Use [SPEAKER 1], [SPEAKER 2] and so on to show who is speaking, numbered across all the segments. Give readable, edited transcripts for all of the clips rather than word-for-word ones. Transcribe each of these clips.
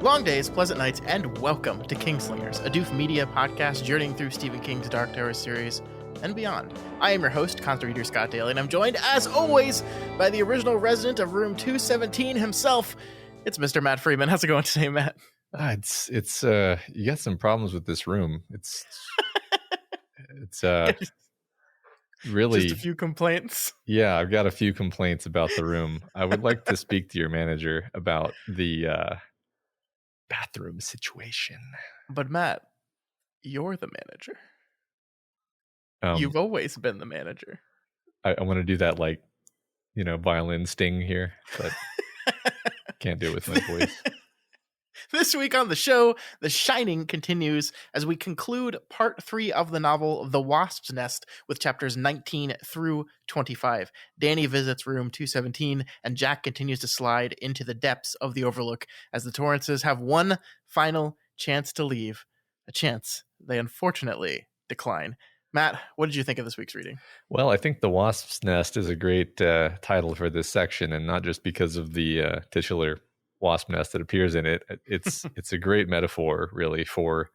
[SPEAKER 1] Long days, pleasant nights, and welcome to Kingslingers, a Doof Media podcast journeying through Stephen King's Dark Tower series and beyond. I am your host, Constant Reader Scott Daly, and I'm joined, as always, by the original resident of room 217 himself. It's Mr. Matt Freeman. How's it going today, Matt?
[SPEAKER 2] It's you got some problems with this room. It's really
[SPEAKER 1] just a few complaints.
[SPEAKER 2] Yeah, I've got a few complaints about the room. I would like to speak to your manager about the bathroom situation.
[SPEAKER 1] But Matt, you're the manager. You've always been the manager.
[SPEAKER 2] I want to do that, violin sting here, but can't do it with my voice.
[SPEAKER 1] This week on the show, The Shining continues as we conclude part 3 of the novel The Wasp's Nest with chapters 19 through 25. Danny visits room 217, and Jack continues to slide into the depths of the Overlook as the Torrances have one final chance to leave, a chance they unfortunately decline. Matt, what did you think of this week's reading?
[SPEAKER 2] Well, I think The Wasp's Nest is a great title for this section, and not just because of the titular wasp nest that appears in it. It's a great metaphor, really, for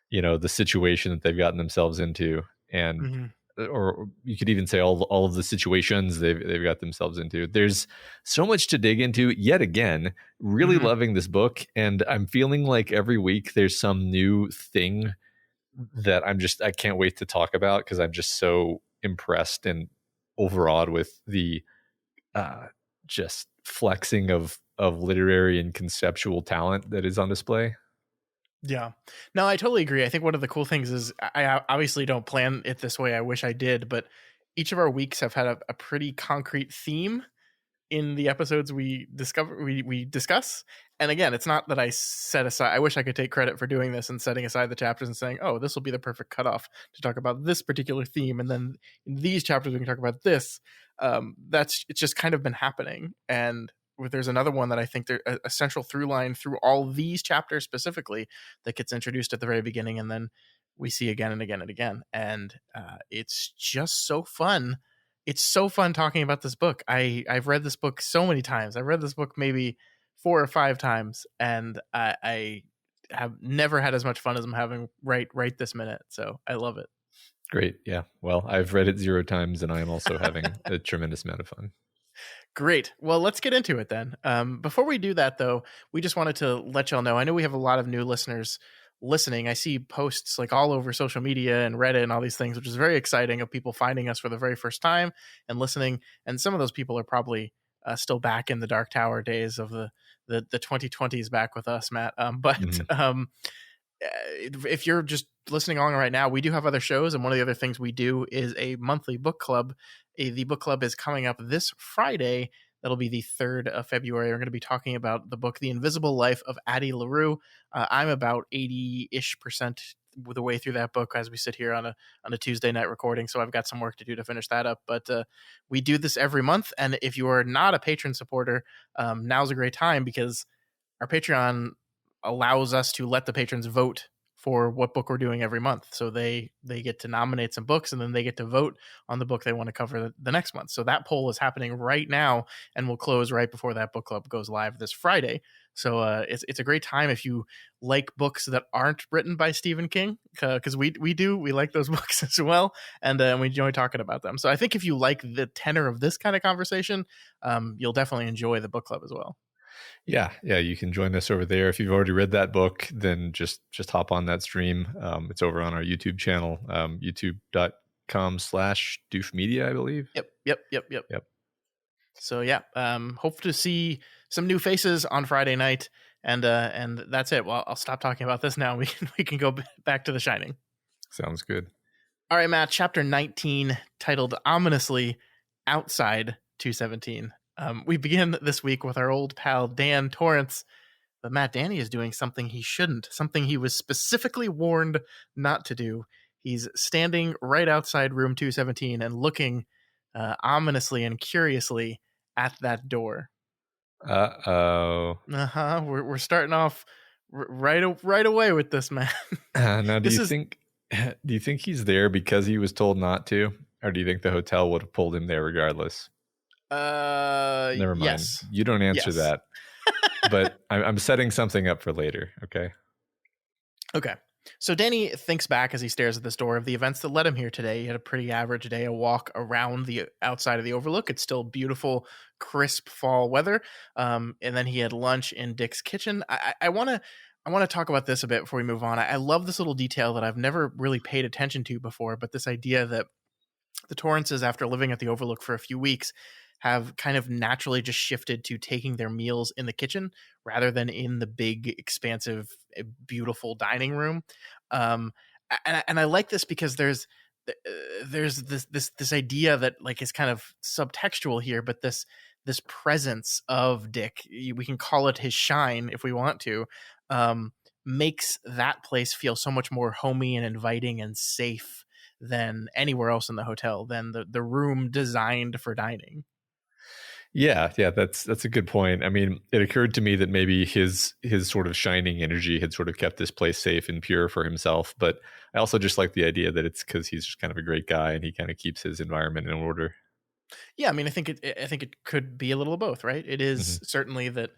[SPEAKER 2] the situation that they've gotten themselves into, and or you could even say all of the situations they've got themselves into. There's so much to dig into. Yet again, really loving this book, and I'm feeling like every week there's some new thing that I can't wait to talk about, because I'm just so impressed and overawed with the just flexing of literary and conceptual talent that is on display.
[SPEAKER 1] Yeah, no, I totally agree. I think one of the cool things is I obviously don't plan it this way. I wish I did, but each of our weeks have had a pretty concrete theme in the episodes we discuss. And again, it's not that I set aside, I wish I could take credit for doing this and setting aside the chapters and saying, oh, this will be the perfect cutoff to talk about this particular theme, and then in these chapters we can talk about this. It's just kind of been happening. And there's another one that I think there's a central through line through all these chapters specifically that gets introduced at the very beginning, and then we see again and again and again. And it's just so fun. It's so fun talking about this book. I've read this book so many times. I've read this book maybe 4 or 5 times, and I have never had as much fun as I'm having right this minute. So I love it.
[SPEAKER 2] Great. Yeah. Well, I've read it 0 times, and I am also having a tremendous amount of fun.
[SPEAKER 1] Great. Well, let's get into it then. Before we do that, though, we just wanted to let y'all know, I know we have a lot of new listeners listening. I see posts like all over social media and Reddit and all these things, which is very exciting, of people finding us for the very first time and listening. And some of those people are probably still back in the Dark Tower days of the 2020s back with us, Matt. If you're just listening along right now, we do have other shows, and one of the other things we do is a monthly book club. The book club is coming up this Friday. That'll be the 3rd of February. We're going to be talking about the book, The Invisible Life of Addie LaRue. I'm about 80-ish% the way through that book as we sit here on a Tuesday night recording. So I've got some work to do to finish that up. But we do this every month. And if you are not a patron supporter, now's a great time, because our Patreon allows us to let the patrons vote for what book we're doing every month. So they get to nominate some books, and then they get to vote on the book they want to cover the next month. So that poll is happening right now and will close right before that book club goes live this Friday. So it's a great time if you like books that aren't written by Stephen King, because we like those books as well, and we enjoy talking about them. So I think if you like the tenor of this kind of conversation, you'll definitely enjoy the book club as well.
[SPEAKER 2] Yeah, you can join us over there. If you've already read that book, then just hop on that stream. It's over on our YouTube channel, youtube.com/doofmedia, I believe.
[SPEAKER 1] Yep. So yeah, hope to see some new faces on Friday night, and that's it. Well, I'll stop talking about this now. We can go back to The Shining.
[SPEAKER 2] Sounds good.
[SPEAKER 1] All right, Matt. Chapter 19, titled ominously "Outside 217." We begin this week with our old pal Dan Torrance, but Matt, Danny is doing something he shouldn't, something he was specifically warned not to do. He's standing right outside room 217 and looking ominously and curiously at that door.
[SPEAKER 2] Uh-oh.
[SPEAKER 1] We're starting off right away with this, man.
[SPEAKER 2] Now, do you think he's there because he was told not to, or do you think the hotel would have pulled him there regardless? Never mind.
[SPEAKER 1] Yes.
[SPEAKER 2] You don't answer that. but I'm setting something up for later. Okay.
[SPEAKER 1] Okay. So Danny thinks back as he stares at this door of the events that led him here today. He had a pretty average day, a walk around the outside of the Overlook. It's still beautiful, crisp fall weather. And then he had lunch in Dick's kitchen. I want to talk about this a bit before we move on. I love this little detail that I've never really paid attention to before, but this idea that the Torrances, after living at the Overlook for a few weeks, have kind of naturally just shifted to taking their meals in the kitchen rather than in the big, expansive, beautiful dining room. Um, and I like this because there's this idea that like is kind of subtextual here, but this presence of Dick, we can call it his shine if we want to, makes that place feel so much more homey and inviting and safe than anywhere else in the hotel, than the room designed for dining.
[SPEAKER 2] Yeah, that's a good point. I mean, it occurred to me that maybe his sort of shining energy had sort of kept this place safe and pure for himself, but I also just like the idea that it's because he's just kind of a great guy and he kind of keeps his environment in order.
[SPEAKER 1] Yeah, I mean, I think it could be a little of both, right? It is
[SPEAKER 2] Hmm.
[SPEAKER 1] certainly that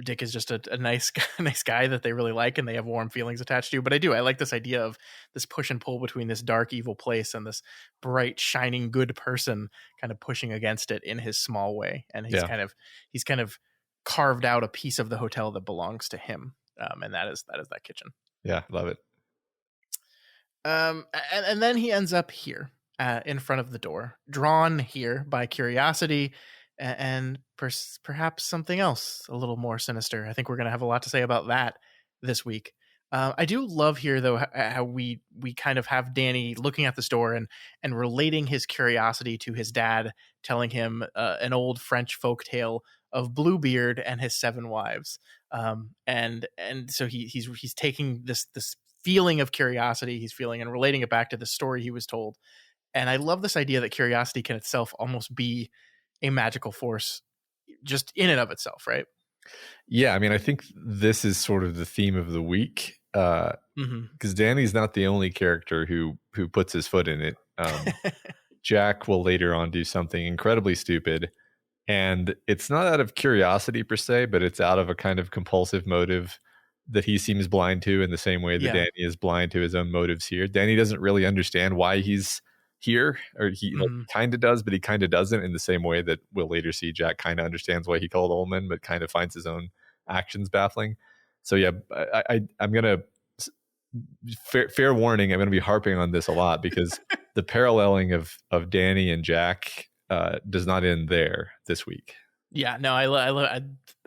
[SPEAKER 1] Dick is just a nice nice guy that they really like and they have warm feelings attached to. But I like this idea of this push and pull between this dark evil place and this bright shining good person kind of pushing against it in his small way. And
[SPEAKER 2] Yeah,
[SPEAKER 1] he's kind of carved out a piece of the hotel that belongs to him, and that is that kitchen.
[SPEAKER 2] yeah, love it.
[SPEAKER 1] And then he ends up here in front of the door, drawn here by curiosity and perhaps something else a little more sinister. I think we're going to have a lot to say about that this week. I do love here, though, how we kind of have Danny looking at this door and relating his curiosity to his dad, telling him an old French folk tale of Bluebeard and his 7 wives. And so he's taking this feeling of curiosity he's feeling and relating it back to the story he was told. And I love this idea that curiosity can itself almost be a magical force just in and of itself, right?
[SPEAKER 2] Yeah, I mean, I think this is sort of the theme of the week because Danny's not the only character who puts his foot in it. Jack will later on do something incredibly stupid, and it's not out of curiosity per se, but it's out of a kind of compulsive motive that he seems blind to in the same way that
[SPEAKER 1] Yeah.
[SPEAKER 2] Danny is blind to his own motives here. Danny doesn't really understand why he's here, or he kind of does, but he kind of doesn't, in the same way that we'll later see Jack kind of understands why he called Ullman, but kind of finds his own actions baffling. So yeah, I'm going to, fair warning, I'm going to be harping on this a lot because the paralleling of Danny and Jack does not end there this week.
[SPEAKER 1] Yeah, no, I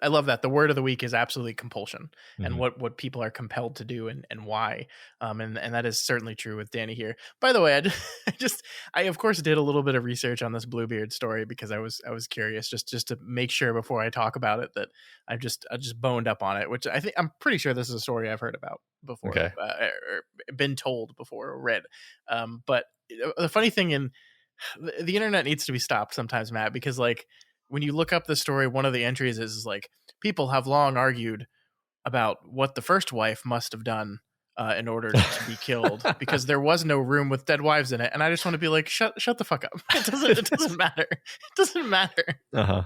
[SPEAKER 1] love that. The word of the week is absolutely compulsion, and what people are compelled to do and why. And that is certainly true with Danny here. By the way, I of course did a little bit of research on this Bluebeard story because I was curious just to make sure before I talk about it that I just boned up on it, which I'm pretty sure this is a story I've heard about before,
[SPEAKER 2] Okay.
[SPEAKER 1] or been told before or read. But the funny thing the internet needs to be stopped sometimes, Matt, because like, when you look up the story, one of the entries is like, people have long argued about what the first wife must have done in order to be killed because there was no room with dead wives in it. And I just want to be like, shut the fuck up. It doesn't matter. It doesn't matter.
[SPEAKER 2] Uh-huh.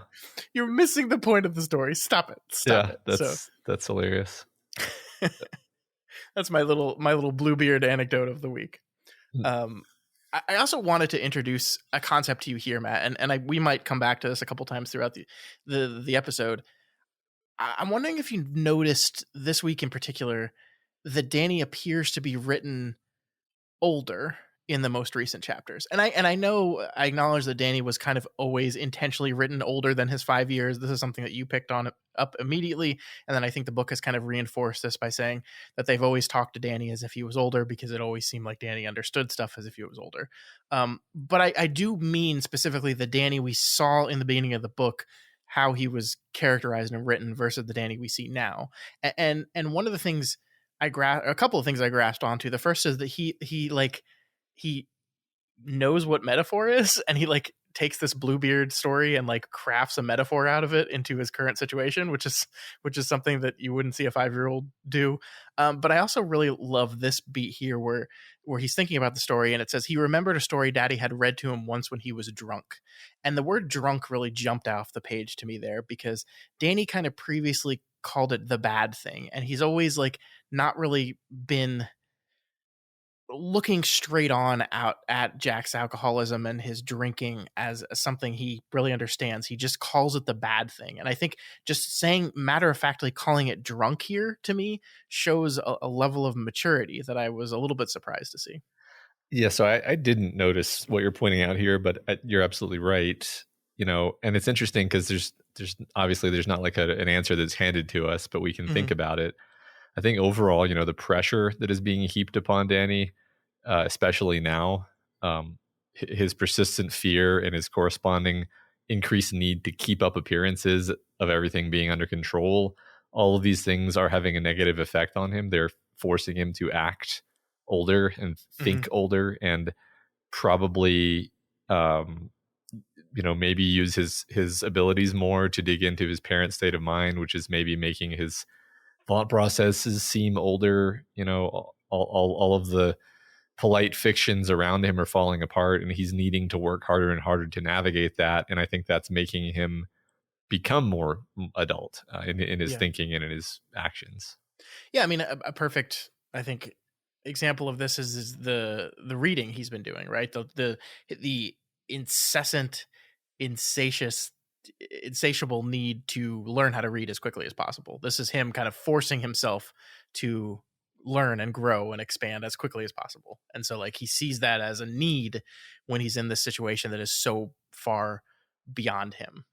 [SPEAKER 1] You're missing the point of the story. Stop it. Stop it.
[SPEAKER 2] That's hilarious.
[SPEAKER 1] That's my little Bluebeard anecdote of the week. I also wanted to introduce a concept to you here, Matt, and we might come back to this a couple times throughout the episode. I'm wondering if you noticed this week in particular that Danny appears to be written older in the most recent chapters. And I know I acknowledge that Danny was kind of always intentionally written older than his 5 years. This is something that you picked on up immediately. And then I think the book has kind of reinforced this by saying that they've always talked to Danny as if he was older because it always seemed like Danny understood stuff as if he was older. But I do mean specifically the Danny we saw in the beginning of the book, how he was characterized and written versus the Danny we see now. And one of the things a couple of things I grasped onto. The first is that he knows what metaphor is, and he like takes this Bluebeard story and like crafts a metaphor out of it into his current situation, which is something that you wouldn't see a 5-year-old do. But I also really love this beat here where he's thinking about the story, and it says he remembered a story Daddy had read to him once when he was drunk. And the word drunk really jumped off the page to me there, because Danny kind of previously called it the bad thing, and he's always like not really been looking straight on out at Jack's alcoholism and his drinking as something he really understands. He just calls it the bad thing. And I think just saying, matter of factly calling it drunk here, to me shows a level of maturity that I was a little bit surprised to see.
[SPEAKER 2] Yeah, so I didn't notice what you're pointing out here, but you're absolutely right. And it's interesting because there's obviously there's not like an answer that's handed to us, but we can think about it. I think overall, the pressure that is being heaped upon Danny, especially now, his persistent fear and his corresponding increased need to keep up appearances of everything being under control, all of these things are having a negative effect on him. They're forcing him to act older and think older, and probably maybe use his abilities more to dig into his parents' state of mind, which is maybe making his thought processes seem older. All of the polite fictions around him are falling apart, and he's needing to work harder and harder to navigate that. And I think that's making him become more adult in his thinking and in his actions.
[SPEAKER 1] Yeah, I mean, a perfect, I think, example of this is the reading he's been doing, right? The incessant, insatiable need to learn how to read as quickly as possible. This is him kind of forcing himself to learn and grow and expand as quickly as possible. And so like he sees that as a need when he's in this situation that is so far beyond him.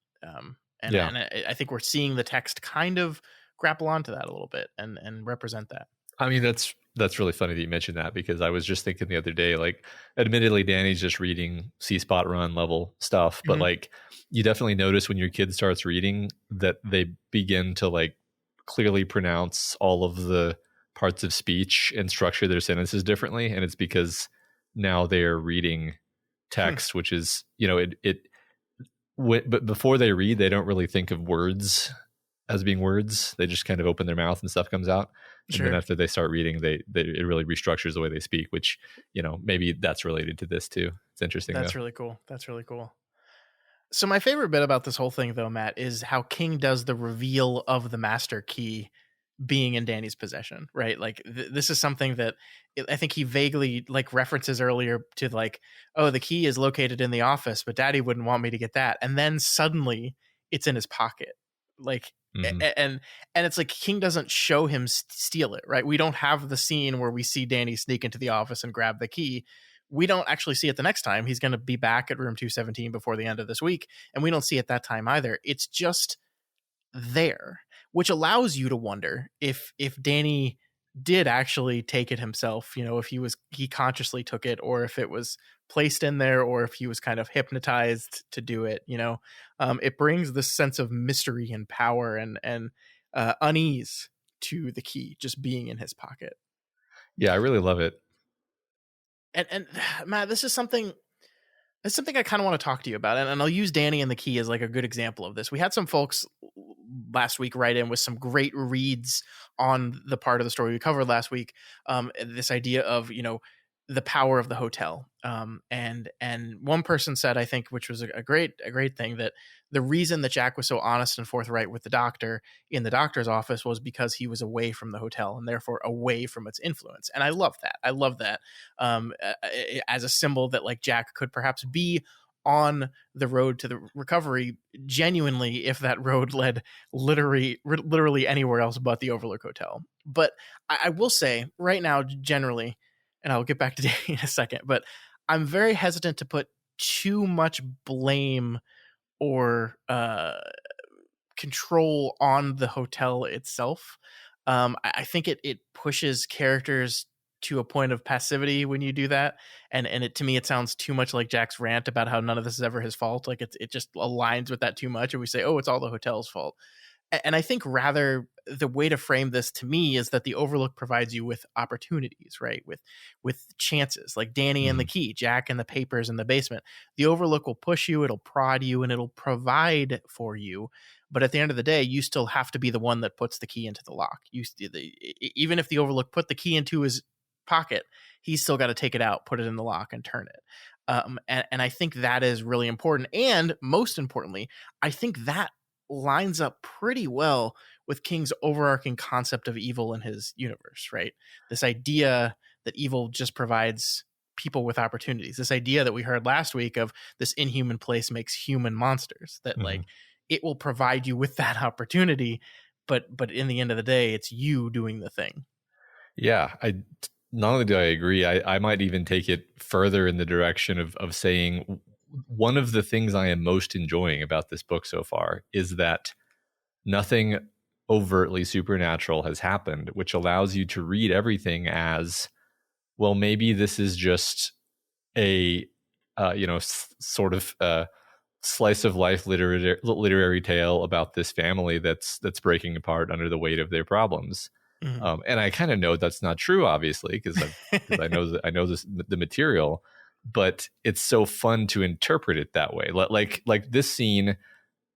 [SPEAKER 1] And I think we're seeing the text kind of grapple onto that a little bit and represent that.
[SPEAKER 2] I mean, that's really funny that you mentioned that, because I was just thinking the other day, like, admittedly, Danny's just reading C-Spot Run level stuff, but like, you definitely notice when your kid starts reading that they begin to like clearly pronounce all of the parts of speech and structure their sentences differently, and it's because now they're reading text, which is but before they read, they don't really think of words as being words. They just kind of open their mouth and stuff comes out. And then after they start reading, it really restructures the way they speak, which, maybe that's related to this too. It's interesting.
[SPEAKER 1] That's really cool. That's really cool. So my favorite bit about this whole thing, though, Matt, is how King does the reveal of the master key being in Danny's possession, right? Like this is something that I think he vaguely like references earlier to, like, oh, the key is located in the office, but Daddy wouldn't want me to get that. And then suddenly it's in his pocket. Like, and it's like King doesn't show him steal it, right? We don't have the scene where we see Danny sneak into the office and grab the key. We don't actually see it the next time. He's going to be back at room 217 before the end of this week, and we don't see it that time either. It's just there, which allows you to wonder if Danny did actually take it himself, if he consciously took it, or if it was placed in there, or if he was kind of hypnotized to do it. It brings this sense of mystery and power and unease to the key just being in his pocket.
[SPEAKER 2] Yeah, I really love it.
[SPEAKER 1] And Matt, this is something I kind of want to talk to you about, and I'll use Danny and the key as like a good example of this. We had some folks last week write in with some great reads on the part of the story we covered last week. This idea of, the power of the hotel. And one person said, I think, which was a great thing, that the reason that Jack was so honest and forthright with the doctor in the doctor's office was because he was away from the hotel and therefore away from its influence. And I love that. I love that as a symbol that like Jack could perhaps be on the road to the recovery genuinely if that road led literally anywhere else but the Overlook Hotel. But I will say right now, generally, and I'll get back to Danny in a second, but I'm very hesitant to put too much blame or control on the hotel itself. I think it pushes characters to a point of passivity when you do that, and to me it sounds too much like Jack's rant about how none of this is ever his fault. Like it just aligns with that too much, and we say, oh, it's all the hotel's fault. And I think rather the way to frame this to me is that the Overlook provides you with opportunities, right? With chances, like Danny and the
[SPEAKER 2] Mhm.
[SPEAKER 1] key, Jack and the papers in the basement. The Overlook will push you, it'll prod you, and it'll provide for you. But at the end of the day, you still have to be the one that puts the key into the lock. Even if the Overlook put the key into his pocket, he's still got to take it out, put it in the lock, and turn it. And I think that is really important. And most importantly, I think that lines up pretty well with King's overarching concept of evil in his universe, right? This idea that evil just provides people with opportunities. This idea that we heard last week of this inhuman place makes human monsters, that like
[SPEAKER 2] Mhm.
[SPEAKER 1] it will provide you with that opportunity, but in the end of the day, it's you doing the thing.
[SPEAKER 2] Yeah, not only do I agree, I might even take it further in the direction of saying one of the things I am most enjoying about this book so far is that nothing overtly supernatural has happened, which allows you to read everything as, well, maybe this is just a sort of slice of life literary tale about this family that's breaking apart under the weight of their problems.
[SPEAKER 1] Mhm.
[SPEAKER 2] And I kind of know that's not true, obviously, because I know the material, but it's so fun to interpret it that way. Like this scene,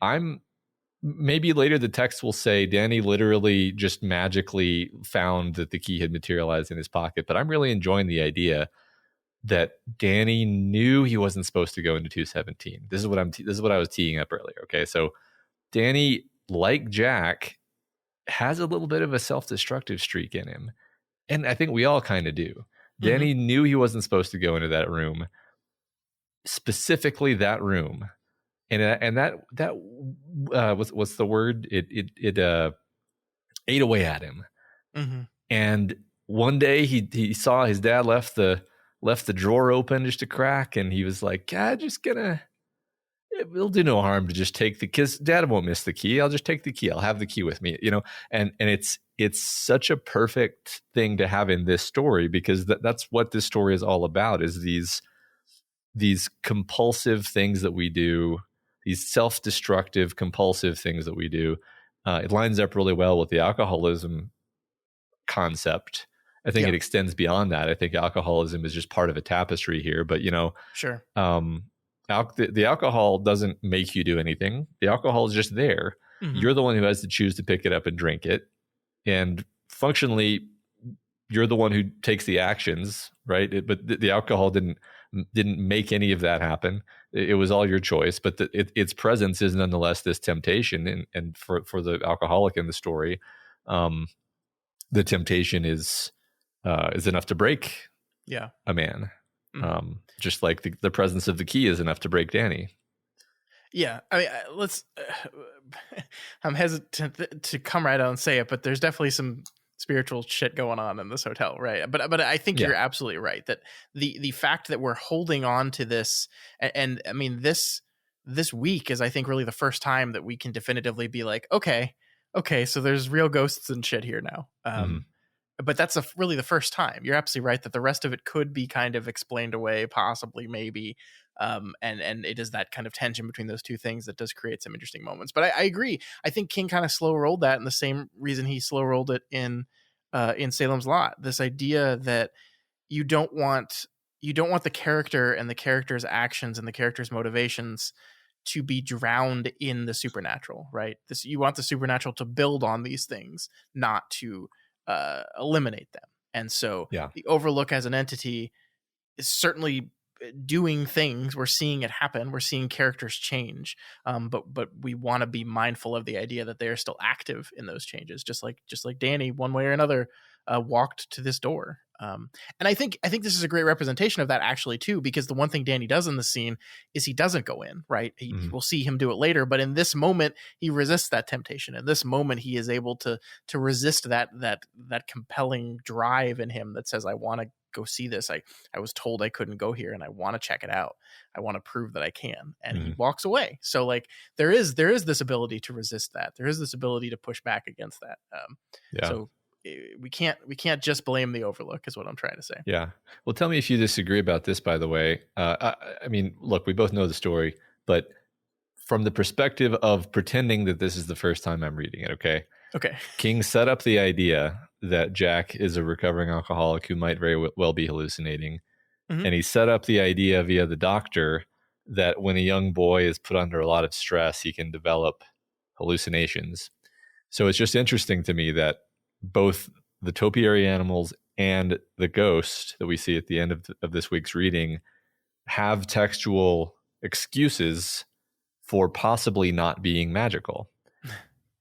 [SPEAKER 2] I'm maybe later the text will say Danny literally just magically found that the key had materialized in his pocket, but I'm really enjoying the idea that Danny knew he wasn't supposed to go into 217. This is what I was teeing up earlier. Okay, so Danny, like Jack, has a little bit of a self-destructive streak in him, and I think we all kind of do.
[SPEAKER 1] Mhm.
[SPEAKER 2] Danny knew he wasn't supposed to go into that room, specifically that room, and that what's the word? It ate away at him.
[SPEAKER 1] Mhm.
[SPEAKER 2] And one day he saw his dad left the drawer open just a crack, and he was like, just gonna, it'll do no harm to just take the, because dad won't miss the key. I'll just take the key. I'll have the key with me, and it's such a perfect thing to have in this story, because that's what this story is all about, is these compulsive things that we do, these self-destructive compulsive things that we do. It lines up really well with the alcoholism concept. I think
[SPEAKER 1] Yeah.
[SPEAKER 2] it extends beyond that. I think alcoholism is just part of a tapestry here, but
[SPEAKER 1] Sure.
[SPEAKER 2] the alcohol doesn't make you do anything. The alcohol is just there.
[SPEAKER 1] Mhm.
[SPEAKER 2] You're the one who has to choose to pick it up and drink it. And functionally, you're the one who takes the actions, right? But the alcohol didn't make any of that happen. It was all your choice, but its presence is nonetheless this temptation. And for the alcoholic in the story, the temptation is enough to break
[SPEAKER 1] Yeah.
[SPEAKER 2] a man.
[SPEAKER 1] Mhm.
[SPEAKER 2] Just like the presence of the key is enough to break Danny.
[SPEAKER 1] Yeah, I mean, let's. I'm hesitant to come right out and say it, but there's definitely some spiritual shit going on in this hotel, right? But I think
[SPEAKER 2] Yeah.
[SPEAKER 1] you're absolutely right that the fact that we're holding on to this, and I mean this week is, I think, really the first time that we can definitively be like, okay, so there's real ghosts and shit here now.
[SPEAKER 2] Mhm.
[SPEAKER 1] But that's really the first time. You're absolutely right that the rest of it could be kind of explained away, possibly, maybe. And it is that kind of tension between those two things that does create some interesting moments. But I agree. I think King kind of slow rolled that in the same reason he slow rolled it in Salem's Lot. This idea that you don't want the character and the character's actions and the character's motivations to be drowned in the supernatural, right? You want the supernatural to build on these things, not to eliminate them. And so
[SPEAKER 2] Yeah.
[SPEAKER 1] the Overlook as an entity is certainly doing things. We're seeing it happen. We're seeing characters change, but we want to be mindful of the idea that they are still active in those changes, just like Danny, one way or another, walked to this door. And I think this is a great representation of that, actually, too, because the one thing Danny does in the scene is he doesn't go in, right? We'll see him do it later, but in this moment, he resists that temptation. In this moment, he is able to resist that compelling drive in him that says, I want to go see this. I was told I couldn't go here, and I want to check it out. I want to prove that I can. And he walks away. So like there is this ability to resist that. There is this ability to push back against that. So we can't just blame the Overlook, is what I'm trying to say.
[SPEAKER 2] Yeah. Well, tell me if you disagree about this, by the way. I mean, look, we both know the story, but from the perspective of pretending that this is the first time I'm reading it, okay?
[SPEAKER 1] Okay.
[SPEAKER 2] King set up the idea that Jack is a recovering alcoholic who might very well be hallucinating.
[SPEAKER 1] Mhm.
[SPEAKER 2] And he set up the idea via the doctor that when a young boy is put under a lot of stress, he can develop hallucinations. So it's just interesting to me that both the topiary animals and the ghost that we see at the end of this week's reading have textual excuses for possibly not being magical.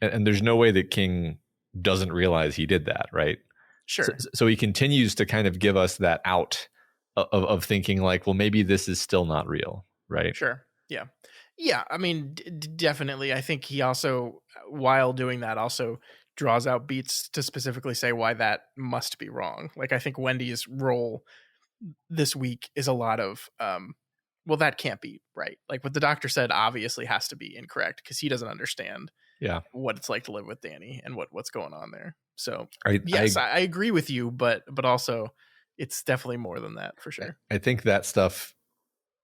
[SPEAKER 2] And there's no way that King doesn't realize he did that, right?
[SPEAKER 1] Sure.
[SPEAKER 2] So he continues to kind of give us that out of thinking like, well, maybe this is still not real, right?
[SPEAKER 1] Sure. Yeah. Yeah. I mean, definitely. I think he also, while doing that, also draws out beats to specifically say why that must be wrong. Like, I think Wendy's role this week is a lot of, well, that can't be right. Like what the doctor said obviously has to be incorrect because he doesn't understand
[SPEAKER 2] Yeah,
[SPEAKER 1] what it's like to live with Danny and what's going on there. So
[SPEAKER 2] I
[SPEAKER 1] yes, I agree with you, but also it's definitely more than that for sure.
[SPEAKER 2] I think that stuff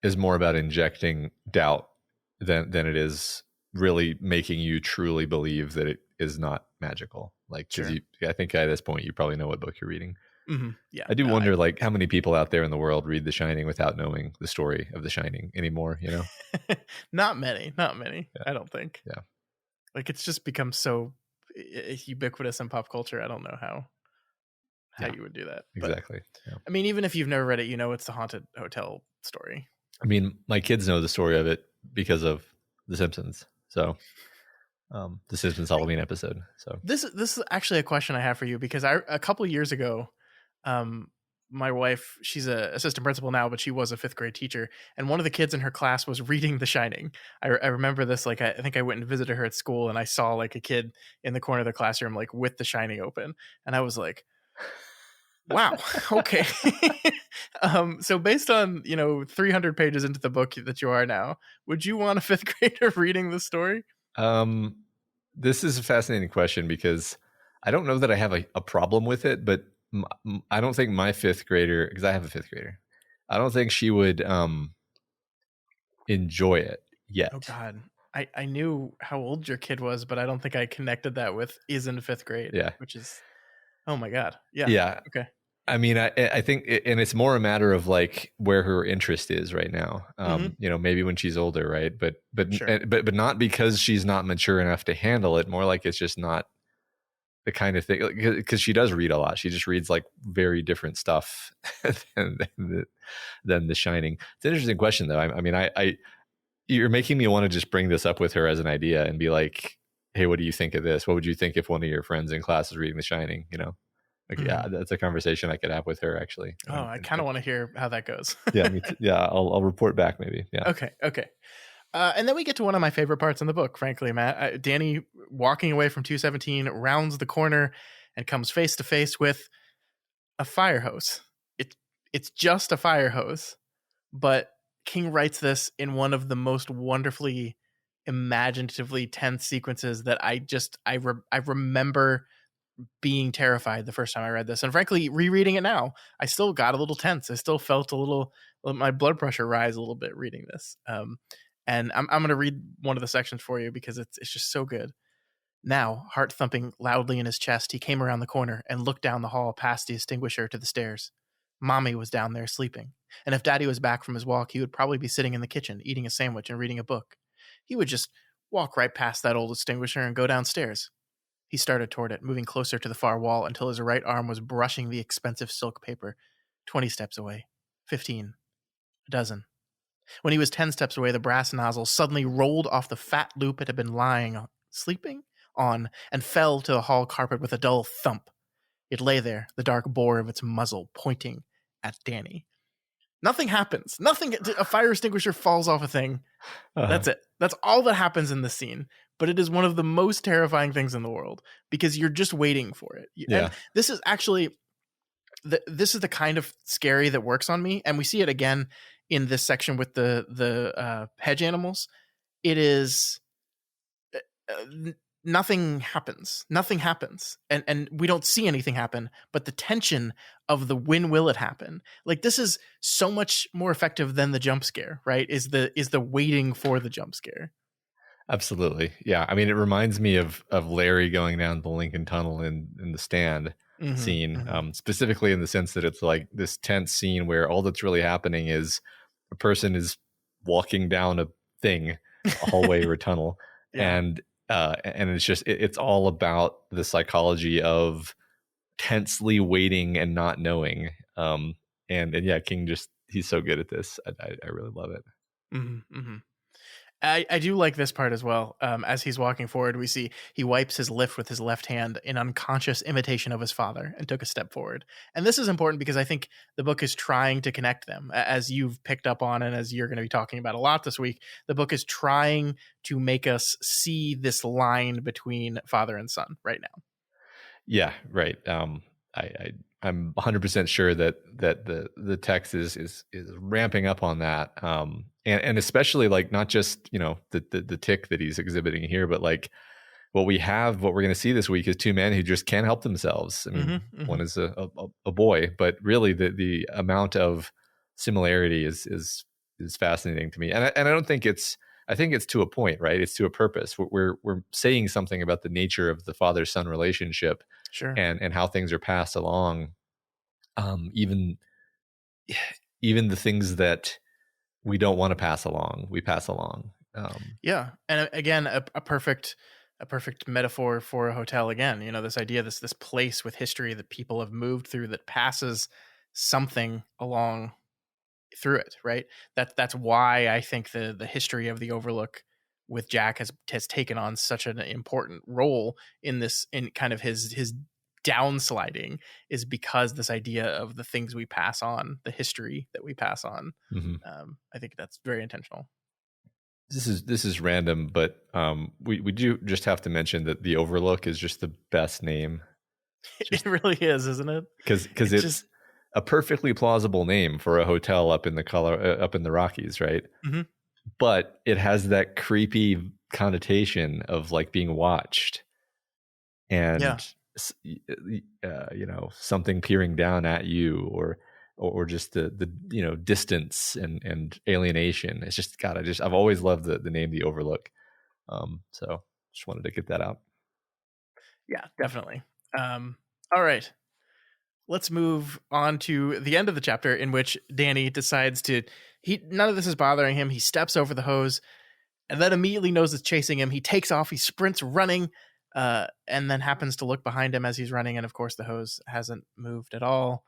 [SPEAKER 2] is more about injecting doubt than it is really making you truly believe that it is not magical. Like, because
[SPEAKER 1] Sure.
[SPEAKER 2] I think at this point you probably know what book you're reading.
[SPEAKER 1] Mm-hmm. Yeah.
[SPEAKER 2] I do
[SPEAKER 1] No,
[SPEAKER 2] wonder, like, how many people out there in the world read The Shining without knowing the story of The Shining anymore. You know,
[SPEAKER 1] not many.
[SPEAKER 2] Yeah.
[SPEAKER 1] I don't think.
[SPEAKER 2] Yeah.
[SPEAKER 1] Like it's just become so ubiquitous in pop culture. I don't know how
[SPEAKER 2] Yeah.
[SPEAKER 1] you would do that.
[SPEAKER 2] Exactly.
[SPEAKER 1] But,
[SPEAKER 2] Yeah.
[SPEAKER 1] I mean, even if you've never read it, you know it's the haunted hotel story.
[SPEAKER 2] I mean, my kids know the story of it because of The Simpsons. So, The Simpsons Halloween episode. So
[SPEAKER 1] This is actually a question I have for you because a couple years ago, my wife, she's a assistant principal now, but she was a fifth grade teacher, and one of the kids in her class was reading The Shining. I remember this. Like I think I went and visited her at school, and I saw like a kid in the corner of the classroom like with The Shining open, and I was like, wow, okay. So based on 300 pages into the book that you are now, would you want a fifth grader reading the story?
[SPEAKER 2] This is a fascinating question because I don't know that I have a problem with it, but I don't think my fifth grader, because I have a fifth grader, I don't think she would enjoy it yet.
[SPEAKER 1] Oh God. I knew how old your kid was, but I don't think I connected that with is in fifth grade.
[SPEAKER 2] Yeah.
[SPEAKER 1] Which is, oh my God. Yeah.
[SPEAKER 2] Yeah.
[SPEAKER 1] Okay.
[SPEAKER 2] I mean, I think, and it's more a matter of like where her interest is right now. Maybe when she's older, right? But
[SPEAKER 1] Sure.
[SPEAKER 2] but not because she's not mature enough to handle it. More like it's just not the kind of thing, because she does read a lot. She just reads like very different stuff than The Shining. It's an interesting question, though. I mean, you're making me want to just bring this up with her as an idea and be like, hey, what do you think of this? What would you think if one of your friends in class is reading The Shining? Like, yeah, that's a conversation I could have with her, actually.
[SPEAKER 1] Oh, I kind of want to hear how that goes.
[SPEAKER 2] Yeah, me too. Yeah, I'll report back maybe. Yeah.
[SPEAKER 1] Okay. And then we get to one of my favorite parts in the book, frankly, Matt. Danny, walking away from 217, rounds the corner and comes face to face with a fire hose. It's just a fire hose, but King writes this in one of the most wonderfully imaginatively tense sequences that I remember being terrified the first time I read this. And frankly, rereading it now, I still got a little tense. I still felt my blood pressure rise a little bit reading this. And I'm going to read one of the sections for you because it's just so good. Now, heart thumping loudly in his chest, he came around the corner and looked down the hall past the extinguisher to the stairs. Mommy was down there sleeping, and if Daddy was back from his walk, he would probably be sitting in the kitchen eating a sandwich and reading a book. He would just walk right past that old extinguisher and go downstairs. He started toward it, moving closer to the far wall until his right arm was brushing the expensive silk paper. 20 steps away. 15. A dozen. When he was 10 steps away, the brass nozzle suddenly rolled off the fat loop it had been sleeping on, and fell to the hall carpet with a dull thump. It lay there, the dark bore of its muzzle pointing at Danny. Nothing happens. Nothing. A fire extinguisher falls off a thing. That's it. That's all that happens in the scene. But it is one of the most terrifying things in the world because you're just waiting for it.
[SPEAKER 2] Yeah.
[SPEAKER 1] And this is actually, this is the kind of scary that works on me. And we see it again in this section with the hedge animals. It is nothing happens. And we don't see anything happen, but the tension of the when will it happen? Like this is so much more effective than the jump scare, right? Is the waiting for the jump scare.
[SPEAKER 2] Absolutely. Yeah. I mean, it reminds me of Larry going down the Lincoln Tunnel in the Stand
[SPEAKER 1] Hmm.
[SPEAKER 2] scene,
[SPEAKER 1] Hmm.
[SPEAKER 2] specifically in the sense that it's like this tense scene where all that's really happening is a person is walking down a thing, a hallway or a tunnel,
[SPEAKER 1] Yeah.
[SPEAKER 2] and it's just it's all about the psychology of tensely waiting and not knowing. And yeah, King just he's so good at this. I really love it.
[SPEAKER 1] Hmm. Hmm. I do like this part as well. As he's walking forward, we see he wipes his lift with his left hand in unconscious imitation of his father and took a step forward. And this is important because I think the book is trying to connect them. As you've picked up on and as you're going to be talking about a lot this week, the book is trying to make us see this line between father and son right now.
[SPEAKER 2] Yeah, right. I I'm 100% sure that the text is ramping up on that. And especially like not just the tick that he's exhibiting here, but like what we're going to see this week is two men who just can't help themselves. I mean,
[SPEAKER 1] Hmm. Hmm.
[SPEAKER 2] one is a boy, but really the amount of similarity is fascinating to me. And I don't think it's I think it's to a point, right? It's to a purpose. We're saying something about the nature of the father son relationship
[SPEAKER 1] Sure.
[SPEAKER 2] and how things are passed along. Even even the things that we don't want to pass along, we pass along.
[SPEAKER 1] Yeah, and again, a perfect metaphor for a hotel. Again, this idea, this place with history that people have moved through that passes something along through it. Right. That's why I think the history of the Overlook with Jack has taken on such an important role in this, in kind of his downsliding, is because this idea of the things we pass on, the history that we pass on.
[SPEAKER 2] Mhm.
[SPEAKER 1] I think that's very intentional.
[SPEAKER 2] This is random, but we do just have to mention that the Overlook is just the best name,
[SPEAKER 1] It
[SPEAKER 2] just
[SPEAKER 1] really is, isn't it?
[SPEAKER 2] because
[SPEAKER 1] It
[SPEAKER 2] it's
[SPEAKER 1] just
[SPEAKER 2] a perfectly plausible name for a hotel up in the Rockies, right?
[SPEAKER 1] mhm.
[SPEAKER 2] But it has that creepy connotation of like being watched
[SPEAKER 1] Yeah.
[SPEAKER 2] and something peering down at you or just the distance and alienation. It's just God. I've always loved the name the Overlook. So just wanted to get that out.
[SPEAKER 1] Yeah, definitely. All right. Let's move on to the end of the chapter in which Danny decides to he none of this is bothering him. He steps over the hose and then immediately knows it's chasing him. He takes off, he sprints running, and then happens to look behind him as he's running, and of course the hose hasn't moved at all.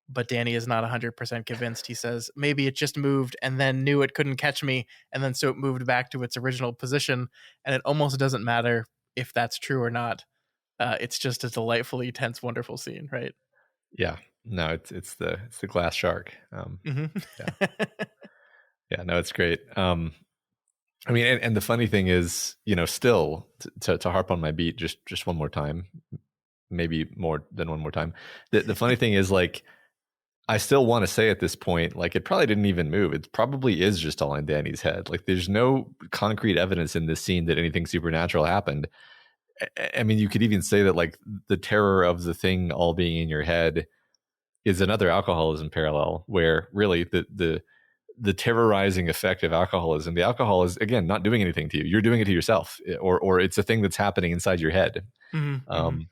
[SPEAKER 1] But Danny is not 100% convinced. He says, maybe it just moved and then knew it couldn't catch me. And then so it moved back to its original position. And it almost doesn't matter if that's true or not. It's just a delightfully tense, wonderful scene, right?
[SPEAKER 2] Yeah. No, it's the glass shark.
[SPEAKER 1] Hmm.
[SPEAKER 2] Yeah. Yeah. No, it's great. I mean, and the funny thing is, still to harp on my beat just one more time, maybe more than one more time. The funny thing is, like, I still want to say at this point, like, it probably didn't even move. It probably is just all in Danny's head. Like, there's no concrete evidence in this scene that anything supernatural happened. I mean, you could even say that, like, the terror of the thing all being in your head is another alcoholism parallel, where really the terrorizing effect of alcoholism, the alcohol is again not doing anything to you. You're doing it to yourself, or it's a thing that's happening inside your head.
[SPEAKER 1] Hmm. Hmm.
[SPEAKER 2] Um,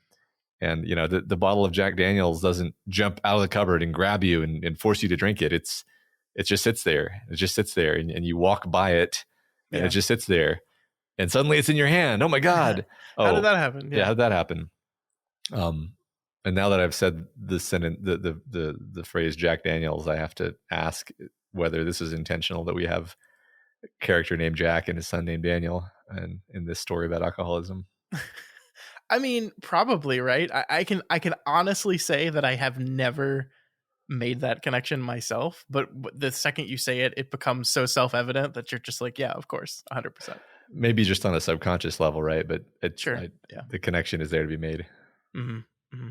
[SPEAKER 2] and the bottle of Jack Daniels doesn't jump out of the cupboard and grab you and force you to drink it. It just sits there. It just sits there, and you walk by it, and it
[SPEAKER 1] Yeah.
[SPEAKER 2] just sits there, and suddenly it's in your hand. Oh my God!
[SPEAKER 1] How did
[SPEAKER 2] Oh
[SPEAKER 1] that happen?
[SPEAKER 2] yeah,
[SPEAKER 1] Yeah.
[SPEAKER 2] how did that happen? Um, and now that I've said the sentence, the phrase Jack Daniels, I have to ask whether this is intentional that we have a character named Jack and his son named Daniel, and in this story about alcoholism.
[SPEAKER 1] I mean, probably, right? I can honestly say that I have never made that connection myself, but the second you say it, it becomes so self-evident that you're just like, yeah, of course, 100%.
[SPEAKER 2] Maybe just on a subconscious level, right? But
[SPEAKER 1] Sure. Yeah.
[SPEAKER 2] the connection is there to be made.
[SPEAKER 1] Hmm. Hmm.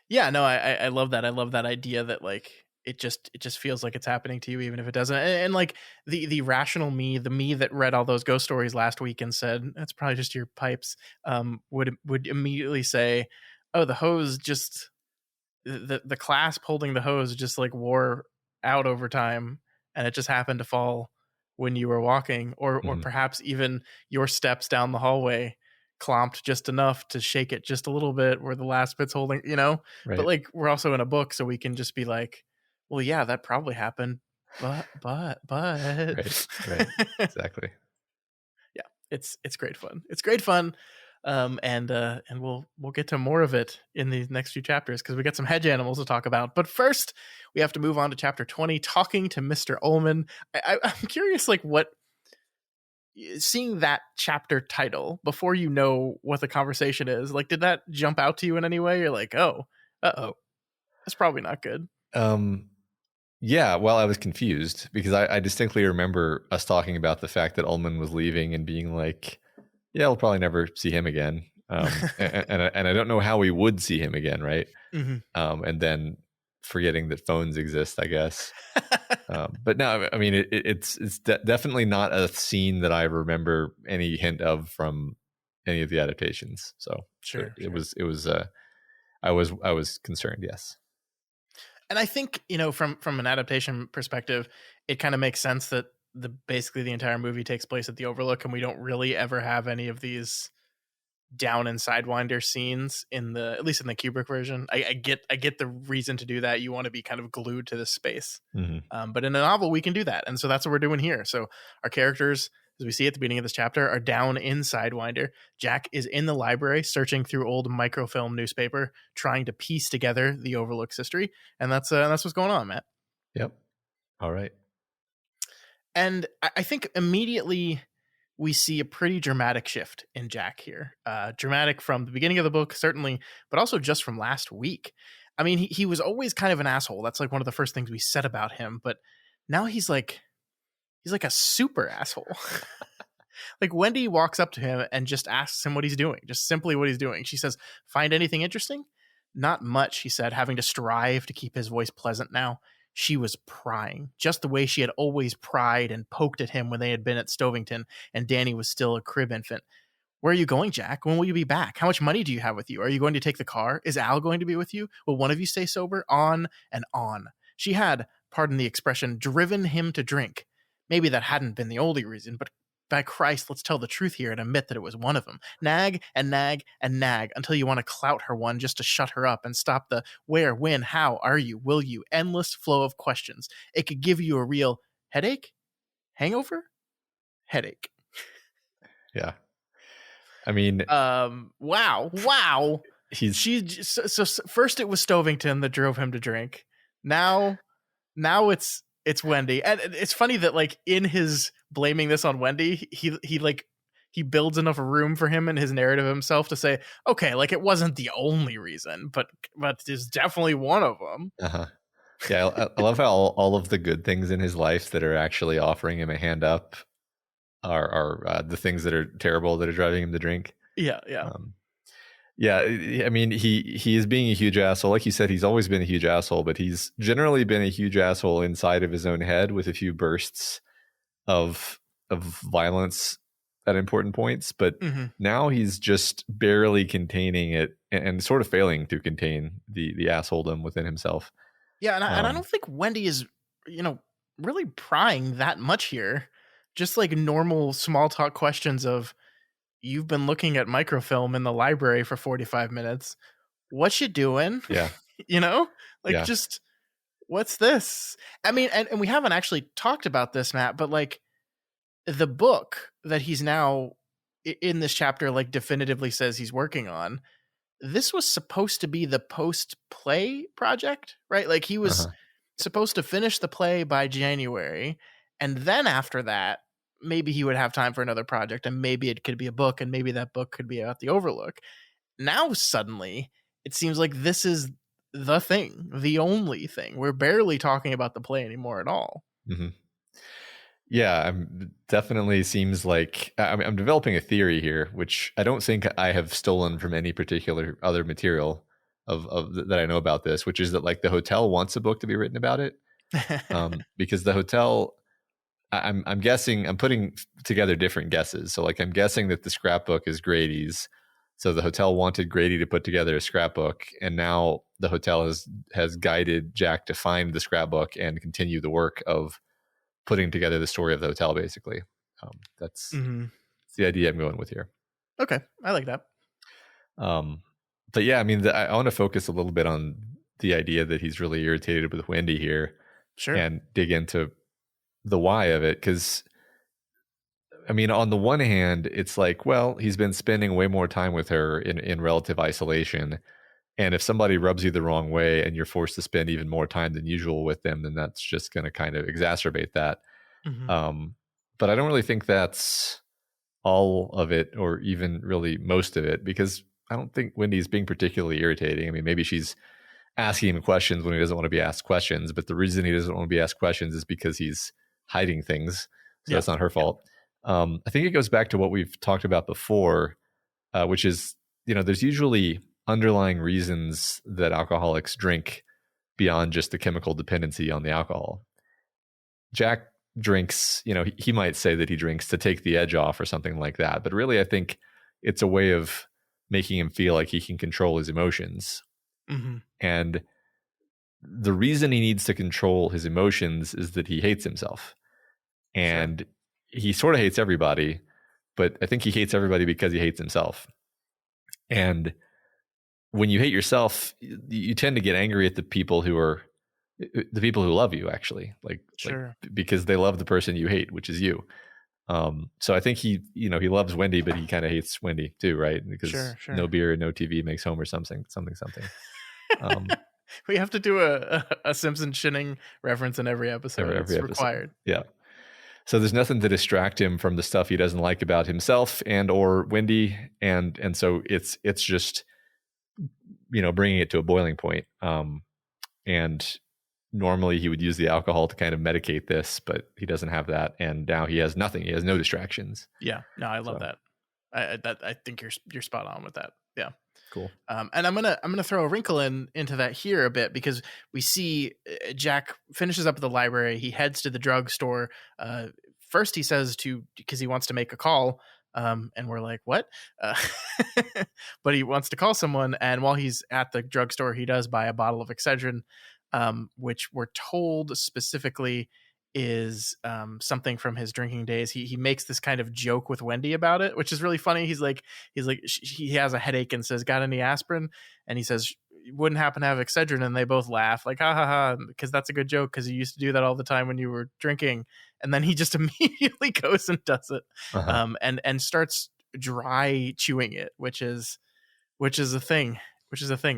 [SPEAKER 1] Yeah, no, I love that. I love that idea that like it just feels like it's happening to you even if it doesn't. And like the rational me, the me that read all those ghost stories last week and said that's probably just your pipes, would immediately say, "Oh, the hose just the clasp holding the hose just like wore out over time and it just happened to fall when you were walking, or
[SPEAKER 2] Mhm.
[SPEAKER 1] perhaps even your steps down the hallway clomped just enough to shake it just a little bit where the last bit's holding, but
[SPEAKER 2] Right.
[SPEAKER 1] like we're also in a book, so we can just be like, well, yeah, that probably happened, but
[SPEAKER 2] Right. Right. Exactly.
[SPEAKER 1] yeah, it's great fun. It's great fun. And we'll get to more of it in the next few chapters because we got some hedge animals to talk about. But first, we have to move on to chapter 20, talking to Mr. Ullman. I'm curious, like, what seeing that chapter title before you know what the conversation is, like, did that jump out to you in any way? You're like, oh, that's probably not good.
[SPEAKER 2] Um, yeah, well, I was confused because I distinctly remember us talking about the fact that Ullman was leaving and being like, yeah, we'll probably never see him again. And I don't know how we would see him again, right?
[SPEAKER 1] Mm-hmm.
[SPEAKER 2] And then forgetting that phones exist, I guess. But no, I mean, it's definitely not a scene that I remember any hint of from any of the adaptations. So
[SPEAKER 1] Sure.
[SPEAKER 2] I was concerned. Yes.
[SPEAKER 1] And I think, from an adaptation perspective, it kind of makes sense that basically the entire movie takes place at the Overlook, and we don't really ever have any of these down and sidewinder scenes at least in the Kubrick version. I get the reason to do that. You want to be kind of glued to this space.
[SPEAKER 2] Mm-hmm.
[SPEAKER 1] But in a novel, we can do that, and so that's what we're doing here. So our characters, as we see at the beginning of this chapter, are down in Sidewinder. Jack is in the library searching through old microfilm newspaper, trying to piece together the Overlook's history, and that's what's going on, Matt.
[SPEAKER 2] Yep. All right.
[SPEAKER 1] And I think immediately we see a pretty dramatic shift in Jack here. Dramatic from the beginning of the book, certainly, but also just from last week. I mean, he was always kind of an asshole. That's like one of the first things we said about him, but now he's like a super asshole. Like Wendy walks up to him and just asks him what he's doing, just simply what he's doing. She says, "Find anything interesting?" "Not much," he said, having to strive to keep his voice pleasant now. She was prying, just the way she had always pried and poked at him when they had been at Stovington and Danny was still a crib infant. "Where are you going, Jack? When will you be back? How much money do you have with you? Are you going to take the car? Is Al going to be with you? Will one of you stay sober?" On and on. She had, pardon the expression, driven him to drink. Maybe that hadn't been the only reason, but by Christ, let's tell the truth here and admit that it was one of them. Nag and nag and nag until you want to clout her one just to shut her up and stop the where, when, how, are you, will you, endless flow of questions. It could give you a real headache, hangover, headache.
[SPEAKER 2] Yeah. I mean,
[SPEAKER 1] wow. So first it was Stovington that drove him to drink. Now it's Wendy. And it's funny that like in his blaming this on Wendy, he builds enough room for him in his narrative himself to say, okay, like it wasn't the only reason, but it's definitely one of them.
[SPEAKER 2] uh-huh. Yeah, I love how all of the good things in his life that are actually offering him a hand up are the things that are terrible that are driving him to drink.
[SPEAKER 1] Yeah.
[SPEAKER 2] Yeah, I mean, he is being a huge asshole. Like you said, he's always been a huge asshole, but he's generally been a huge asshole inside of his own head with a few bursts of violence at important points. But now he's just barely containing it and sort of failing to contain the assholedom within himself.
[SPEAKER 1] Yeah, and I don't think Wendy is, really prying that much here. Just like normal small talk questions of, "You've been looking at microfilm in the library for 45 minutes. What you doing?"
[SPEAKER 2] Yeah.
[SPEAKER 1] Just, what's this? I mean, and we haven't actually talked about this, Matt, but like the book that he's now in this chapter, like definitively says he's working on, this was supposed to be the post-play project, right? Like he was supposed to finish the play by January. And then after that, maybe he would have time for another project, and maybe it could be a book, and maybe that book could be about the Overlook. Now suddenly it seems like this is the thing, the only thing. We're barely talking about the play anymore at all.
[SPEAKER 2] Mm-hmm. Yeah, definitely seems like I'm developing a theory here, which I don't think I have stolen from any particular other material of that I know about this, which is that like the hotel wants a book to be written about it, because the hotel, I'm guessing, I'm putting together different guesses. So like I'm guessing that the scrapbook is Grady's. So the hotel wanted Grady to put together a scrapbook, and now the hotel has guided Jack to find the scrapbook and continue the work of putting together the story of the hotel, basically. That's the idea I'm going with here.
[SPEAKER 1] Okay, I like that.
[SPEAKER 2] But yeah, I mean, I want to focus a little bit on the idea that he's really irritated with Wendy here,
[SPEAKER 1] Sure.
[SPEAKER 2] and dig into the why of it. Because, I mean, on the one hand, it's like, well, he's been spending way more time with her in relative isolation. And if somebody rubs you the wrong way and you're forced to spend even more time than usual with them, then that's just going to kind of exacerbate that. But I don't really think that's all of it, or even really most of it, because I don't think Wendy's being particularly irritating. I mean, maybe she's asking him questions when he doesn't want to be asked questions, but the reason he doesn't want to be asked questions is because he's hiding things. So that's not her fault. I think it goes back to what we've talked about before, which is, there's usually underlying reasons that alcoholics drink beyond just the chemical dependency on the alcohol. Jack drinks, he might say that he drinks to take the edge off or something like that. But really, I think it's a way of making him feel like he can control his emotions. And the reason he needs to control his emotions is that he hates himself. And he sort of hates everybody, but I think he hates everybody because he hates himself. And when you hate yourself, you tend to get angry at the people who love you, actually, like because they love the person you hate, which is you. So I think he loves Wendy, but he kind of hates Wendy too, right? Because no beer, no TV makes Homer something.
[SPEAKER 1] We have to do a Simpson shinning reference in every episode. It's required.
[SPEAKER 2] Yeah. So there's nothing to distract him from the stuff he doesn't like about himself and or Wendy, and so it's just bringing it to a boiling point. And normally he would use the alcohol to kind of medicate this, but he doesn't have that, and now he has nothing. He has no distractions.
[SPEAKER 1] Yeah, no, I love that. I think you're spot on with that. Yeah,
[SPEAKER 2] cool.
[SPEAKER 1] And I'm gonna throw a wrinkle into that here a bit, because we see Jack finishes up at the library. He heads to the drugstore. First, he says because he wants to make a call. And we're like, what? But he wants to call someone. And while he's at the drugstore, he does buy a bottle of Excedrin, which we're told specifically is something from his drinking days. He makes this kind of joke with Wendy about it, which is really funny. He's like, he has a headache and says, got any aspirin? And he says, wouldn't happen to have Excedrin. And they both laugh like, ha ha ha, because that's a good joke, because you used to do that all the time when you were drinking. And then he just immediately goes and does it, and starts dry chewing it, which is a thing,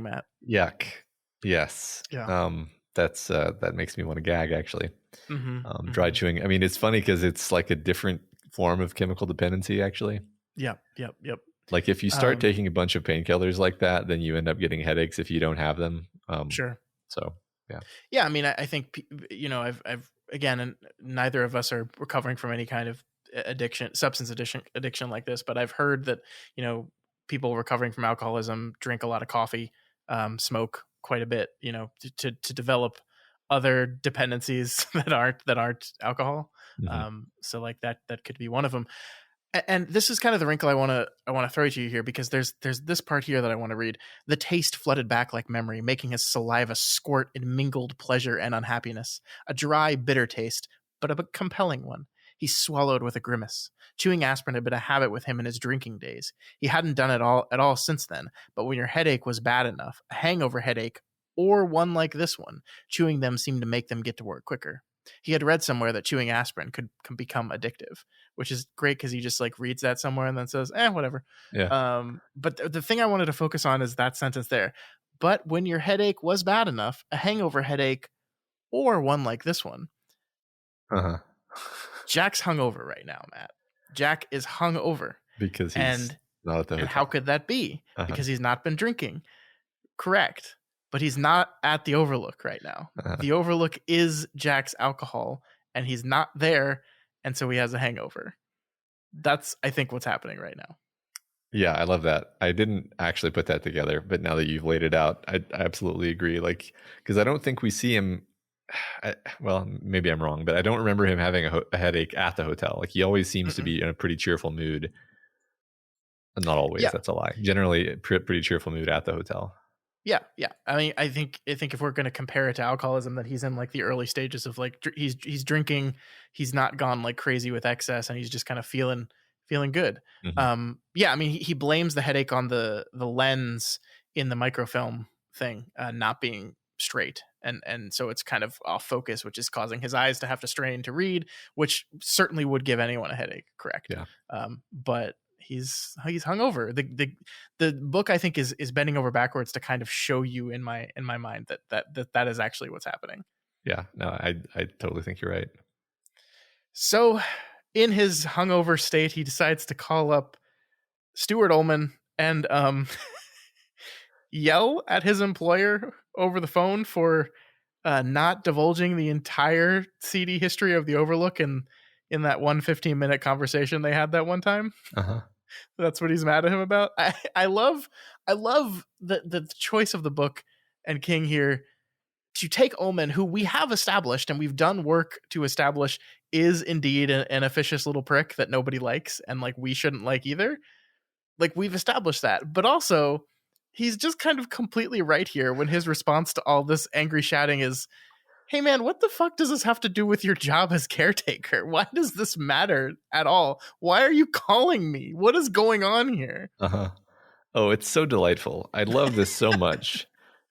[SPEAKER 1] Matt.
[SPEAKER 2] Yuck. Yes.
[SPEAKER 1] Yeah.
[SPEAKER 2] That's that makes me want to gag, actually. Dry chewing. I mean, it's funny because it's like a different form of chemical dependency, actually.
[SPEAKER 1] Yep.
[SPEAKER 2] Like if you start taking a bunch of painkillers like that, then you end up getting headaches if you don't have them.
[SPEAKER 1] Sure.
[SPEAKER 2] So yeah.
[SPEAKER 1] Yeah. I mean, I think, I've again, and neither of us are recovering from any kind of substance addiction like this, but I've heard that, people recovering from alcoholism drink a lot of coffee, smoke quite a bit, to develop other dependencies that aren't alcohol. So like that could be one of them. And this is kind of the wrinkle I want to throw to you here, because there's this part here that I want to read. The taste flooded back like memory, making his saliva squirt in mingled pleasure and unhappiness. A dry, bitter taste, but a compelling one. He swallowed with a grimace. Chewing aspirin had been a habit with him in his drinking days. He hadn't done it at all since then, but when your headache was bad enough, a hangover headache, or one like this one, chewing them seemed to make them get to work quicker. He had read somewhere that chewing aspirin could become addictive, which is great because he just like reads that somewhere and then says, whatever.
[SPEAKER 2] Yeah.
[SPEAKER 1] But the thing I wanted to focus on is that sentence there. But when your headache was bad enough, a hangover headache, or one like this one. Jack's hungover right now, Matt. Jack is hungover
[SPEAKER 2] because he's not at the hotel.
[SPEAKER 1] And how could that be? Because he's not been drinking. Correct. But he's not at the Overlook right now. The Overlook is Jack's alcohol, and he's not there, and so he has a hangover. That's, I think, what's happening right now.
[SPEAKER 2] Yeah, I love that. I didn't actually put that together, but now that you've laid it out, I absolutely agree. Like, because I don't think we see him. Well, maybe I'm wrong, but I don't remember him having a headache at the hotel. Like, he always seems to be in a pretty cheerful mood. Not always. Yeah. That's a lie. Generally, pretty cheerful mood at the hotel.
[SPEAKER 1] Yeah. I mean, I think if we're going to compare it to alcoholism, that he's in like the early stages of like he's drinking, he's not gone like crazy with excess, and he's just kind of feeling good.
[SPEAKER 2] Hmm.
[SPEAKER 1] Yeah, I mean, he blames the headache on the lens in the microfilm thing not being straight, and so it's kind of off focus, which is causing his eyes to have to strain to read, which certainly would give anyone a headache. Correct.
[SPEAKER 2] Yeah.
[SPEAKER 1] But he's hungover. The book, I think, is bending over backwards to kind of show you in my mind that is actually what's happening.
[SPEAKER 2] Yeah. No, I totally think you're right.
[SPEAKER 1] So in his hungover state, he decides to call up Stuart Ullman and yell at his employer over the phone for not divulging the entire seedy history of the Overlook in that 15-minute conversation they had that one time.
[SPEAKER 2] Uh-huh.
[SPEAKER 1] That's what he's mad at him about. I love the choice of the book and King here to take Ullman, who we have established and we've done work to establish is indeed an officious little prick that nobody likes and like we shouldn't like either. Like we've established that, but also he's just kind of completely right here when his response to all this angry shouting is, hey man, what the fuck does this have to do with your job as caretaker? Why does this matter at all? Why are you calling me? What is going on here?
[SPEAKER 2] Uh-huh. Oh, it's so delightful. I love this so much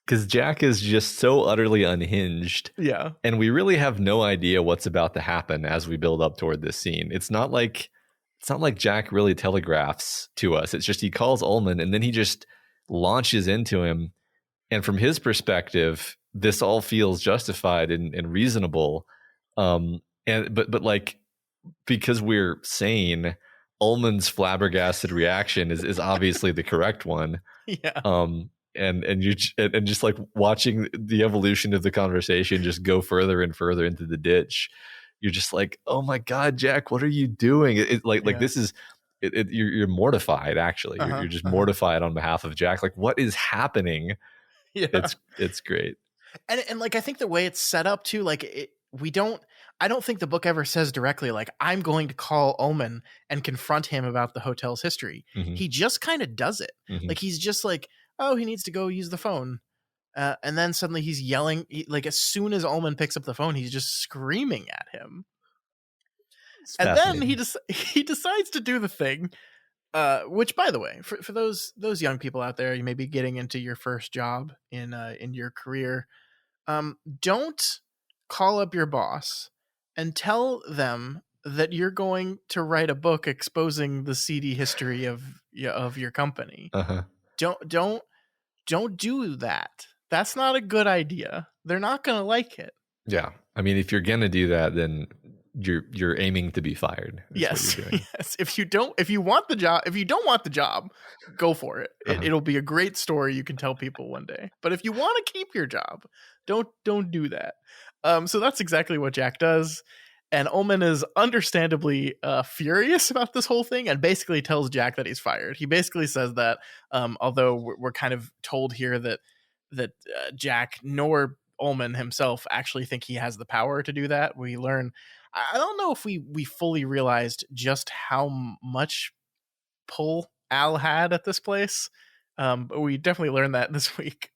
[SPEAKER 2] because Jack is just so utterly unhinged.
[SPEAKER 1] Yeah.
[SPEAKER 2] And we really have no idea what's about to happen as we build up toward this scene. It's not like Jack really telegraphs to us. It's just he calls Ullman and then he just launches into him. And from his perspective, this all feels justified and reasonable. But like, because we're sane, Ullman's flabbergasted reaction is obviously the correct one.
[SPEAKER 1] Yeah.
[SPEAKER 2] And just like watching the evolution of the conversation just go further and further into the ditch, you're just like, oh my God, Jack, what are you doing? Like this is you're mortified. Actually, you're just mortified on behalf of Jack. Like, what is happening?
[SPEAKER 1] Yeah,
[SPEAKER 2] it's great.
[SPEAKER 1] And like I think the way it's set up too, like I don't think the book ever says directly like I'm going to call Ullman and confront him about the hotel's history.
[SPEAKER 2] Mm-hmm.
[SPEAKER 1] He just kind of does it.
[SPEAKER 2] Mm-hmm.
[SPEAKER 1] Like he's just like, oh, he needs to go use the phone. And then suddenly he's yelling, like as soon as Ullman picks up the phone, he's just screaming at him. And then he decides to do the thing, which, by the way, for those young people out there, you may be getting into your first job in your career. Don't call up your boss and tell them that you're going to write a book exposing the seedy history of your company.
[SPEAKER 2] Uh-huh.
[SPEAKER 1] Don't do that. That's not a good idea. They're not going to like it.
[SPEAKER 2] Yeah. I mean, if you're going to do that, then you're aiming to be fired.
[SPEAKER 1] Yes. Yes. If you don't want the job, go for it.
[SPEAKER 2] Uh-huh.
[SPEAKER 1] It'll be a great story you can tell people one day. But if you want to keep your job, don't do that. So that's exactly what Jack does. And Ullman is understandably furious about this whole thing and basically tells Jack that he's fired. He basically says that, although we're kind of told here that Jack nor Ullman himself actually think he has the power to do that. We learn, I don't know if we fully realized just how much pull Al had at this place, but we definitely learned that this week.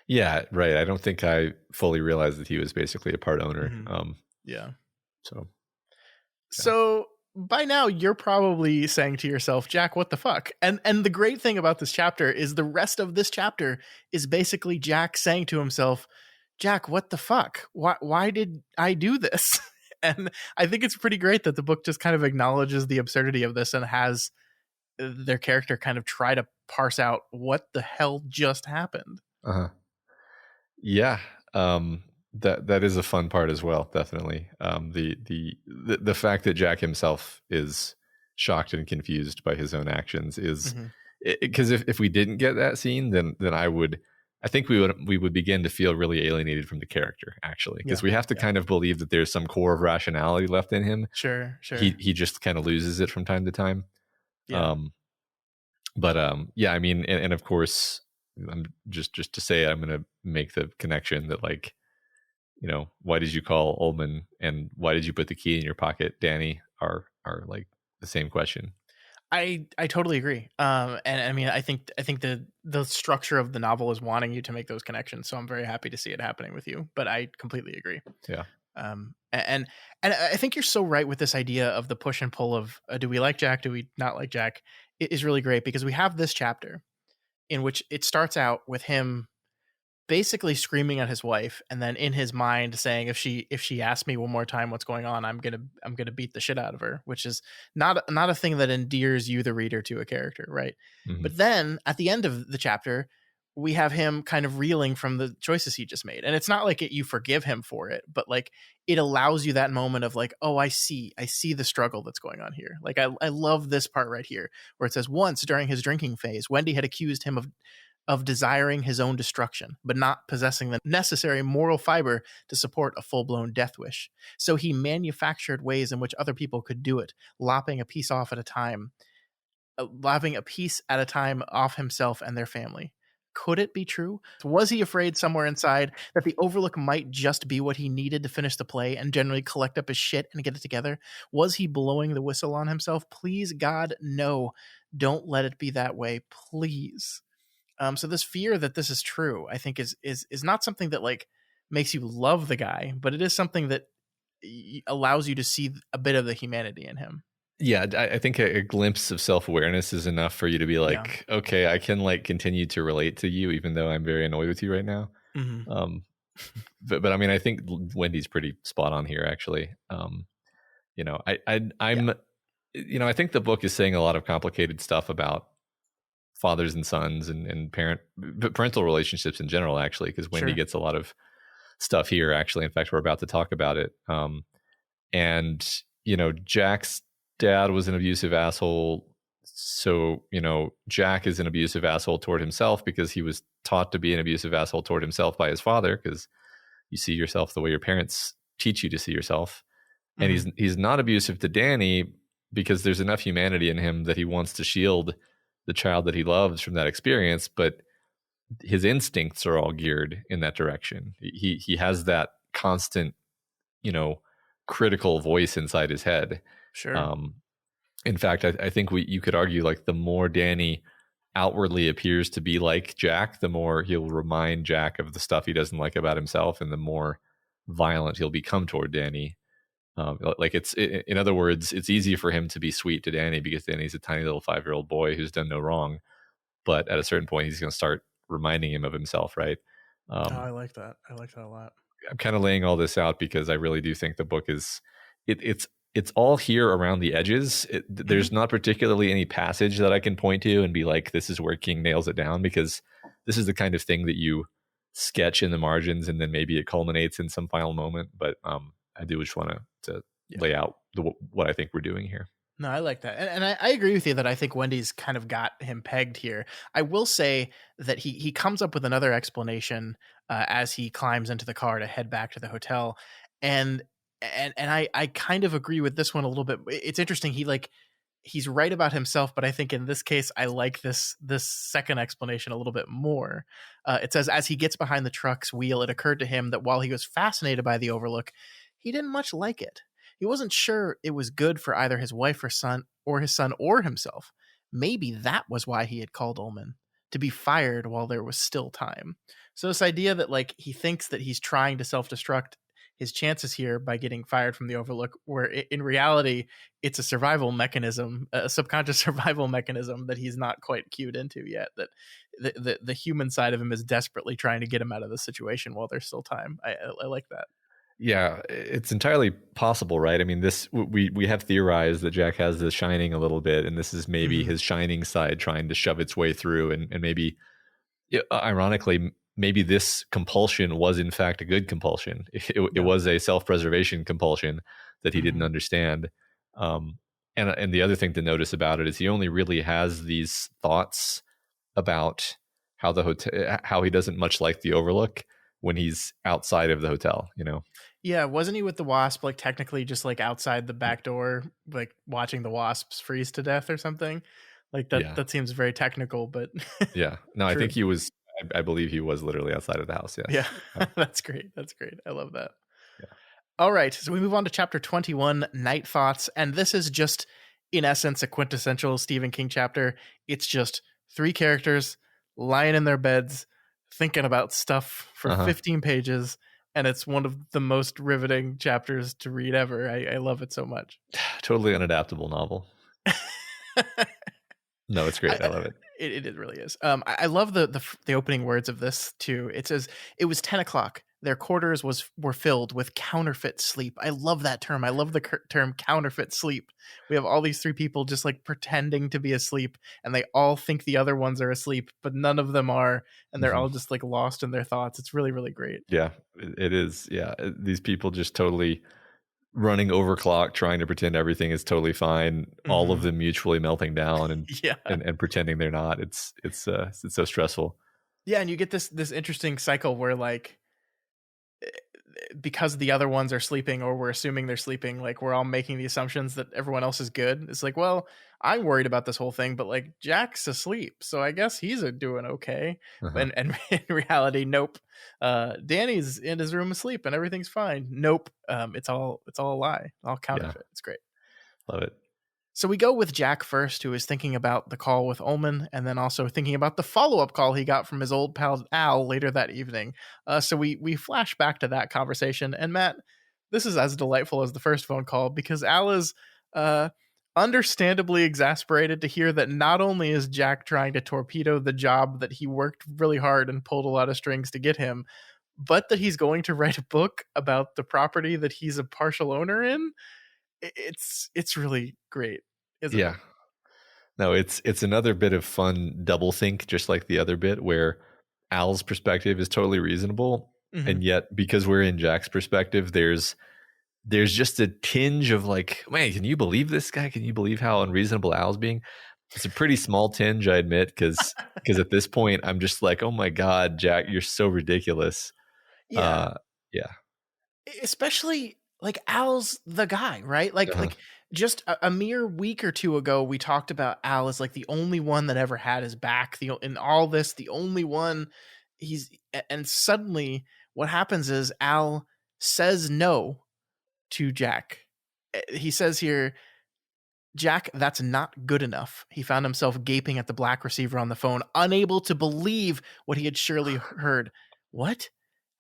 [SPEAKER 2] Yeah, right. I don't think I fully realized that he was basically a part owner.
[SPEAKER 1] Mm-hmm. Yeah. So by now you're probably saying to yourself, Jack, what the fuck? And the great thing about this chapter is the rest of this chapter is basically Jack saying to himself, Jack, what the fuck? Why did I do this? And I think it's pretty great that the book just kind of acknowledges the absurdity of this and has their character kind of try to parse out what the hell just happened.
[SPEAKER 2] Uh-huh. Yeah. That is a fun part as well. Definitely. The fact that Jack himself is shocked and confused by his own actions is because if we didn't get that scene, then I think we would begin to feel really alienated from the character, actually, because we have to kind of believe that there's some core of rationality left in him.
[SPEAKER 1] Sure.
[SPEAKER 2] He just kind of loses it from time to time.
[SPEAKER 1] Yeah.
[SPEAKER 2] Yeah, I mean, and of course, I'm just to say, I'm going to make the connection that, like, you know, why did you call Ullman and why did you put the key in your pocket, Danny, are like the same question.
[SPEAKER 1] I totally agree. And I mean, I think the structure of the novel is wanting you to make those connections. So I'm very happy to see it happening with you. But I completely agree.
[SPEAKER 2] Yeah.
[SPEAKER 1] And I think you're so right with this idea of the push and pull of do we like Jack, do we not like Jack? It is really great because we have this chapter in which it starts out with him basically screaming at his wife, and then in his mind saying, if she asks me one more time what's going on, I'm gonna beat the shit out of her, which is not a thing that endears you, the reader, to a character, right?
[SPEAKER 2] Mhm.
[SPEAKER 1] But then at the end of the chapter, we have him kind of reeling from the choices he just made, and it's not like you forgive him for it, but like it allows you that moment of like, oh, I see the struggle that's going on here. Like I love this part right here where it says, once during his drinking phase, Wendy had accused him of desiring his own destruction, but not possessing the necessary moral fiber to support a full-blown death wish. So he manufactured ways in which other people could do it, lopping a piece off at a time, lopping a piece at a time off himself and their family. Could it be true? Was he afraid somewhere inside that the Overlook might just be what he needed to finish the play and generally collect up his shit and get it together? Was he blowing the whistle on himself? Please, God, no. Don't let it be that way, please. So this fear that this is true, I think, is not something that like makes you love the guy, but it is something that allows you to see a bit of the humanity in him.
[SPEAKER 2] Yeah, I think a glimpse of self-awareness is enough for you to be
[SPEAKER 1] Yeah.
[SPEAKER 2] like, okay, I can like continue to relate to you, even though I'm very annoyed with you right now.
[SPEAKER 1] Hmm.
[SPEAKER 2] Um, but I mean, I think Wendy's pretty spot on here, actually. You know,
[SPEAKER 1] Yeah.
[SPEAKER 2] I'm, I think the book is saying a lot of complicated stuff about fathers and sons and parental relationships in general, actually, because Wendy
[SPEAKER 1] Sure.
[SPEAKER 2] gets a lot of stuff here, actually. In fact, we're about to talk about it. And Jack's dad was an abusive asshole. So, Jack is an abusive asshole toward himself because he was taught to be an abusive asshole toward himself by his father, because you see yourself the way your parents teach you to see yourself. And
[SPEAKER 1] Hmm.
[SPEAKER 2] he's not abusive to Danny because there's enough humanity in him that he wants to shield the child that he loves from that experience, but his instincts are all geared in that direction. He has that constant, you know, critical voice inside his head.
[SPEAKER 1] Sure.
[SPEAKER 2] Um, in fact, I think you could argue like the more Danny outwardly appears to be like Jack, the more he'll remind Jack of the stuff he doesn't like about himself, and the more violent he'll become toward Danny. Like in other words, it's easy for him to be sweet to Danny because Danny's a tiny little 5-year-old boy who's done no wrong. But at a certain point, he's going to start reminding him of himself, right?
[SPEAKER 1] Oh,
[SPEAKER 2] Um,
[SPEAKER 1] I like that. I like that a lot.
[SPEAKER 2] I'm kind of laying all this out because I really do think the book is it's all here around the edges.
[SPEAKER 1] Hmm.
[SPEAKER 2] There's not particularly any passage that I can point to and be like, this is where King nails it down, because this is the kind of thing that you sketch in the margins and then maybe it culminates in some final moment. But I do just want to
[SPEAKER 1] Yeah.
[SPEAKER 2] lay out what I think we're doing here.
[SPEAKER 1] No, I like that, and I agree with you that I think Wendy's kind of got him pegged here. I will say that he comes up with another explanation as he climbs into the car to head back to the hotel, and I kind of agree with this one a little bit. It's interesting. He's right about himself, but I think in this case, I like this second explanation a little bit more. It says, as he gets behind the truck's wheel, it occurred to him that while he was fascinated by the Overlook, he didn't much like it. He wasn't sure it was good for either his wife or son, or his son or himself. Maybe that was why he had called Ullman, to be fired while there was still time. So this idea that like he thinks that he's trying to self-destruct his chances here by getting fired from the Overlook, where in reality it's a survival mechanism, a subconscious survival mechanism that he's not quite cued into yet. That the human side of him is desperately trying to get him out of the situation while there's still time. I like that.
[SPEAKER 2] Yeah, it's entirely possible, right? I mean, this we have theorized that Jack has this shining a little bit, and this is maybe
[SPEAKER 1] Hmm.
[SPEAKER 2] his shining side trying to shove its way through, and maybe, yeah, ironically, maybe this compulsion was in fact a good compulsion. It
[SPEAKER 1] Yeah.
[SPEAKER 2] was a self-preservation compulsion that he didn't
[SPEAKER 1] Hmm.
[SPEAKER 2] understand. Um, and the other thing to notice about it is he only really has these thoughts about how he doesn't much like the Overlook when he's outside of the hotel.
[SPEAKER 1] Yeah, wasn't he with the wasp like technically just like outside the back door, like watching the wasps freeze to death or something? Like that
[SPEAKER 2] Yeah.
[SPEAKER 1] that seems very technical, but
[SPEAKER 2] Yeah. No, I think
[SPEAKER 1] true.
[SPEAKER 2] he was. I believe he was literally outside of the house.
[SPEAKER 1] Yeah.
[SPEAKER 2] Yes.
[SPEAKER 1] That's great. That's great. I love that.
[SPEAKER 2] Yeah.
[SPEAKER 1] All right, so we move on to chapter 21, Night Thoughts, and this is just in essence a quintessential Stephen King chapter. It's just three characters lying in their beds thinking about stuff for 15 pages, and it's one of the most riveting chapters to read ever. I love it so much.
[SPEAKER 2] Totally unadaptable novel. No, it's great. I love it.
[SPEAKER 1] It really is. I love the opening words of this too. It says, "It was 10 o'clock. Their quarters were filled with counterfeit sleep." I love that term. I love the term counterfeit sleep. We have all these three people just like pretending to be asleep, and they all think the other ones are asleep, but none of them are, and they're all just like lost in their thoughts. It's really, really great.
[SPEAKER 2] Yeah, it is. Yeah, these people just totally running overclock, trying to pretend everything is totally fine. All of them mutually melting down and and pretending they're not. It's so stressful.
[SPEAKER 1] Yeah, and you get this interesting cycle where like, because the other ones are sleeping, or we're assuming they're sleeping, like we're all making the assumptions that everyone else is good. It's like, well, I'm worried about this whole thing, but like Jack's asleep, so I guess he's doing okay. And in reality, nope. Danny's in his room asleep and everything's fine. Nope. It's all a lie. All counterfeit. Yeah. It's great.
[SPEAKER 2] Love it.
[SPEAKER 1] So we go with Jack first, who is thinking about the call with Ullman, and then also thinking about the follow-up call he got from his old pal Al later that evening. So we flash back to that conversation. And Matt, this is as delightful as the first phone call, because Al is understandably exasperated to hear that not only is Jack trying to torpedo the job that he worked really hard and pulled a lot of strings to get him, but that he's going to write a book about the property that he's a partial owner in. It's really great, isn't it?
[SPEAKER 2] No, it's another bit of fun double think, just like the other bit, where Al's perspective is totally reasonable, and yet because we're in Jack's perspective, there's just a tinge of like, man, can you believe this guy? Can you believe how unreasonable Al's being? It's a pretty small tinge, I admit, because at this point I'm just like, oh my God, Jack, you're so ridiculous.
[SPEAKER 1] Yeah. Especially like Al's the guy, right? Like just a mere week or two ago, we talked about Al as like the only one that ever had his back. In all this, the only one and suddenly what happens is Al says no to Jack. He says here, "Jack, that's not good enough." He found himself gaping at the black receiver on the phone, unable to believe what he had surely heard. What?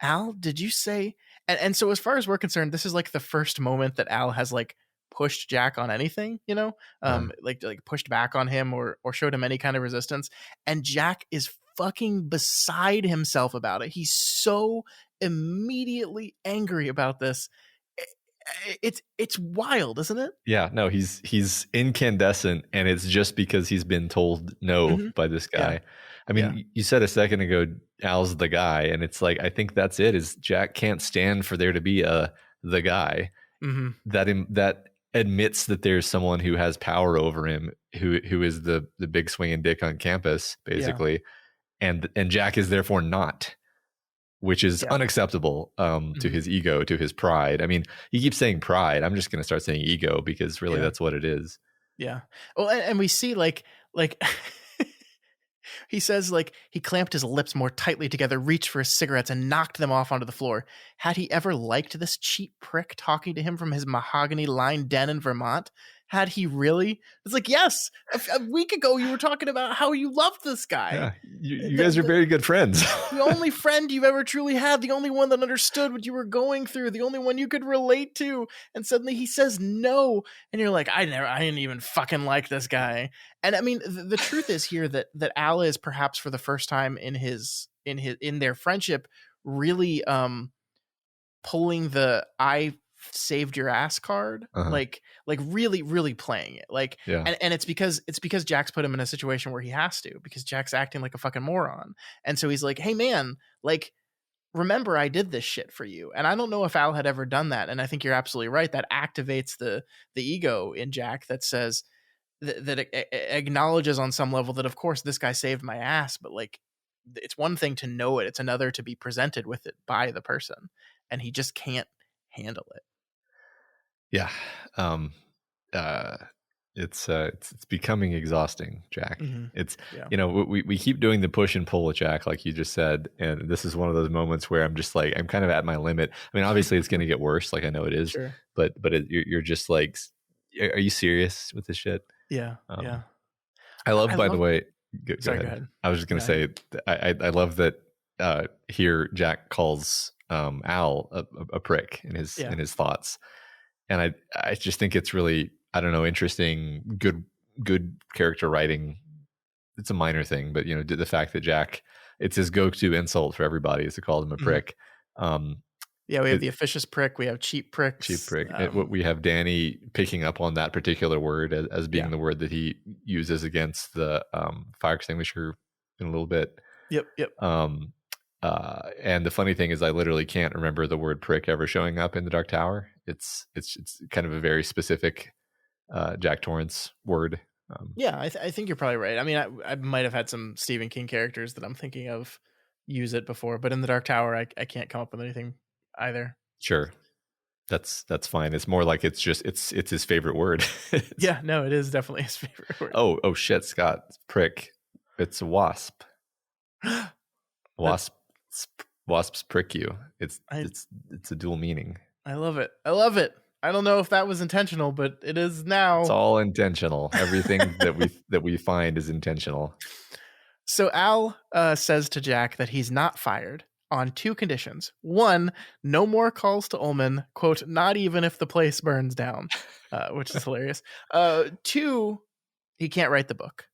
[SPEAKER 1] Al, did you say? And so as far as we're concerned, this is like the first moment that Al has like pushed Jack on anything, like pushed back on him or showed him any kind of resistance. And Jack is fucking beside himself about it. He's so immediately angry about this. It's wild, isn't it?
[SPEAKER 2] Yeah, no, he's incandescent, and it's just because he's been told no by this guy. Yeah. I mean, you said a second ago, Al's the guy, and it's like, I think that's it. Is Jack can't stand for there to be the guy that admits that there's someone who has power over him, who is the big swinging dick on campus, basically, and Jack is therefore not, which is unacceptable to his ego, to his pride. I mean, he keeps saying pride. I'm just going to start saying ego, because really that's what it is.
[SPEAKER 1] Yeah. Well, and we see like he says like he clamped his lips more tightly together, reached for his cigarettes, and knocked them off onto the floor. Had he ever liked this cheap prick talking to him from his mahogany-lined den in Vermont? Had he really? It's like, yes, a week ago you were talking about how you loved this guy.
[SPEAKER 2] Yeah, you guys are very good friends.
[SPEAKER 1] The only friend you've ever truly had, the only one that understood what you were going through, the only one you could relate to. And suddenly he says no, and you're like, I didn't even fucking like this guy. And I mean, the truth is here that Al is perhaps for the first time in their friendship really pulling the I saved your ass card, like really, really playing it, like, and it's because Jack's put him in a situation where he has to, because Jack's acting like a fucking moron. And so he's like, hey man, like, remember I did this shit for you. And I don't know if Al had ever done that. And I think you're absolutely right. That activates the ego in Jack that says that acknowledges on some level that of course this guy saved my ass, but like, it's one thing to know it. It's another to be presented with it by the person. And he just can't handle it.
[SPEAKER 2] Yeah. It's becoming exhausting, Jack. It's, we keep doing the push and pull with Jack, like you just said. And this is one of those moments where I'm just like, I'm kind of at my limit. I mean, obviously it's going to get worse. Like I know it is, but you're just like, are you serious with this shit?
[SPEAKER 1] Yeah, yeah.
[SPEAKER 2] I love,
[SPEAKER 1] I
[SPEAKER 2] by the
[SPEAKER 1] love.
[SPEAKER 2] way, go
[SPEAKER 1] Sorry, go
[SPEAKER 2] ahead.
[SPEAKER 1] ahead.
[SPEAKER 2] I was just going to
[SPEAKER 1] Go ahead.
[SPEAKER 2] say, I love that here Jack calls Al a prick in
[SPEAKER 1] Yeah.
[SPEAKER 2] his thoughts. And I just think it's really, I don't know, interesting, good character writing. It's a minor thing, but, you know, the fact that Jack, it's his go-to insult for everybody is to call him a
[SPEAKER 1] Mhm.
[SPEAKER 2] prick.
[SPEAKER 1] Yeah, we have
[SPEAKER 2] It,
[SPEAKER 1] the officious prick. We have cheap
[SPEAKER 2] cheap
[SPEAKER 1] pricks.
[SPEAKER 2] prick. What we have Danny picking up on that particular word as being
[SPEAKER 1] Yeah.
[SPEAKER 2] the word that he uses against the fire extinguisher in a little bit.
[SPEAKER 1] Yep. Yep.
[SPEAKER 2] Um, and the funny thing is, I literally can't remember the word prick ever showing up in the Dark Tower. It's kind of a very specific Jack Torrance word.
[SPEAKER 1] Yeah, I think you're probably right. I mean, I might have had some Stephen King characters that I'm thinking of use it before, but in the Dark Tower, I can't come up with anything either.
[SPEAKER 2] Sure, that's fine. It's more like it's his favorite word.
[SPEAKER 1] Yeah, no, it is definitely his favorite word.
[SPEAKER 2] Oh shit, Scott, prick. It's a wasp. Wasps prick you. It's a dual meaning.
[SPEAKER 1] I love it. I love it. I don't know if that was intentional, but it is now.
[SPEAKER 2] It's all intentional. Everything that we find is intentional.
[SPEAKER 1] So Al says to Jack that he's not fired on two conditions. One, no more calls to Ullman, quote, not even if the place burns down, which is hilarious. Two, he can't write the book.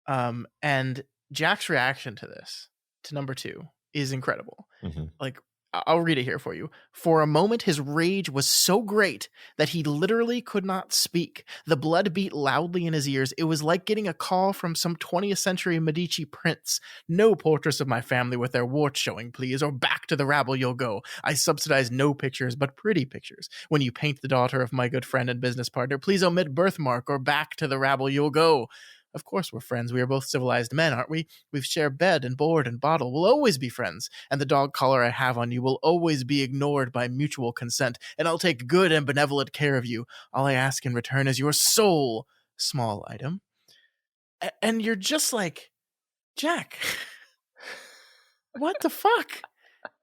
[SPEAKER 1] And Jack's reaction to this, to number two, is incredible.
[SPEAKER 2] Mm-hmm.
[SPEAKER 1] Like, I'll read it here for you. For a moment, his rage was so great that he literally could not speak. The blood beat loudly in his ears. It was like getting a call from some 20th century Medici prince. No portraits of my family with their warts showing, please, or back to the rabble you'll go. I subsidize no pictures, but pretty pictures. When you paint the daughter of my good friend and business partner, please omit birthmark or back to the rabble you'll go. Of course we're friends. We are both civilized men, aren't we? We've shared bed and board and bottle. We'll always be friends. And the dog collar I have on you will always be ignored by mutual consent. And I'll take good and benevolent care of you. All I ask in return is your soul, small item. And you're just like, Jack, what the fuck?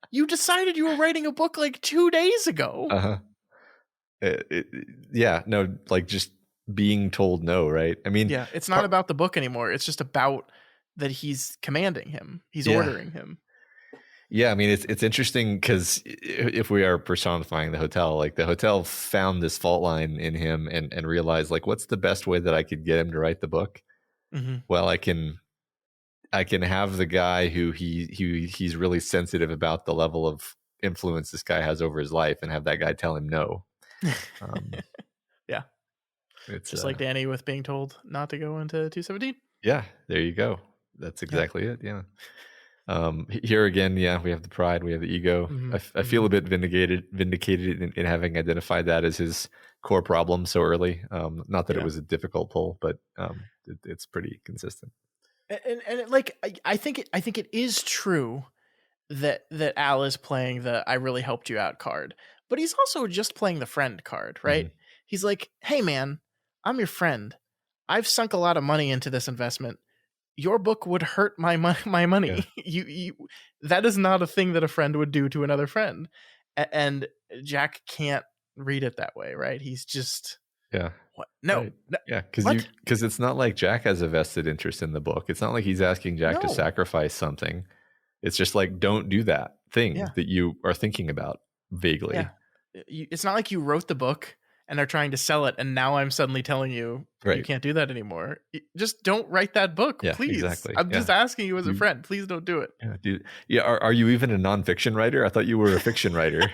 [SPEAKER 1] You decided you were writing a book like 2 days ago.
[SPEAKER 2] Uh-huh. Yeah, no, like just being told no, right? I mean,
[SPEAKER 1] yeah, it's not about the book anymore. It's just about that he's commanding him. He's ordering him.
[SPEAKER 2] Yeah, I mean, it's interesting because if we are personifying the hotel, like the hotel found this fault line in him and realized, like, what's the best way that I could get him to write the book?
[SPEAKER 1] Mm-hmm.
[SPEAKER 2] Well, I can have the guy who he's really sensitive about the level of influence this guy has over his life, and have that guy tell him no.
[SPEAKER 1] Yeah. It's just like Danny with being told not to go into 217.
[SPEAKER 2] Yeah, there you go. That's exactly it. Yeah. Here again, yeah, we have the pride, we have the ego.
[SPEAKER 1] Mm-hmm.
[SPEAKER 2] I feel a bit vindicated in having identified that as his core problem so early. Not that it was a difficult pull, but it's pretty consistent.
[SPEAKER 1] And like I think it is true that Al is playing the "I really helped you out" card, but he's also just playing the friend card, right? Mm-hmm. He's like, "Hey, man, I'm your friend. I've sunk a lot of money into this investment. Your book would hurt my money. Yeah. You that is not a thing that a friend would do to another friend." And Jack can't read it that way, right? He's just what? No,
[SPEAKER 2] right. No. Yeah, because it's not like Jack has a vested interest in the book. It's not like he's asking Jack to sacrifice something. It's just like, don't do that thing that you are thinking about vaguely.
[SPEAKER 1] Yeah. It's not like you wrote the book and are trying to sell it, and now I'm suddenly telling you you can't do that anymore. Just don't write that book, please. Exactly. I'm just asking you as a friend. Please don't do it.
[SPEAKER 2] Yeah, dude. Yeah, are you even a nonfiction writer? I thought you were a fiction writer.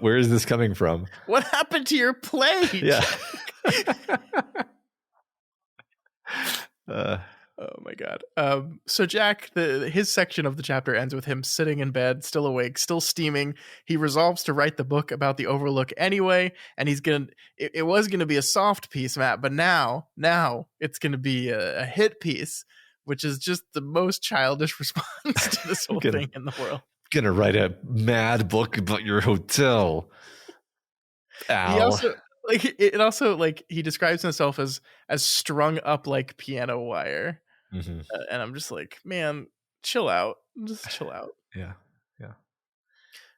[SPEAKER 2] Where is this coming from?
[SPEAKER 1] What happened to your play?
[SPEAKER 2] Yeah.
[SPEAKER 1] Oh my god. So Jack, his section of the chapter ends with him sitting in bed, still awake, still steaming. He resolves to write the book about the Overlook anyway, and he's gonna. It was gonna be a soft piece, Matt, but now it's gonna be a hit piece, which is just the most childish response to this whole thing in the world.
[SPEAKER 2] Gonna write a mad book about your hotel. Ow.
[SPEAKER 1] He describes himself as strung up like piano wire.
[SPEAKER 2] Mm-hmm.
[SPEAKER 1] And I'm just like, man, chill out. Just chill out.
[SPEAKER 2] Yeah.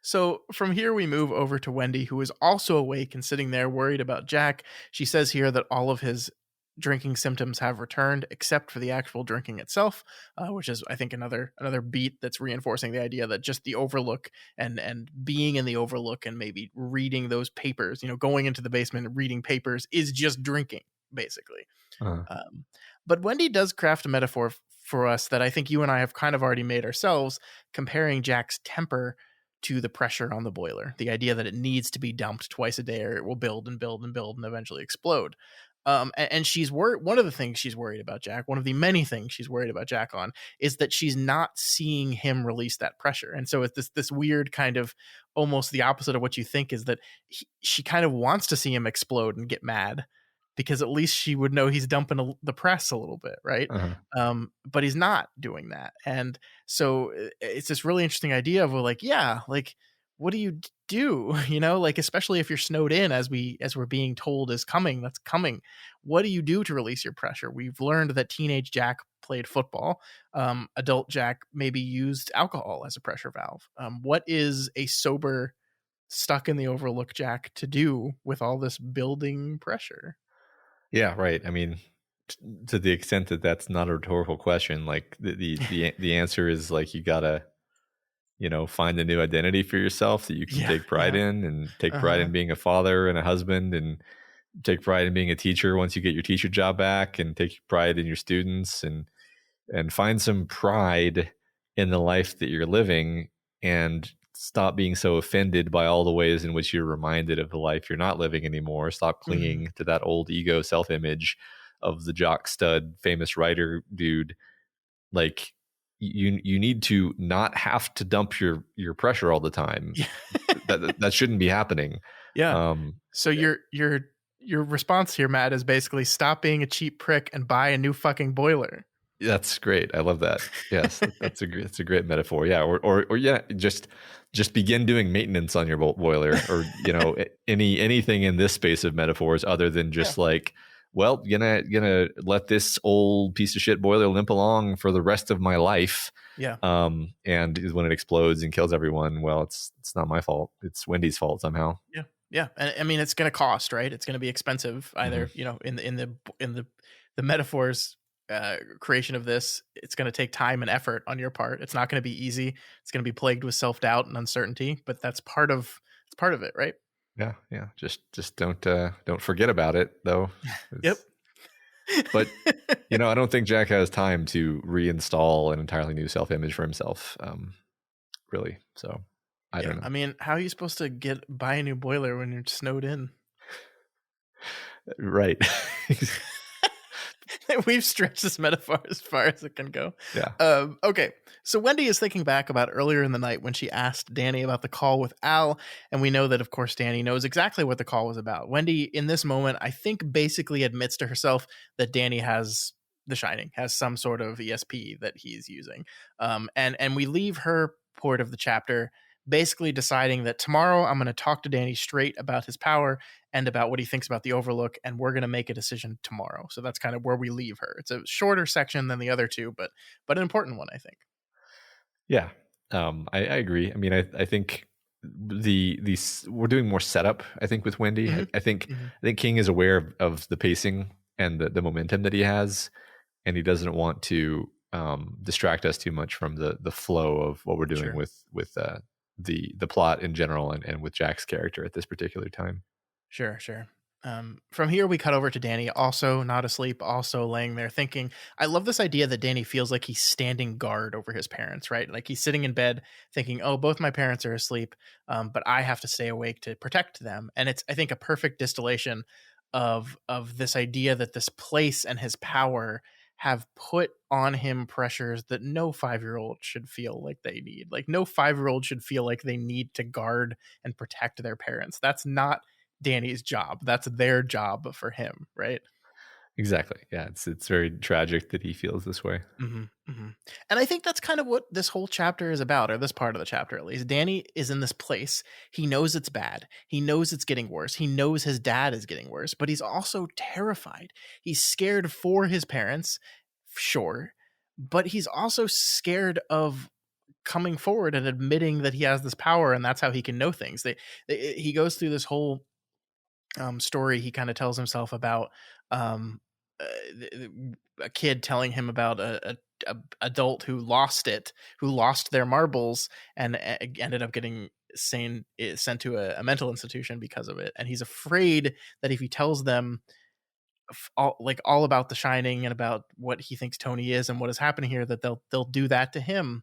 [SPEAKER 1] So from here, we move over to Wendy, who is also awake and sitting there worried about Jack. She says here that all of his drinking symptoms have returned, except for the actual drinking itself, which is, I think, another beat that's reinforcing the idea that just the Overlook and being in the Overlook and maybe reading those papers, going into the basement and reading papers is just drinking, basically.
[SPEAKER 2] Uh,
[SPEAKER 1] Um, but Wendy does craft a metaphor for us that I think you and I have kind of already made ourselves, comparing Jack's temper to the pressure on the boiler. The idea that it needs to be dumped twice a day or it will build and build and build and eventually explode. And she's worried. One of the things she's worried about Jack, one of the many things she's worried about Jack on, is that she's not seeing him release that pressure. And so it's this weird kind of almost the opposite of what you think, is that she kind of wants to see him explode and get mad, because at least she would know he's dumping the press a little bit, right?
[SPEAKER 2] uh-huh.
[SPEAKER 1] But he's not doing that. And so it's this really interesting idea of like, yeah, like, what do you do? Like, especially if you're snowed in, as we're being told is coming, that's coming. What do you do to release your pressure? We've learned that teenage Jack played football. Adult Jack maybe used alcohol as a pressure valve. What is a sober, stuck in the Overlook Jack to do with all this building pressure?
[SPEAKER 2] Yeah, right. I mean, to the extent that that's not a rhetorical question, like the answer is like you gotta, find a new identity for yourself that you can
[SPEAKER 1] Yeah,
[SPEAKER 2] take pride
[SPEAKER 1] yeah.
[SPEAKER 2] in, and take pride
[SPEAKER 1] Uh-huh.
[SPEAKER 2] in being a father and a husband, and take pride in being a teacher once you get your teacher job back, and take pride in your students, and find some pride in the life that you're living, and stop being so offended by all the ways in which you're reminded of the life you're not living anymore. Stop
[SPEAKER 1] Mhm.
[SPEAKER 2] clinging to that old ego self-image of the jock stud famous writer dude. Like, you need to not have to dump your pressure all the time.
[SPEAKER 1] Yeah.
[SPEAKER 2] That shouldn't be happening.
[SPEAKER 1] Yeah.
[SPEAKER 2] um
[SPEAKER 1] So your response here, Matt, is basically stop being a cheap prick and buy a new fucking boiler.
[SPEAKER 2] That's great. I love that. Yes, that's a great metaphor. Yeah, or yeah, just begin doing maintenance on your boiler, or anything in this space of metaphors, other than
[SPEAKER 1] Yeah.
[SPEAKER 2] just like, well, gonna let this old piece of shit boiler limp along for the rest of my life.
[SPEAKER 1] Yeah.
[SPEAKER 2] And when it explodes and kills everyone, well, it's not my fault. It's Wendy's fault somehow.
[SPEAKER 1] Yeah. Yeah. And I mean, it's going to cost, right? It's going to be expensive
[SPEAKER 2] Hmm.
[SPEAKER 1] either, in the metaphors creation of this. It's going to take time and effort on your part. It's not going to be easy. It's going to be plagued with self-doubt and uncertainty, but it's part of it, right?
[SPEAKER 2] Yeah, yeah. Just don't forget about it, though.
[SPEAKER 1] Yep.
[SPEAKER 2] But I don't think Jack has time to reinstall an entirely new self-image for himself, really. So I
[SPEAKER 1] Yeah.
[SPEAKER 2] don't know.
[SPEAKER 1] I mean, how are you supposed to buy a new boiler when you're snowed in?
[SPEAKER 2] Right.
[SPEAKER 1] We've stretched this metaphor as far as it can go.
[SPEAKER 2] Yeah.
[SPEAKER 1] Okay. So Wendy is thinking back about earlier in the night when she asked Danny about the call with Al. And we know that, of course, Danny knows exactly what the call was about. Wendy, in this moment, I think basically admits to herself that Danny has The Shining, has some sort of ESP that he's using. And we leave her port of the chapter basically deciding that tomorrow I'm going to talk to Danny straight about his power and about what he thinks about the Overlook, and we're going to make a decision tomorrow. So that's kind of where we leave her. It's a shorter section than the other two, but an important one, I think.
[SPEAKER 2] Yeah. I agree. I mean, I think we're doing more setup, I think, with Wendy.
[SPEAKER 1] Mm-hmm.
[SPEAKER 2] I think
[SPEAKER 1] Mm-hmm.
[SPEAKER 2] King is aware of the pacing and the momentum that he has, and he doesn't want to distract us too much from the flow of what we're doing
[SPEAKER 1] Sure.
[SPEAKER 2] with the plot in general, and with Jack's character at this particular time.
[SPEAKER 1] Sure. From here, we cut over to Danny, also not asleep, also laying there thinking. I love this idea that Danny feels like he's standing guard over his parents, right? Like he's sitting in bed thinking, oh, both my parents are asleep, but I have to stay awake to protect them. And it's, I think, a perfect distillation of this idea that this place and his power have put on him pressures that no 5-year-old should feel like they need. Like no 5-year-old should feel like they need to guard and protect their parents. That's not Danny's job. That's their job for him, right?
[SPEAKER 2] Exactly. Yeah, it's very tragic that he feels this way.
[SPEAKER 1] Mm-hmm, mm-hmm. And I think that's kind of what this whole chapter is about, or this part of the chapter at least. Danny is in this place. He knows it's bad. He knows it's getting worse. He knows his dad is getting worse, but he's also terrified. He's scared for his parents, sure, but he's also scared of coming forward and admitting that he has this power, and that's how he can know things. He goes through this whole story. He kind of tells himself about um, a kid telling him about a adult who lost their marbles and ended up getting sent to a mental institution because of it. And he's afraid that if he tells them all about The Shining and about what he thinks Tony is and what is happening here, that they'll do that to him.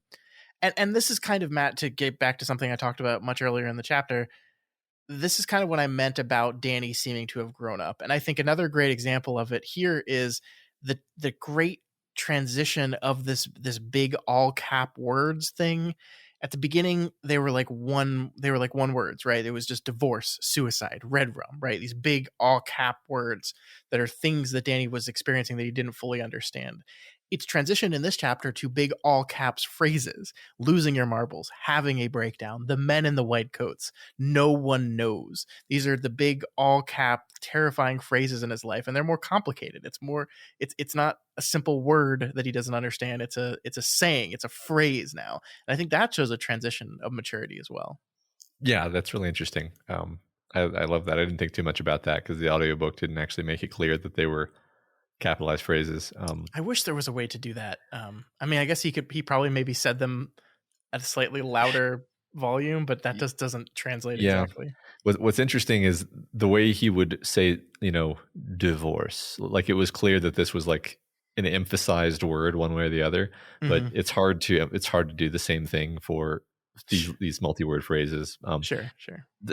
[SPEAKER 1] And this is kind of, Matt, to get back to something I talked about much earlier in the chapter. This is kind of what I meant about Danny seeming to have grown up. And I think another great example of it here is the great transition of this big all cap words thing. At the beginning, they were like one words, right? It was just divorce, suicide, red rum, right? These big all cap words that are things that Danny was experiencing that he didn't fully understand. It's transitioned in this chapter to big all caps phrases: losing your marbles, having a breakdown, the men in the white coats, no one knows. These are the big all cap terrifying phrases in his life, and they're more complicated. It's not a simple word that he doesn't understand. It's a saying, it's a phrase now. And I think that shows a transition of maturity as well.
[SPEAKER 2] Yeah, that's really interesting. I love that. I didn't think too much about that because the audiobook didn't actually make it clear that they were capitalized phrases.
[SPEAKER 1] I wish there was a way to do that. I mean, I guess he probably maybe said them at a slightly louder volume, but that just doesn't translate exactly.
[SPEAKER 2] What's interesting is the way he would say, divorce. Like, it was clear that this was like an emphasized word one way or the other, but it's hard to do the same thing for these multi-word phrases.
[SPEAKER 1] Sure.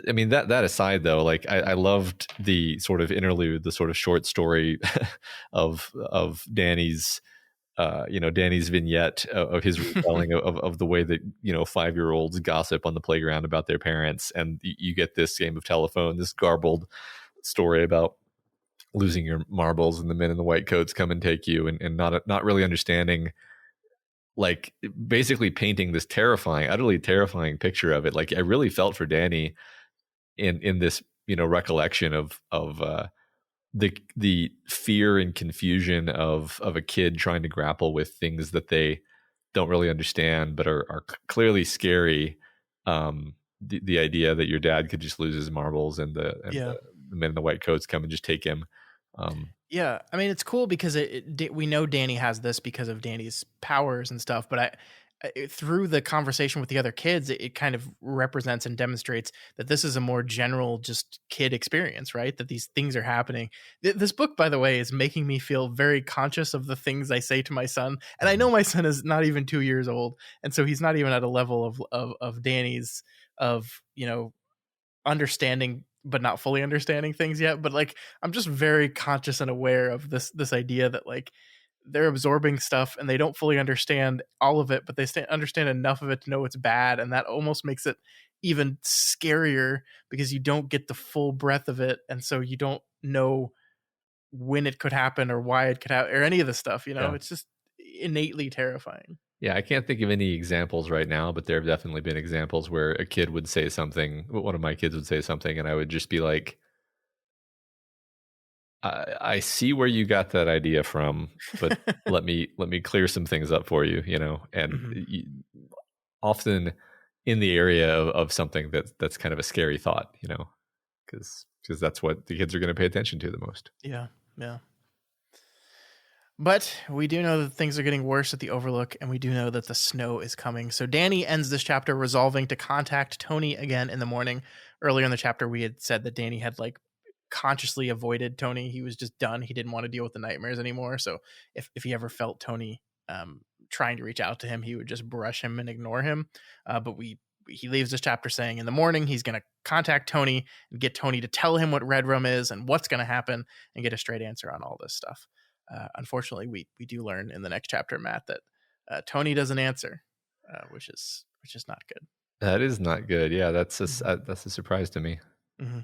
[SPEAKER 2] I mean, that aside, though, like I loved the sort of interlude, the sort of short story of Danny's Danny's vignette of his retelling of the way that 5-year-olds gossip on the playground about their parents, and you get this game of telephone, this garbled story about losing your marbles and the men in the white coats come and take you, and not really understanding, like, basically painting this utterly terrifying picture of it. Like, I really felt for Danny in this recollection of the fear and confusion of a kid trying to grapple with things that they don't really understand but are clearly scary. The idea that your dad could just lose his marbles and the men in the white coats come and just take him.
[SPEAKER 1] Yeah, I mean, it's cool because we know Danny has this because of Danny's powers and stuff, but through the conversation with the other kids, it kind of represents and demonstrates that this is a more general, just kid experience, right? That these things are happening. This book, by the way, is making me feel very conscious of the things I say to my son. And I know my son is not even 2 years old, and so he's not even at a level of Danny's, of understanding but not fully understanding things yet. But like, I'm just very conscious and aware of this idea that, like, they're absorbing stuff and they don't fully understand all of it, but they understand enough of it to know it's bad. And that almost makes it even scarier because you don't get the full breadth of it. And so you don't know when it could happen or why it could happen or any of the stuff,
[SPEAKER 2] Yeah.
[SPEAKER 1] It's just innately terrifying.
[SPEAKER 2] Yeah, I can't think of any examples right now, but there have definitely been examples where a kid would say something, one of my kids would say something, and I would just be like, I see where you got that idea from, but let me clear some things up for you, and often in the area of something that's kind of a scary thought, because that's what the kids are going to pay attention to the most.
[SPEAKER 1] Yeah. But we do know that things are getting worse at the Overlook, and we do know that the snow is coming. So Danny ends this chapter resolving to contact Tony again in the morning. Earlier in the chapter, we had said that Danny had consciously avoided Tony. He was just done. He didn't want to deal with the nightmares anymore. So if he ever felt Tony trying to reach out to him, he would just brush him and ignore him. But he leaves this chapter saying in the morning he's going to contact Tony and get Tony to tell him what Red Room is and what's going to happen and get a straight answer on all this stuff. Unfortunately, we do learn in the next chapter, Matt, that Tony doesn't answer, which is not good.
[SPEAKER 2] That is not good. Yeah, that's a surprise to me.
[SPEAKER 1] Mm-hmm.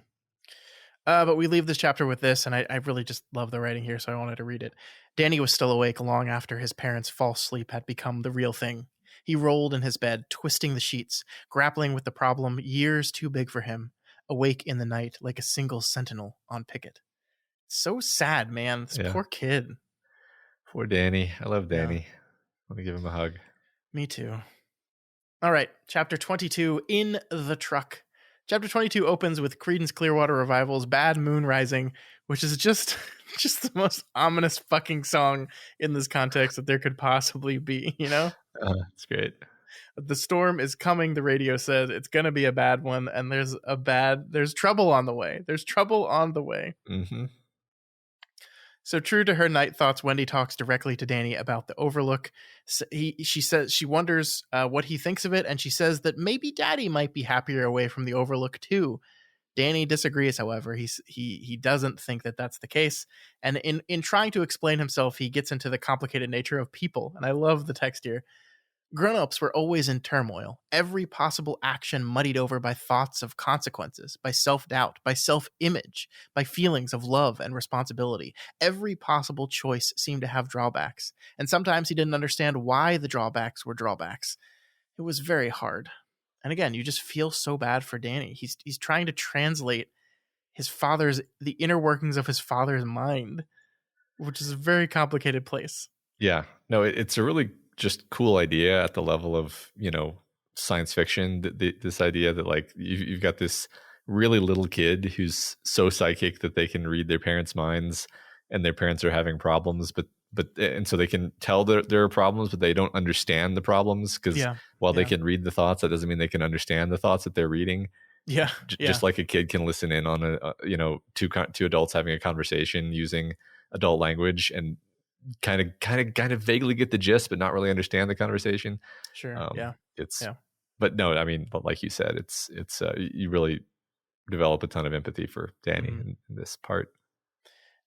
[SPEAKER 1] But we leave this chapter with this, and I really just love the writing here, so I wanted to read it. Danny was still awake long after his parents' false sleep had become the real thing. He rolled in his bed, twisting the sheets, grappling with the problem years too big for him, awake in the night like a single sentinel on picket. So sad, man. This poor kid.
[SPEAKER 2] Poor Danny. I love Danny. I want to give him a hug.
[SPEAKER 1] Me too. All right, chapter 22, In the Truck. Chapter 22 opens with Creedence Clearwater Revival's Bad Moon Rising, which is just just the most ominous fucking song in this context that there could possibly be, you know?
[SPEAKER 2] It's great.
[SPEAKER 1] The storm is coming, the radio said. It's going to be a bad one, and there's trouble on the way. There's trouble on the way.
[SPEAKER 2] Mm-hmm.
[SPEAKER 1] So true to her night thoughts, Wendy talks directly to Danny about the Overlook. She says she wonders what he thinks of it, and she says that maybe Daddy might be happier away from the Overlook too. Danny disagrees, however. He doesn't think that that's the case, and in trying to explain himself, he gets into the complicated nature of people. And I love the text here. Grown-ups were always in turmoil, every possible action muddied over by thoughts of consequences, by self-doubt, by self-image, by feelings of love and responsibility. Every possible choice seemed to have drawbacks, and sometimes he didn't understand why the drawbacks were drawbacks. It was very hard. And again, you just feel so bad for Danny. He's trying to translate the inner workings of his father's mind, which is a very complicated place.
[SPEAKER 2] Yeah, no, it's a really just cool idea at the level of, science fiction. This idea that like you've got this really little kid who's so psychic that they can read their parents' minds, and their parents are having problems, but and so they can tell that there are problems, but they don't understand the problems because while they can read the thoughts, that doesn't mean they can understand the thoughts that they're reading. Just like a kid can listen in on two adults having a conversation using adult language and kind of vaguely get the gist, but not really understand the conversation.
[SPEAKER 1] Sure.
[SPEAKER 2] But no, I mean, but like you said, it's you really develop a ton of empathy for Danny in this part.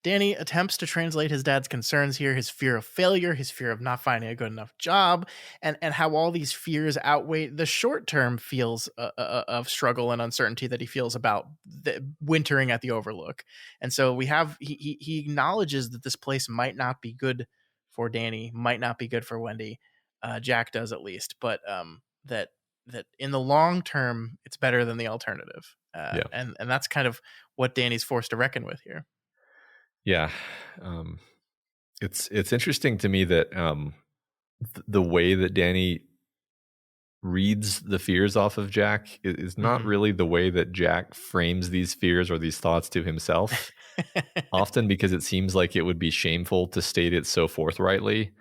[SPEAKER 1] Danny attempts to translate his dad's concerns here, his fear of failure, his fear of not finding a good enough job, and how all these fears outweigh the short-term feels of struggle and uncertainty that he feels about wintering at the Overlook. And so he acknowledges that this place might not be good for Danny, might not be good for Wendy. Jack does at least, but that in the long term, it's better than the alternative. And that's kind of what Danny's forced to reckon with here.
[SPEAKER 2] Yeah. It's interesting to me that the way that Danny reads the fears off of Jack is not really the way that Jack frames these fears or these thoughts to himself. Often because it seems like it would be shameful to state it so forthrightly.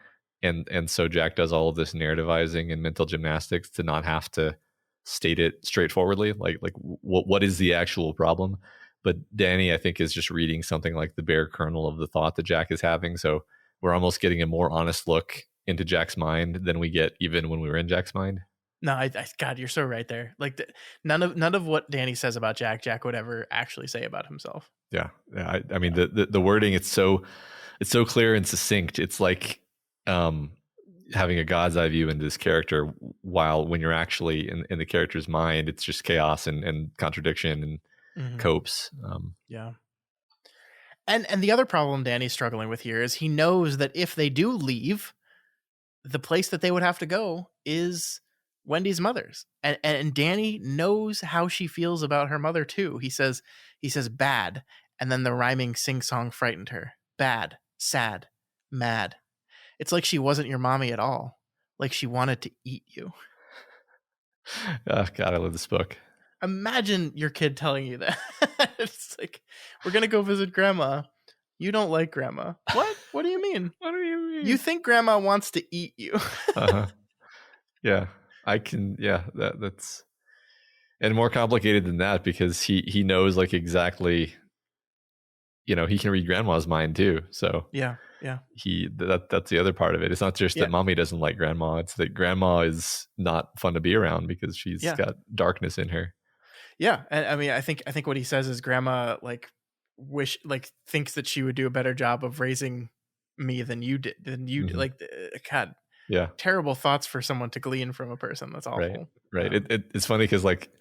[SPEAKER 2] And so Jack does all of this narrativizing and mental gymnastics to not have to state it straightforwardly. Like what is the actual problem? But Danny, I think, is just reading something like the bare kernel of the thought that Jack is having. So we're almost getting a more honest look into Jack's mind than we get even when we were in Jack's mind.
[SPEAKER 1] No, God, you're so right there. Like none of what Danny says about Jack would ever actually say about himself.
[SPEAKER 2] Yeah. I mean, the wording, it's so clear and succinct. It's like having a God's eye view into this character, while when you're actually in the character's mind, it's just chaos and contradiction and copes.
[SPEAKER 1] And the other problem Danny's struggling with here is he knows that if they do leave, the place that they would have to go is Wendy's mother's. And Danny knows how she feels about her mother too. He says bad, and then the rhyming sing-song frightened her. Bad, sad, mad. It's like she wasn't your mommy at all. Like she wanted to eat you.
[SPEAKER 2] Oh God, I love this book.
[SPEAKER 1] Imagine your kid telling you that. It's like, we're going to go visit grandma. You don't like grandma. What? What do you mean?
[SPEAKER 2] What do you mean?
[SPEAKER 1] You think grandma wants to eat you.
[SPEAKER 2] Yeah, I can. Yeah, that's, and more complicated than that because he knows like exactly, he can read grandma's mind too. So
[SPEAKER 1] yeah.
[SPEAKER 2] That's the other part of it. It's not just that mommy doesn't like grandma. It's that grandma is not fun to be around because she's got darkness in her.
[SPEAKER 1] Yeah, and I mean, I think what he says is grandma thinks that she would do a better job of raising me than you did. Like, God, terrible thoughts for someone to glean from a person. That's awful.
[SPEAKER 2] Right. It's funny because like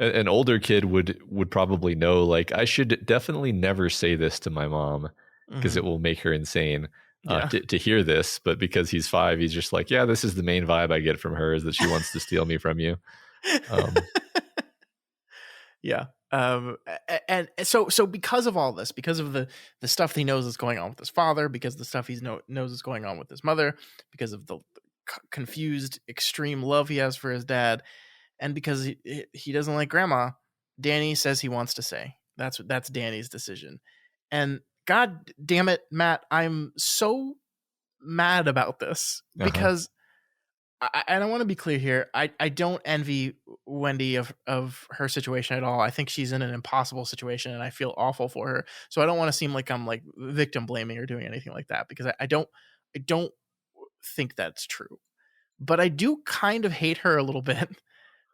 [SPEAKER 2] an older kid would probably know, like, I should definitely never say this to my mom because it will make her insane to hear this. But because he's 5, he's just like, yeah, this is the main vibe I get from her, is that she wants to steal me from you.
[SPEAKER 1] And so because of all this, because of the stuff he knows is going on with his father, because the stuff he knows is going on with his mother, because of the confused, extreme love he has for his dad, and because he doesn't like grandma, Danny says he wants to stay. That's Danny's decision. And God damn it, Matt, I'm so mad about this
[SPEAKER 2] Uh-huh.
[SPEAKER 1] because and I want to be clear here. I don't envy Wendy of her situation at all. I think she's in an impossible situation, and I feel awful for her. So I don't want to seem like I'm like victim blaming or doing anything like that, because I don't think that's true. But I do kind of hate her a little bit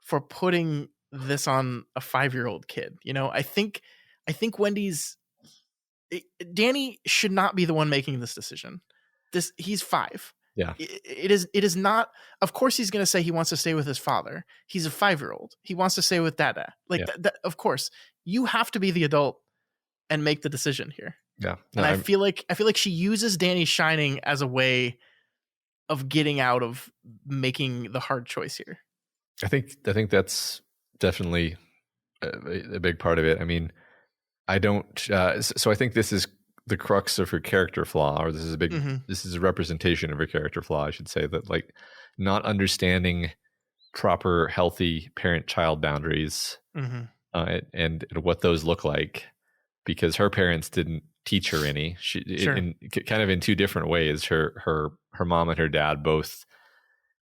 [SPEAKER 1] for putting this on a 5-year-old kid. You know, I think Danny should not be the one making this decision. He's 5.
[SPEAKER 2] Yeah.
[SPEAKER 1] It is not. Of course, he's going to say he wants to stay with his father. He's a 5-year-old. He wants to stay with Dada. Like
[SPEAKER 2] Yeah.
[SPEAKER 1] that. Of course, you have to be the adult and make the decision here.
[SPEAKER 2] Yeah.
[SPEAKER 1] And I feel like she uses Danny shining as a way of getting out of making the hard choice here.
[SPEAKER 2] I think that's definitely a big part of it. I mean, I don't. So I think this is the crux of her character flaw, or this is a representation of her character flaw, I should say, that like not understanding proper, healthy parent-child boundaries, and what those look like, because her parents didn't teach her any. In kind of in two different ways. Her mom and her dad both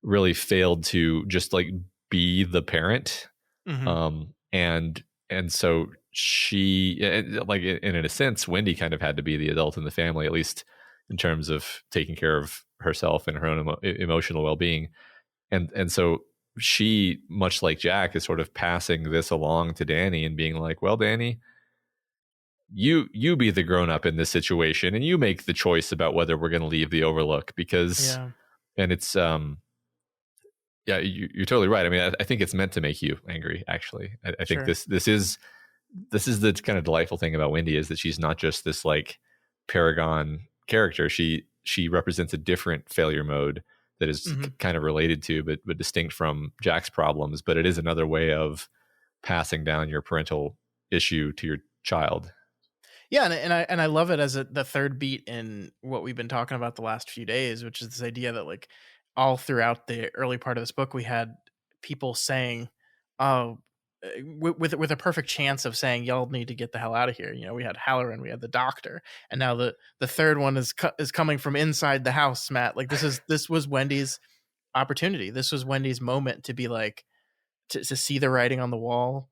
[SPEAKER 2] really failed to just like be the parent, and so she, like in a sense, Wendy kind of had to be the adult in the family, at least in terms of taking care of herself and her own emotional well-being, and so she, much like Jack, is sort of passing this along to Danny and being like, well, Danny, you be the grown-up in this situation and you make the choice about whether we're going to leave the Overlook, because and it's yeah, you're totally right. I mean, I think it's meant to make you angry, actually. I think this is the kind of delightful thing about Wendy, is that she's not just this like paragon character. She represents a different failure mode that is kind of related to, but distinct from Jack's problems. But it is another way of passing down your parental issue to your child.
[SPEAKER 1] Yeah, and I love it as the third beat in what we've been talking about the last few days, which is this idea that like all throughout the early part of this book, we had people saying, "Oh," with a perfect chance of saying, "Y'all need to get the hell out of here." You know, we had Halloran, we had the Doctor, and now the third one is coming from inside the house. Matt, like this was Wendy's opportunity. This was Wendy's moment to be like to see the writing on the wall,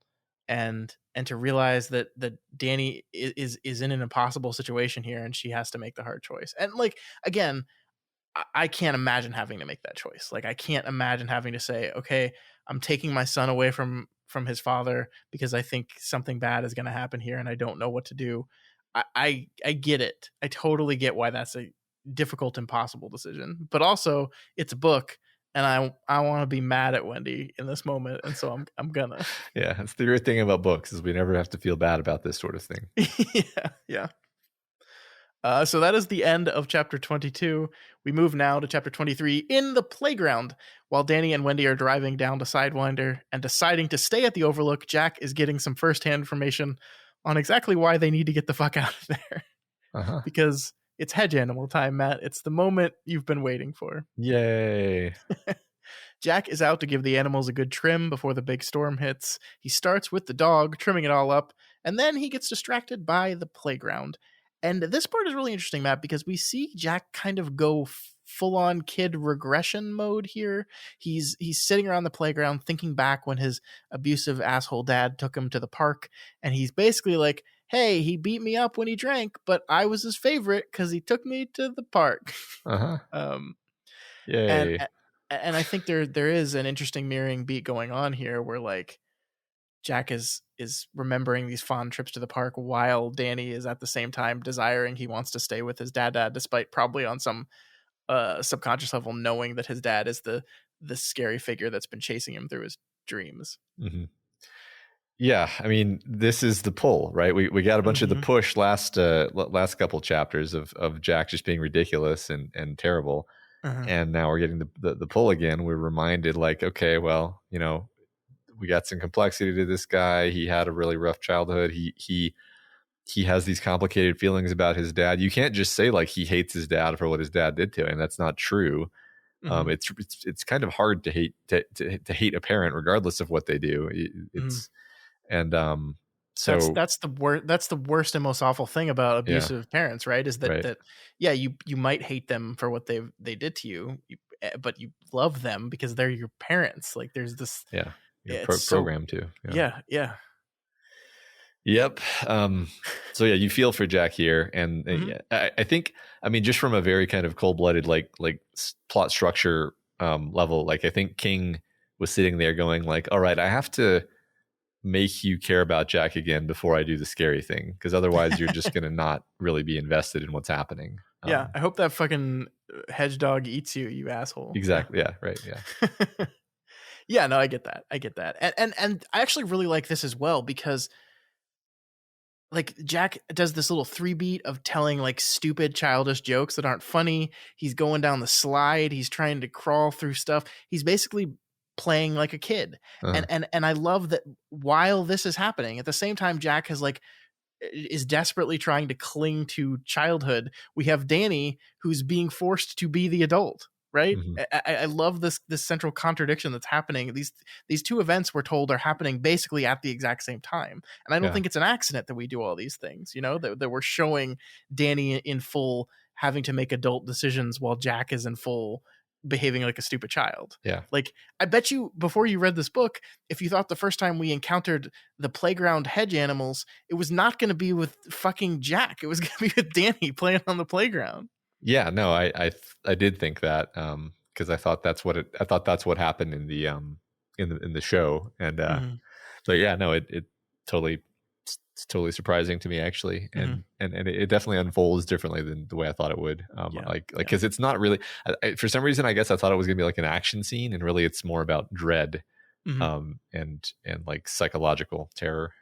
[SPEAKER 1] and to realize that Danny is in an impossible situation here, and she has to make the hard choice. And like again, I can't imagine having to make that choice. Like I can't imagine having to say, okay, I'm taking my son away from his father because I think something bad is going to happen here and I don't know what to do. I get it. I totally get why that's a difficult, impossible decision. But also, it's a book, and I want to be mad at Wendy in this moment, and so I'm gonna.
[SPEAKER 2] Yeah, that's the great thing about books, is we never have to feel bad about this sort of thing.
[SPEAKER 1] Yeah. So that is the end of chapter 22. We move now to chapter 23, in the playground. While Danny and Wendy are driving down to Sidewinder and deciding to stay at the Overlook, Jack is getting some firsthand information on exactly why they need to get the fuck out of there. Because it's hedge animal time, Matt. It's the moment you've been waiting for.
[SPEAKER 2] Yay.
[SPEAKER 1] Jack is out to give the animals a good trim before the big storm hits. He starts with the dog, trimming it all up, and then he gets distracted by the playground. And this part is really interesting, Matt, because we see Jack kind of go full-on kid regression mode here. He's sitting around the playground thinking back when his abusive asshole dad took him to the park, and he's basically like, hey, he beat me up when he drank, but I was his favorite because he took me to the park.
[SPEAKER 2] Yay.
[SPEAKER 1] And I think there is an interesting mirroring beat going on here where like Jack is remembering these fond trips to the park while Danny is at the same time desiring he wants to stay with his dad, despite probably on some subconscious level knowing that his dad is the scary figure that's been chasing him through his dreams.
[SPEAKER 2] Yeah, I mean, this is the pull, right? We got a bunch of the push last couple chapters of Jack just being ridiculous and terrible, and now we're getting the pull again. We're reminded, like, okay, well, you know, we got some complexity to this guy. He had a really rough childhood. He has these complicated feelings about his dad. You can't just say like he hates his dad for what his dad did to him. That's not true.
[SPEAKER 1] Mm-hmm.
[SPEAKER 2] It's kind of hard to hate to hate a parent regardless of what they do.
[SPEAKER 1] Mm-hmm.
[SPEAKER 2] It's and
[SPEAKER 1] That's
[SPEAKER 2] so
[SPEAKER 1] that's the worst. That's the worst and most awful thing about
[SPEAKER 2] yeah,
[SPEAKER 1] abusive parents, right? Is that
[SPEAKER 2] right.
[SPEAKER 1] that yeah, you might hate them for what they did to you, but you love them because they're your parents. Like there's this.
[SPEAKER 2] Yeah, you're
[SPEAKER 1] It's so
[SPEAKER 2] programmed to. Yeah.
[SPEAKER 1] yeah, yeah.
[SPEAKER 2] Yep. So yeah, you feel for Jack here, and
[SPEAKER 1] Mm-hmm.
[SPEAKER 2] yeah, I think, I mean, just from a very kind of cold blooded like plot structure level, like I think King was sitting there going like, all right, I have to make you care about Jack again before I do the scary thing, because otherwise you're just gonna not really be invested in what's happening.
[SPEAKER 1] Yeah, I hope that fucking hedge dog eats you, you asshole. Yeah.
[SPEAKER 2] Exactly. Yeah. Right. Yeah.
[SPEAKER 1] Yeah, no, I get that. I get that. And I actually really like this as well because like Jack does this little 3-beat of telling like stupid childish jokes that aren't funny. He's going down the slide, he's trying to crawl through stuff. He's basically playing like a kid.
[SPEAKER 2] Uh-huh.
[SPEAKER 1] And I love that while this is happening, at the same time Jack has like is desperately trying to cling to childhood. We have Danny who's being forced to be the adult, right?
[SPEAKER 2] Mm-hmm.
[SPEAKER 1] I love this central contradiction that's happening. These two events we're told are happening basically at the exact same time, and I don't
[SPEAKER 2] Yeah.
[SPEAKER 1] think it's an accident that we do all these things. You know that we're showing Danny in full having to make adult decisions while Jack is in full behaving like a stupid child.
[SPEAKER 2] Yeah.
[SPEAKER 1] Like I bet you before you read this book, if you thought the first time we encountered the playground hedge animals, it was not going to be with fucking Jack. It was going to be with Danny playing on the playground.
[SPEAKER 2] Yeah. No, I did think that because I thought that's what happened in the in the show, and
[SPEAKER 1] Mm-hmm.
[SPEAKER 2] so yeah, no, it totally, it's totally surprising to me actually,
[SPEAKER 1] Mm-hmm.
[SPEAKER 2] and it definitely unfolds differently than the way I thought it would.
[SPEAKER 1] Yeah.
[SPEAKER 2] Like because it's not really, for some reason I guess I thought it was gonna be like an action scene, and really it's more about dread,
[SPEAKER 1] Mm-hmm.
[SPEAKER 2] and like psychological terror.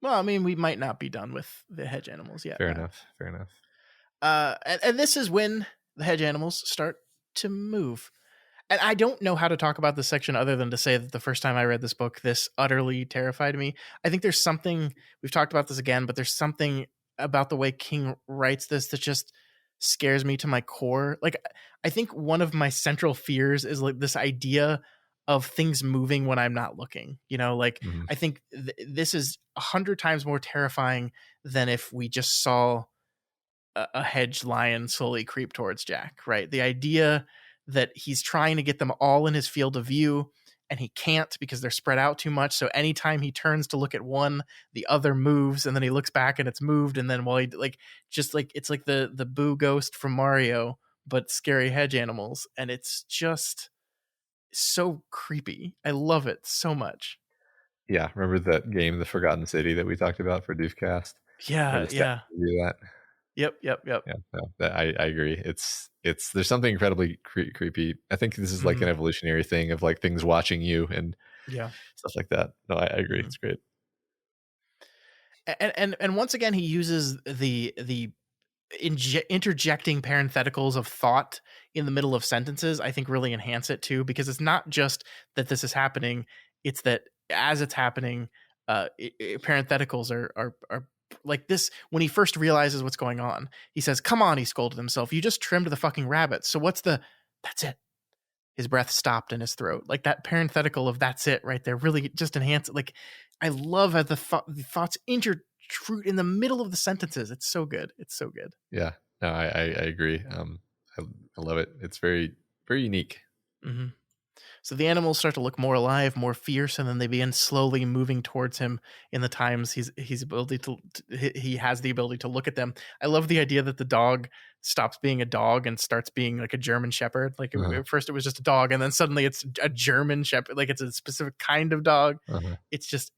[SPEAKER 1] Well, I mean, we might not be done with the hedge animals yet.
[SPEAKER 2] Fair enough.
[SPEAKER 1] And this is when the hedge animals start to move. And I don't know how to talk about this section other than to say that the first time I read this book, this utterly terrified me. I think there's something, we've talked about this again, but there's something about the way King writes this that just scares me to my core. Like, I think one of my central fears is like this idea of things moving when I'm not looking. You know, like
[SPEAKER 2] Mhm.
[SPEAKER 1] I think this is 100 times more terrifying than if we just saw a hedge lion slowly creep towards Jack, right? The idea that he's trying to get them all in his field of view and he can't because they're spread out too much. So anytime he turns to look at one, the other moves, and then he looks back and it's moved. And then while he like, just like, it's like the Boo ghost from Mario, but scary hedge animals. And it's just so creepy. I love it so much.
[SPEAKER 2] Yeah, remember that game, The Forgotten City, that we talked about for Doofcast? Where
[SPEAKER 1] Yeah.
[SPEAKER 2] the stats
[SPEAKER 1] Yeah.
[SPEAKER 2] do that.
[SPEAKER 1] Yep.
[SPEAKER 2] Yeah, no, I agree. It's there's something incredibly creepy. I think this is like
[SPEAKER 1] Mm-hmm.
[SPEAKER 2] an evolutionary thing of like things watching you and
[SPEAKER 1] Yeah.
[SPEAKER 2] stuff like that. No, I agree.
[SPEAKER 1] Mm-hmm.
[SPEAKER 2] It's great.
[SPEAKER 1] And once again he uses the interjecting parentheticals of thought in the middle of sentences. I think really enhance it too, because it's not just that this is happening, it's that as it's happening, parentheticals are like this. When he first realizes what's going on, he says, come on, he scolded himself, you just trimmed the fucking rabbit, so what's the, that's it. His breath stopped in his throat. Like that parenthetical of "that's it" right there really just enhance it. Like I love how the thoughts intrude in the middle of the sentences. It's so good. It's so good.
[SPEAKER 2] Yeah, no, I agree. I love it. It's very, very unique.
[SPEAKER 1] Mm-hmm. So the animals start to look more alive, more fierce, and then they begin slowly moving towards him in the times he's ability to he has the ability to look at them. I love the idea that the dog stops being a dog and starts being like a German Shepherd. Like
[SPEAKER 2] Uh-huh.
[SPEAKER 1] at first it was just a dog, and then suddenly it's a German Shepherd. Like it's a specific kind of dog.
[SPEAKER 2] Uh-huh.
[SPEAKER 1] It's just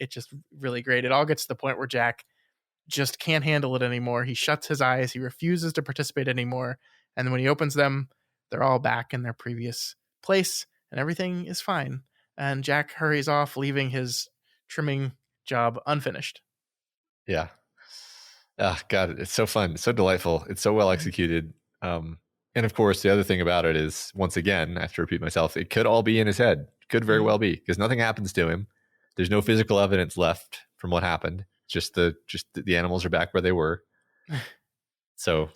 [SPEAKER 1] really great. It all gets to the point where Jack just can't handle it anymore. He shuts his eyes. He refuses to participate anymore. And when he opens them, they're all back in their previous place and everything is fine. And Jack hurries off, leaving his trimming job unfinished.
[SPEAKER 2] Yeah. Oh, God, it's so fun. It's so delightful. It's so well executed. And of course, the other thing about it is, once again, I have to repeat myself, it could all be in his head. Could very well be, because nothing happens to him. There's no physical evidence left from what happened. Just the animals are back where they were. So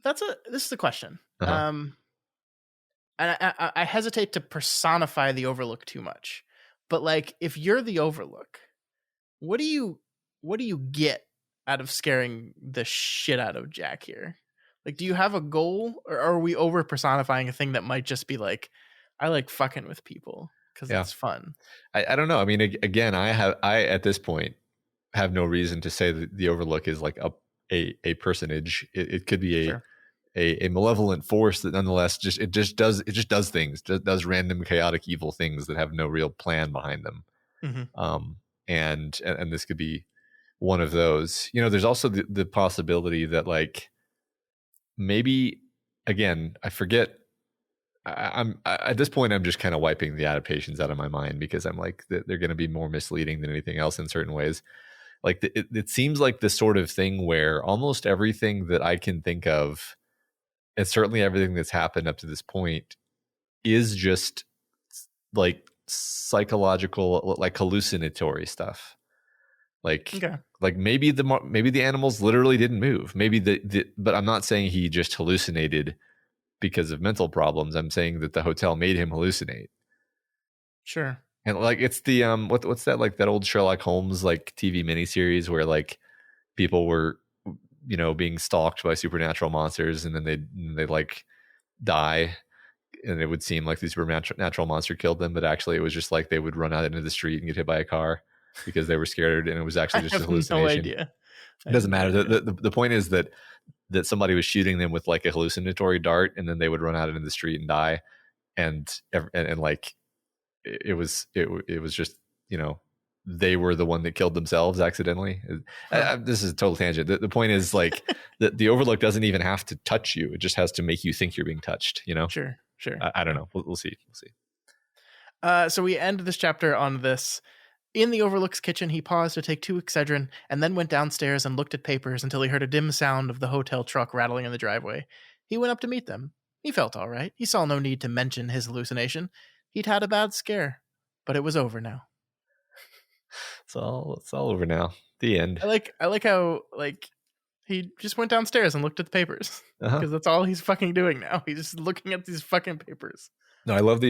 [SPEAKER 1] This is the question.
[SPEAKER 2] Uh-huh.
[SPEAKER 1] and I hesitate to personify the Overlook too much, but like if you're the Overlook, what do you get out of scaring the shit out of Jack here? Like, do you have a goal, or are we over personifying a thing that might just be like, I like fucking with people because
[SPEAKER 2] Yeah.
[SPEAKER 1] it's fun?
[SPEAKER 2] I don't know. I mean, again, I at this point have no reason to say that the Overlook is like a personage. It could be
[SPEAKER 1] Sure.
[SPEAKER 2] a malevolent force that nonetheless just does things, does random chaotic evil things that have no real plan behind them.
[SPEAKER 1] Mm-hmm.
[SPEAKER 2] And this could be one of those. There's also the possibility that like maybe, again, I forget. I'm at this point, I'm just kind of wiping the adaptations out of my mind because I'm like they're going to be more misleading than anything else in certain ways. Like it seems like the sort of thing where almost everything that I can think of, and certainly everything that's happened up to this point, is just like psychological, like hallucinatory stuff. Like
[SPEAKER 1] Okay.
[SPEAKER 2] like maybe the animals literally didn't move. Maybe but I'm not saying he just hallucinated because of mental problems. I'm saying that the hotel made him hallucinate.
[SPEAKER 1] Sure.
[SPEAKER 2] And like it's the what's that, like that old Sherlock Holmes like TV miniseries where like people were being stalked by supernatural monsters, and then they like die, and it would seem like the supernatural monster killed them, but actually it was just like they would run out into the street and get hit by a car because they were scared, and it was
[SPEAKER 1] I
[SPEAKER 2] actually just a
[SPEAKER 1] have no
[SPEAKER 2] hallucination.
[SPEAKER 1] idea.
[SPEAKER 2] It doesn't matter. The point is that somebody was shooting them with like a hallucinatory dart, and then they would run out into the street and die, and like it was just they were the one that killed themselves accidentally. This is a total tangent. The point is like the Overlook doesn't even have to touch you. It just has to make you think you're being touched.
[SPEAKER 1] Sure.
[SPEAKER 2] I don't know. We'll see.
[SPEAKER 1] So we end this chapter on this. In the Overlook's kitchen, he paused to take 2 Excedrin and then went downstairs and looked at papers until he heard a dim sound of the hotel truck rattling in the driveway. He went up to meet them. He felt all right. He saw no need to mention his hallucination. He'd had a bad scare, but it was over now.
[SPEAKER 2] It's all over now. The end.
[SPEAKER 1] I like how like he just went downstairs and looked at the papers because that's all he's fucking doing now. He's just looking at these fucking papers.
[SPEAKER 2] No, I love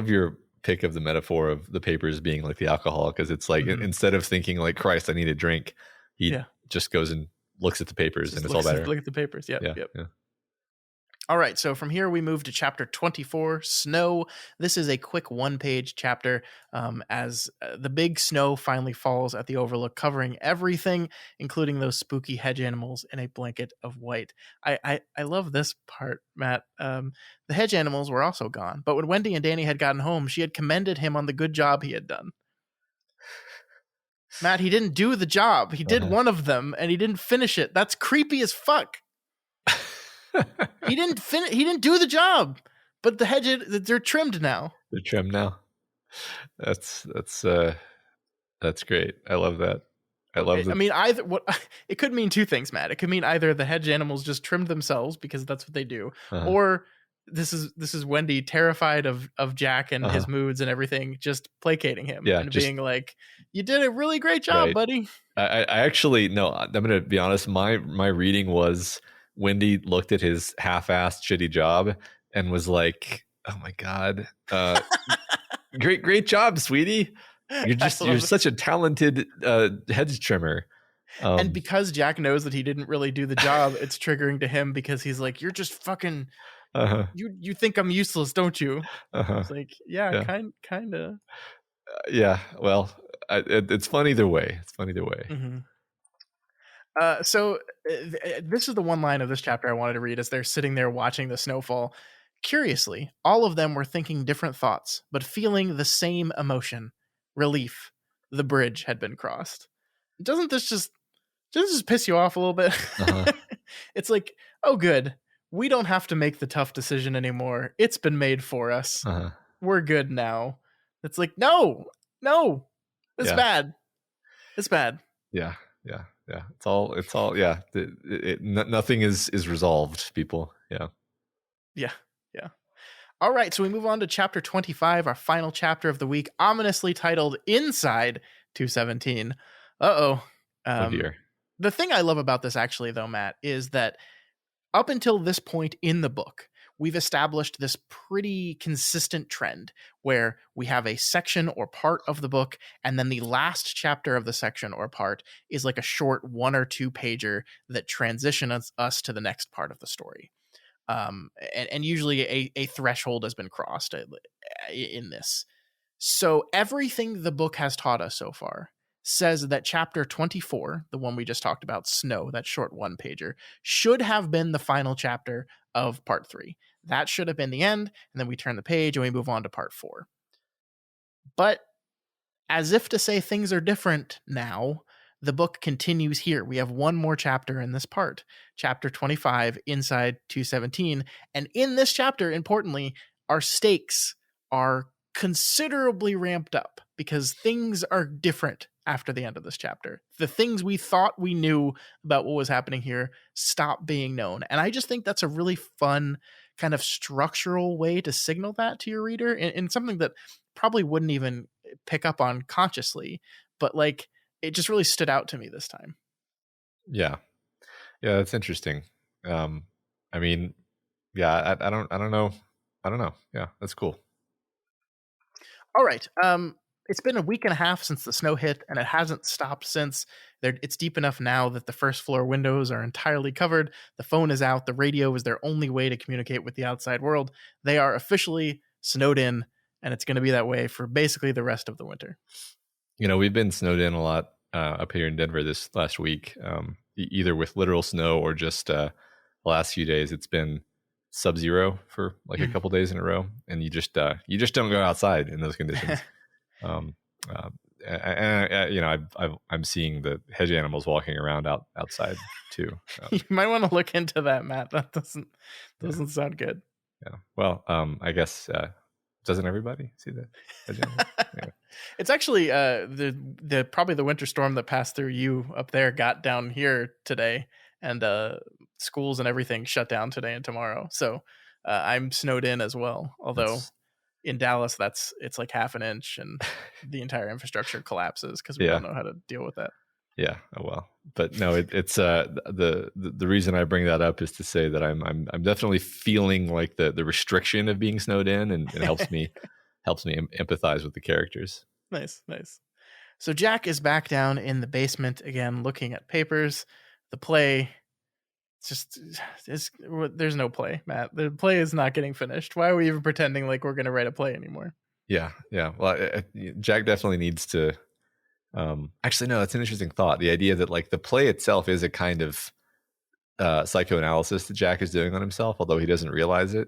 [SPEAKER 2] your pick of the metaphor of the papers being like the alcohol, because it's like instead of thinking like, Christ, I need a drink, he just goes and looks at the papers and it's all better.
[SPEAKER 1] Look at the papers. Yep.
[SPEAKER 2] Yeah.
[SPEAKER 1] All right, so from here we move to chapter 24, Snow. This is a quick 1-page chapter as the big snow finally falls at the Overlook, covering everything, including those spooky hedge animals in a blanket of white. I love this part, Matt. The hedge animals were also gone, but when Wendy and Danny had gotten home, she had commended him on the good job he had done. Matt, he didn't do the job. He did one of them, and he didn't finish it. That's creepy as fuck. He didn't do the job, but the hedges, they're trimmed now.
[SPEAKER 2] They're trimmed now. That's great. I love that. I mean,
[SPEAKER 1] it could mean 2 things, Matt. It could mean either the hedge animals just trimmed themselves because that's what they do, or this is Wendy terrified of Jack and his moods and everything, just placating him and being like, "You did a really great job, buddy."
[SPEAKER 2] I actually no. I'm gonna be honest. My reading was, Wendy looked at his half-assed shitty job and was like, "Oh my God, great job, sweetie! You're such a talented hedge trimmer."
[SPEAKER 1] And because Jack knows that he didn't really do the job, it's triggering to him because he's like, "You're just fucking. You think I'm useless, don't you?" It's like, yeah. kind of.
[SPEAKER 2] Yeah. Well, it's fun either way.
[SPEAKER 1] Mm-hmm. So this is the one line of this chapter I wanted to read as they're sitting there watching the snowfall. Curiously, all of them were thinking different thoughts, but feeling the same emotion: relief. The bridge had been crossed. Doesn't this just piss you off a little bit? It's like, oh, good. We don't have to make the tough decision anymore. It's been made for us. We're good now. It's like, no. It's bad. It's bad.
[SPEAKER 2] Yeah. It's all. Yeah. Nothing is resolved, people. Yeah.
[SPEAKER 1] All right. So we move on to chapter 25, our final chapter of the week, ominously titled Inside 217.
[SPEAKER 2] Oh dear.
[SPEAKER 1] The thing I love about this, actually, though, Matt, is that up until this point in the book, we've established this pretty consistent trend where we have a section or part of the book, and then the last chapter of the section or part is like a short 1 or 2 pager that transitions us to the next part of the story. And usually a threshold has been crossed in this. So everything the book has taught us so far says that chapter 24, the one we just talked about, Snow, that short 1 pager, should have been the final chapter of part 3. That should have been the end, and then we turn the page and we move on to part 4. But as if to say things are different now, the book continues here. We have 1 more chapter in this part, chapter 25, Inside 217. And in this chapter, importantly, our stakes are considerably ramped up because things are different after the end of this chapter. The things we thought we knew about what was happening here stop being known. And I just think that's a really fun kind of structural way to signal that to your reader in something that probably wouldn't even pick up on consciously, but like it just really stood out to me this time.
[SPEAKER 2] Yeah, that's interesting. I mean, yeah, I don't know. Yeah, that's cool.
[SPEAKER 1] All right. It's been a week and a half since the snow hit, and it hasn't stopped since. It's deep enough now that the first floor windows are entirely covered. The phone is out. The radio is their only way to communicate with the outside world. They are officially snowed in, and it's going to be that way for basically the rest of the winter.
[SPEAKER 2] You know, we've been snowed in a lot up here in Denver this last week, either with literal snow or just the last few days. It's been sub-zero for like a couple days in a row, and you just don't go outside in those conditions. You know, I'm seeing the hedge animals walking around outside too.
[SPEAKER 1] You might want to look into that, Matt. That doesn't sound good.
[SPEAKER 2] Yeah. Well, I guess doesn't everybody see the hedge animals? Anyway.
[SPEAKER 1] It's actually the probably the winter storm that passed through you up there got down here today, and schools and everything shut down today and tomorrow. So I'm snowed in as well. Although in Dallas, it's like half an inch, and the entire infrastructure collapses because we don't know how to deal with that.
[SPEAKER 2] Yeah. Oh well. But no, it's the reason I bring that up is to say that I'm definitely feeling like the restriction of being snowed in, and it helps me empathize with the characters.
[SPEAKER 1] Nice. So Jack is back down in the basement again, looking at papers. The play, there's no play, Matt. The play is not getting finished. Why are we even pretending like we're going to write a play anymore? Yeah.
[SPEAKER 2] Well, Jack definitely needs to. Actually, no, that's an interesting thought. The idea that like the play itself is a kind of psychoanalysis that Jack is doing on himself, although he doesn't realize it.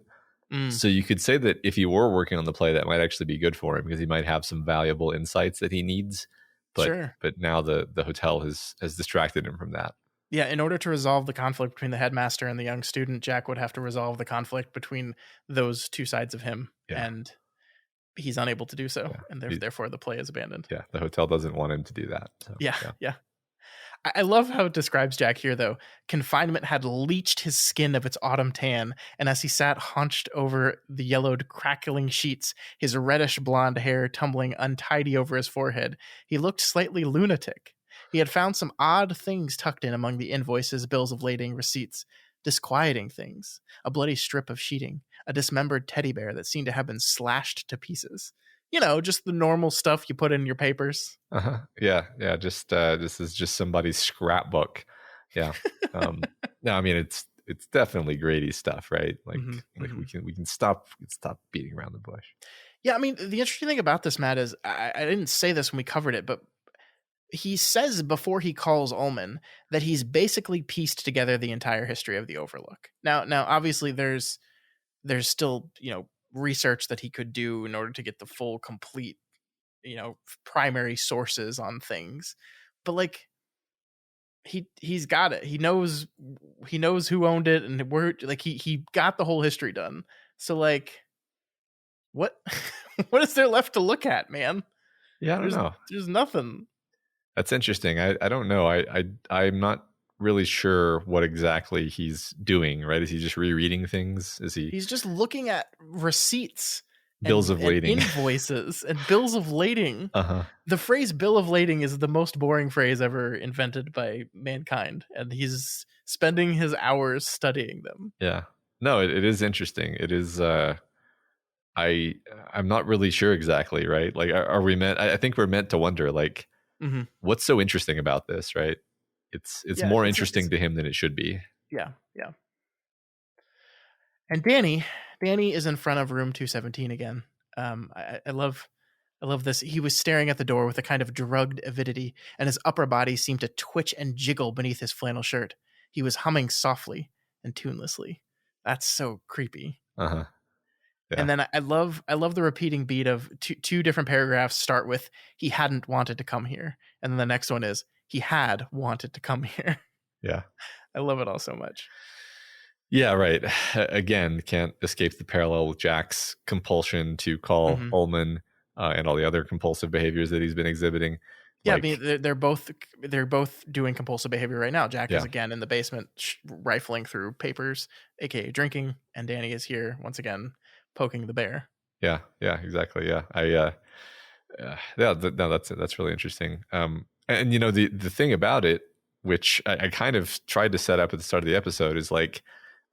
[SPEAKER 2] So you could say that if he were working on the play, that might actually be good for him because he might have some valuable insights that he needs. But now the hotel has distracted him from that.
[SPEAKER 1] Yeah, in order to resolve the conflict between the headmaster and the young student, Jack would have to resolve the conflict between those two sides of him, and he's unable to do so, and therefore the play is abandoned.
[SPEAKER 2] Yeah, the hotel doesn't want him to do that. So,
[SPEAKER 1] yeah. I love how it describes Jack here, though. Confinement had leached his skin of its autumn tan, and as he sat hunched over the yellowed, crackling sheets, his reddish blonde hair tumbling untidy over his forehead, he looked slightly lunatic. He had found some odd things tucked in among the invoices, bills of lading, receipts, disquieting things, a bloody strip of sheeting, a dismembered teddy bear that seemed to have been slashed to pieces. You know, just the normal stuff you put in your papers.
[SPEAKER 2] Yeah. Just this is just somebody's scrapbook. Yeah. No, I mean it's definitely Grady stuff, right? Like we can stop beating around the bush.
[SPEAKER 1] Yeah, I mean the interesting thing about this, Matt, is I didn't say this when we covered it, but he says before he calls Ullman that he's basically pieced together the entire history of the Overlook. Now, obviously, there's still research that he could do in order to get the full, complete, primary sources on things. But like, he's got it. He knows who owned it, and he got the whole history done. So like, what is there left to look at, man?
[SPEAKER 2] Yeah, I don't know.
[SPEAKER 1] There's nothing.
[SPEAKER 2] That's interesting. I don't know. I'm not really sure what exactly he's doing, right? Is he just rereading things?
[SPEAKER 1] He's just looking at receipts,
[SPEAKER 2] bills of lading,
[SPEAKER 1] invoices, and bills of lading. The phrase bill of lading is the most boring phrase ever invented by mankind, and he's spending his hours studying them.
[SPEAKER 2] Yeah. No, it is interesting. It is. I I'm not really sure exactly, right? Like, are we meant? I think we're meant to wonder, like,
[SPEAKER 1] Hmm.
[SPEAKER 2] what's so interesting about this, right? It's
[SPEAKER 1] Yeah,
[SPEAKER 2] more
[SPEAKER 1] it's
[SPEAKER 2] interesting to him than it should be.
[SPEAKER 1] yeah, yeah. And Danny is in front of room 217 again. I love this. He was staring at the door with a kind of drugged avidity, and his upper body seemed to twitch and jiggle beneath his flannel shirt. He was humming softly and tunelessly. That's so creepy.
[SPEAKER 2] Uh huh.
[SPEAKER 1] And
[SPEAKER 2] Yeah.
[SPEAKER 1] then I love the repeating beat of two different paragraphs start with he hadn't wanted to come here, and then the next one is he had wanted to come here.
[SPEAKER 2] Yeah.
[SPEAKER 1] I love it all so much.
[SPEAKER 2] Yeah. Right. Again, can't escape the parallel with Jack's compulsion to call
[SPEAKER 1] Hmm.
[SPEAKER 2] Ullman and all the other compulsive behaviors that he's been exhibiting.
[SPEAKER 1] Yeah, I
[SPEAKER 2] Like,
[SPEAKER 1] mean they're both doing compulsive behavior right now. Jack is
[SPEAKER 2] yeah,
[SPEAKER 1] again in the basement rifling through papers, aka drinking, and Danny is here once again poking the bear.
[SPEAKER 2] yeah, exactly. Yeah, yeah, no, that's really interesting. And you know, the thing about it, which I kind of tried to set up at the start of the episode, is like,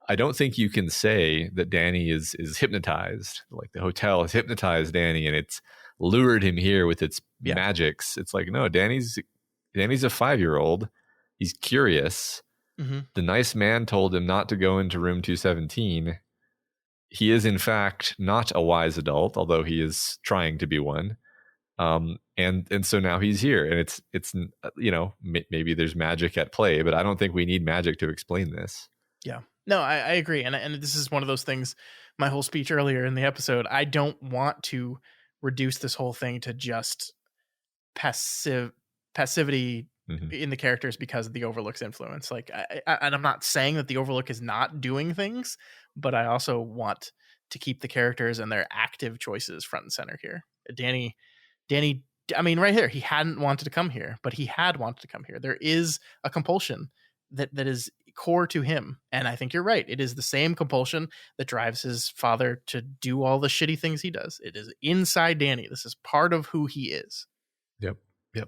[SPEAKER 2] I don't think you can say that Danny is hypnotized. Like, the hotel has hypnotized Danny and it's lured him here with its
[SPEAKER 1] Yeah.
[SPEAKER 2] magics. It's like, no, Danny's a 5-year-old. He's curious.
[SPEAKER 1] Hmm.
[SPEAKER 2] The nice man told him not to go into room 217. He is in fact not a wise adult, although he is trying to be one. And so now he's here, and it's you know, maybe there's magic at play, but I don't think we need magic to explain this.
[SPEAKER 1] Yeah. No, I agree, and this is one of those things. My whole speech earlier in the episode, I don't want to reduce this whole thing to just passivity
[SPEAKER 2] Mm-hmm.
[SPEAKER 1] in the characters because of the Overlook's influence. Like, and I'm not saying that the Overlook is not doing things, but I also want to keep the characters and their active choices front and center here. Danny, I mean, right here, he hadn't wanted to come here, but he had wanted to come here. There is a compulsion that is core to him, and I think you're right. It is the same compulsion that drives his father to do all the shitty things he does. It is inside Danny. This is part of who he is.
[SPEAKER 2] Yep. Yep.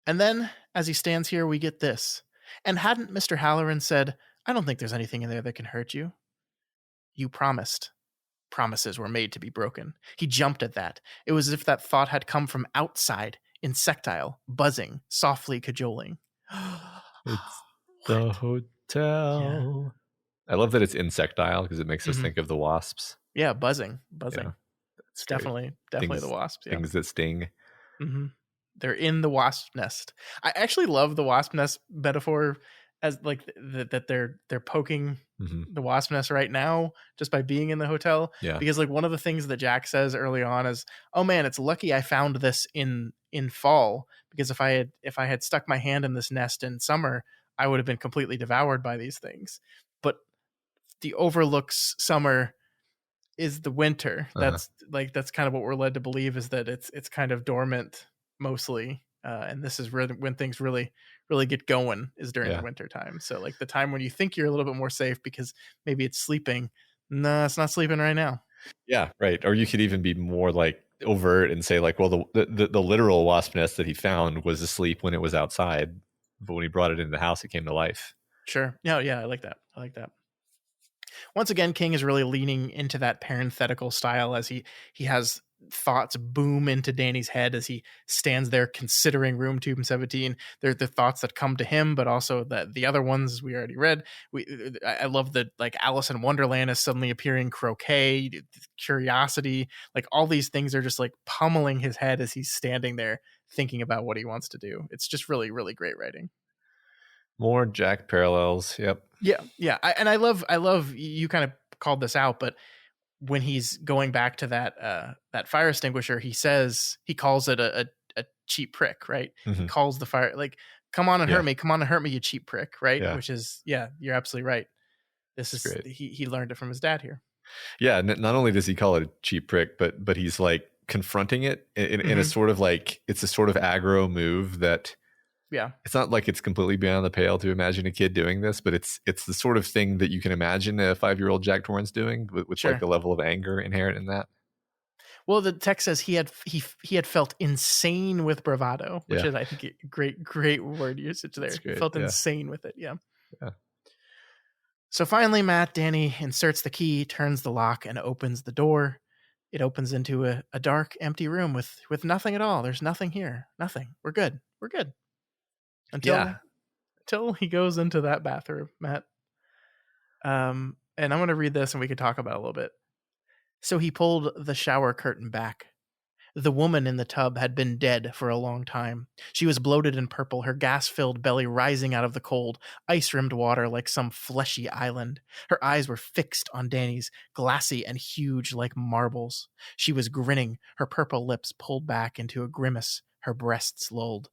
[SPEAKER 1] And then, as he stands here, we get this. And hadn't Mr. Halloran said, I don't think there's anything in there that can hurt you? You promised. Promises were made to be broken. He jumped at that. It was as if that thought had come from outside, insectile, buzzing, softly cajoling.
[SPEAKER 2] It's
[SPEAKER 1] What?
[SPEAKER 2] the
[SPEAKER 1] Yeah.
[SPEAKER 2] hotel. I love that it's insectile because it makes us
[SPEAKER 1] Hmm.
[SPEAKER 2] think of the wasps.
[SPEAKER 1] Yeah, buzzing.
[SPEAKER 2] Yeah,
[SPEAKER 1] It's
[SPEAKER 2] it's great.
[SPEAKER 1] definitely the wasps. Yeah.
[SPEAKER 2] Things that sting.
[SPEAKER 1] Hmm. They're in the wasp nest. I actually love the wasp nest metaphor as like that they're poking
[SPEAKER 2] Mm-hmm.
[SPEAKER 1] the wasp nest right now just by being in the hotel,
[SPEAKER 2] Yeah.
[SPEAKER 1] because like one of the things that Jack says early on is, oh man, it's lucky I found this in fall, because if I had stuck my hand in this nest in summer, I would have been completely devoured by these things. But the Overlook's summer is the winter.
[SPEAKER 2] Uh-huh.
[SPEAKER 1] That's kind of what we're led to believe, is that it's kind of dormant mostly, and this is really when things really get going, is during
[SPEAKER 2] Yeah.
[SPEAKER 1] the winter time. So like the time when you think you're a little bit more safe because maybe it's sleeping. No, it's not sleeping right now.
[SPEAKER 2] Yeah. Right. Or you could even be more like overt and say, like, well, the literal wasp nest that he found was asleep when it was outside, but when he brought it into the house, it came to life.
[SPEAKER 1] Sure. No, yeah, I like that. Once again, King is really leaning into that parenthetical style as he has thoughts boom into Danny's head as he stands there considering room 217. They're the thoughts that come to him, but also the other ones we already read. I love that, like, Alice in Wonderland is suddenly appearing, croquet, curiosity, like all these things are just like pummeling his head as he's standing there thinking about what he wants to do. It's just really, really great writing.
[SPEAKER 2] More Jack parallels. Yep.
[SPEAKER 1] Yeah. I love you kind of called this out, but when he's going back to that fire extinguisher, he calls it a cheap prick, right?
[SPEAKER 2] Mm-hmm.
[SPEAKER 1] He calls the fire, like, come on and hurt me, you cheap prick, right?
[SPEAKER 2] Yeah.
[SPEAKER 1] Which is, yeah, you're absolutely right. This is
[SPEAKER 2] great.
[SPEAKER 1] He learned it from his dad here.
[SPEAKER 2] Yeah, not only does he call it a cheap prick, but he's like confronting it in a sort of like, it's a sort of aggro move that,
[SPEAKER 1] yeah,
[SPEAKER 2] it's not like it's completely beyond the pale to imagine a kid doing this, but it's the sort of thing that you can imagine a 5-year-old Jack Torrance doing with
[SPEAKER 1] sure.
[SPEAKER 2] like the level of anger inherent in that.
[SPEAKER 1] Well, the text says he had felt insane with bravado, which is, I think, a great word usage there. He felt insane with it. Yeah. So finally, Matt, Danny inserts the key, turns the lock, and opens the door. It opens into a dark, empty room with nothing at all. There's nothing here. Nothing. We're good. We're good.
[SPEAKER 2] Yeah.
[SPEAKER 1] Until he goes into that bathroom, Matt. And I'm going to read this and we can talk about it a little bit. So he pulled the shower curtain back. The woman in the tub had been dead for a long time. She was bloated and purple, her gas-filled belly rising out of the cold, ice-rimmed water like some fleshy island. Her eyes were fixed on Danny's, glassy and huge like marbles. She was grinning, her purple lips pulled back into a grimace, her breasts lulled.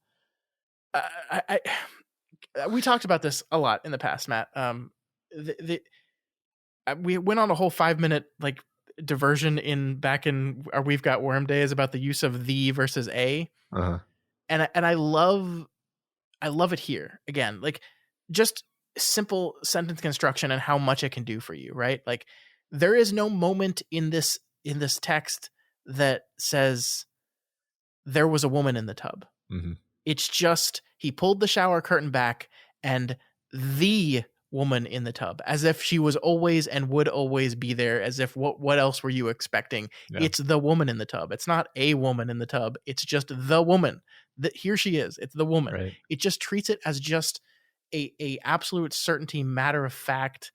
[SPEAKER 1] We talked about this a lot in the past, Matt. We went on a whole 5-minute like diversion back in our We've Got Worm days about the use of the versus a, and I love it here again, like just simple sentence construction and how much it can do for you, right? Like there is no moment in this text that says there was a woman in the tub.
[SPEAKER 2] Mm-hmm.
[SPEAKER 1] It's just he pulled the shower curtain back and the woman in the tub, as if she was always and would always be there, as if what else were you expecting? Yeah. It's the woman in the tub. It's not a woman in the tub. It's just the woman. Here she is. It's the woman.
[SPEAKER 2] Right.
[SPEAKER 1] It just treats it as just a absolute certainty, matter of fact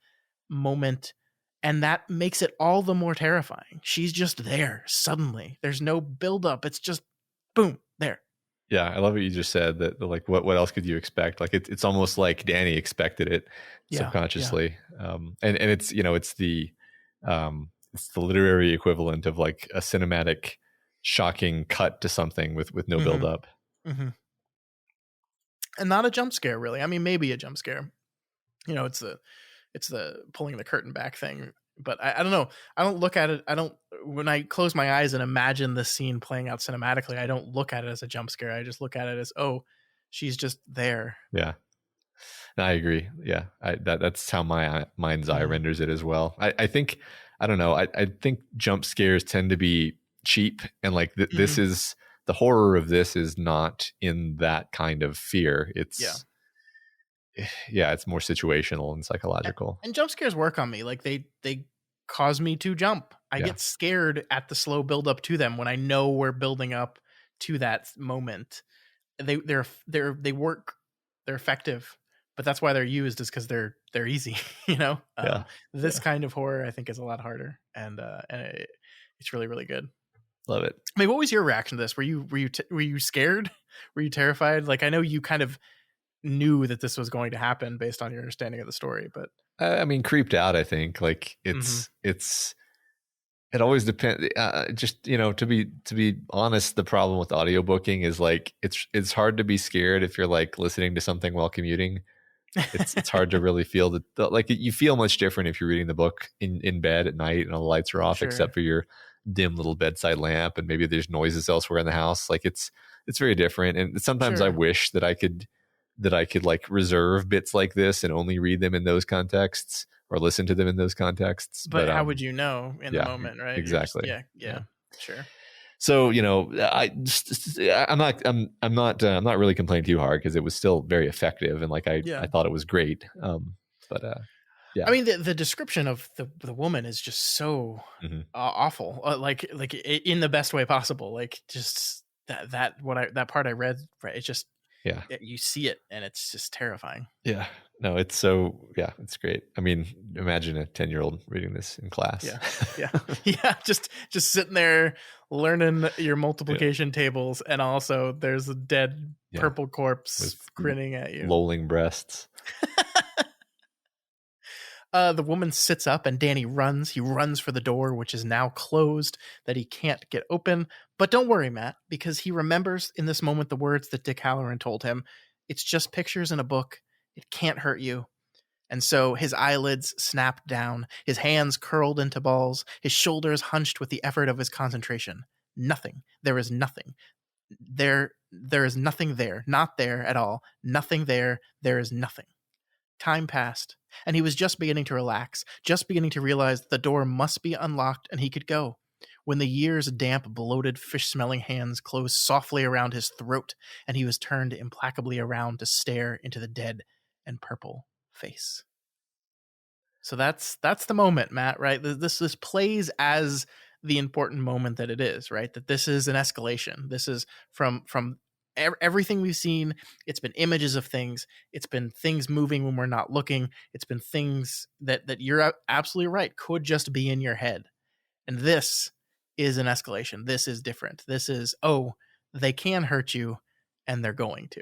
[SPEAKER 1] moment. And that makes it all the more terrifying. She's just there suddenly. There's no buildup. It's just boom, there.
[SPEAKER 2] Yeah, I love what you just said. That like, what else could you expect? Like, it's almost like Danny expected it subconsciously, and it's it's the literary equivalent of like a cinematic, shocking cut to something with no build up,
[SPEAKER 1] and not a jump scare, really. I mean, maybe a jump scare. It's the pulling the curtain back thing. But I don't know. I don't look at it. When I close my eyes and imagine this scene playing out cinematically, I don't look at it as a jump scare. I just look at it as, oh, she's just there.
[SPEAKER 2] Yeah. No, I agree. Yeah. That's how my mind's eye renders it as well. I think, I don't know. I think jump scares tend to be cheap, and like this is the horror of this is not in that kind of fear. It's it's more situational and psychological.
[SPEAKER 1] And jump scares work on me. Like they cause me to jump. I get scared at the slow build up to them when I know we're building up to that moment. They work. They're effective, but that's why they're used, is because they're easy. This kind of horror I think is a lot harder, and it's really, really good.
[SPEAKER 2] Love it.
[SPEAKER 1] I mean, what was your reaction to this? Were you scared? Were you terrified? Like, I know you kind of knew that this was going to happen based on your understanding of the story, but
[SPEAKER 2] I mean, creeped out. I think like it always depends. Just to be honest, the problem with audiobooking is like it's hard to be scared if you're like listening to something while commuting. It's hard to really feel that like you feel much different if you're reading the book in bed at night and all the lights are off, except for your dim little bedside lamp, and maybe there's noises elsewhere in the house. Like it's very different, and sometimes I wish that I could like reserve bits like this and only read them in those contexts or listen to them in those contexts.
[SPEAKER 1] But how would you know in the moment, right?
[SPEAKER 2] Exactly.
[SPEAKER 1] Sure.
[SPEAKER 2] So, I'm not really complaining too hard, because it was still very effective, and like I thought it was great. I mean, the description of the woman is just so awful, like in the best way possible. Like just that part I read, right? It's just you see it and it's just terrifying. Yeah. No, it's so it's great. I mean, imagine a 10-year-old reading this in class.
[SPEAKER 1] Just sitting there learning your multiplication tables, and also there's a dead purple corpse with grinning at you,
[SPEAKER 2] lolling breasts.
[SPEAKER 1] The woman sits up and Danny runs. He runs for the door, which is now closed, that he can't get open. But don't worry, Matt, because he remembers in this moment the words that Dick Halloran told him. It's just pictures in a book. It can't hurt you. And so his eyelids snapped down, his hands curled into balls, his shoulders hunched with the effort of his concentration. Nothing. There is nothing. There is nothing there. Not there at all. Nothing there. There is nothing. Time passed, and he was just beginning to relax, just beginning to realize that the door must be unlocked and he could go, when the year's damp, bloated, fish-smelling hands closed softly around his throat, and he was turned implacably around to stare into the dead and purple face. So that's the moment, Matt, right? This plays as the important moment that it is, right? That this is an escalation. This is from everything we've seen. It's been images of things. It's been things moving when we're not looking. It's been things that you're absolutely right could just be in your head. And this is an escalation. This is different. This is, oh, they can hurt you and they're going to.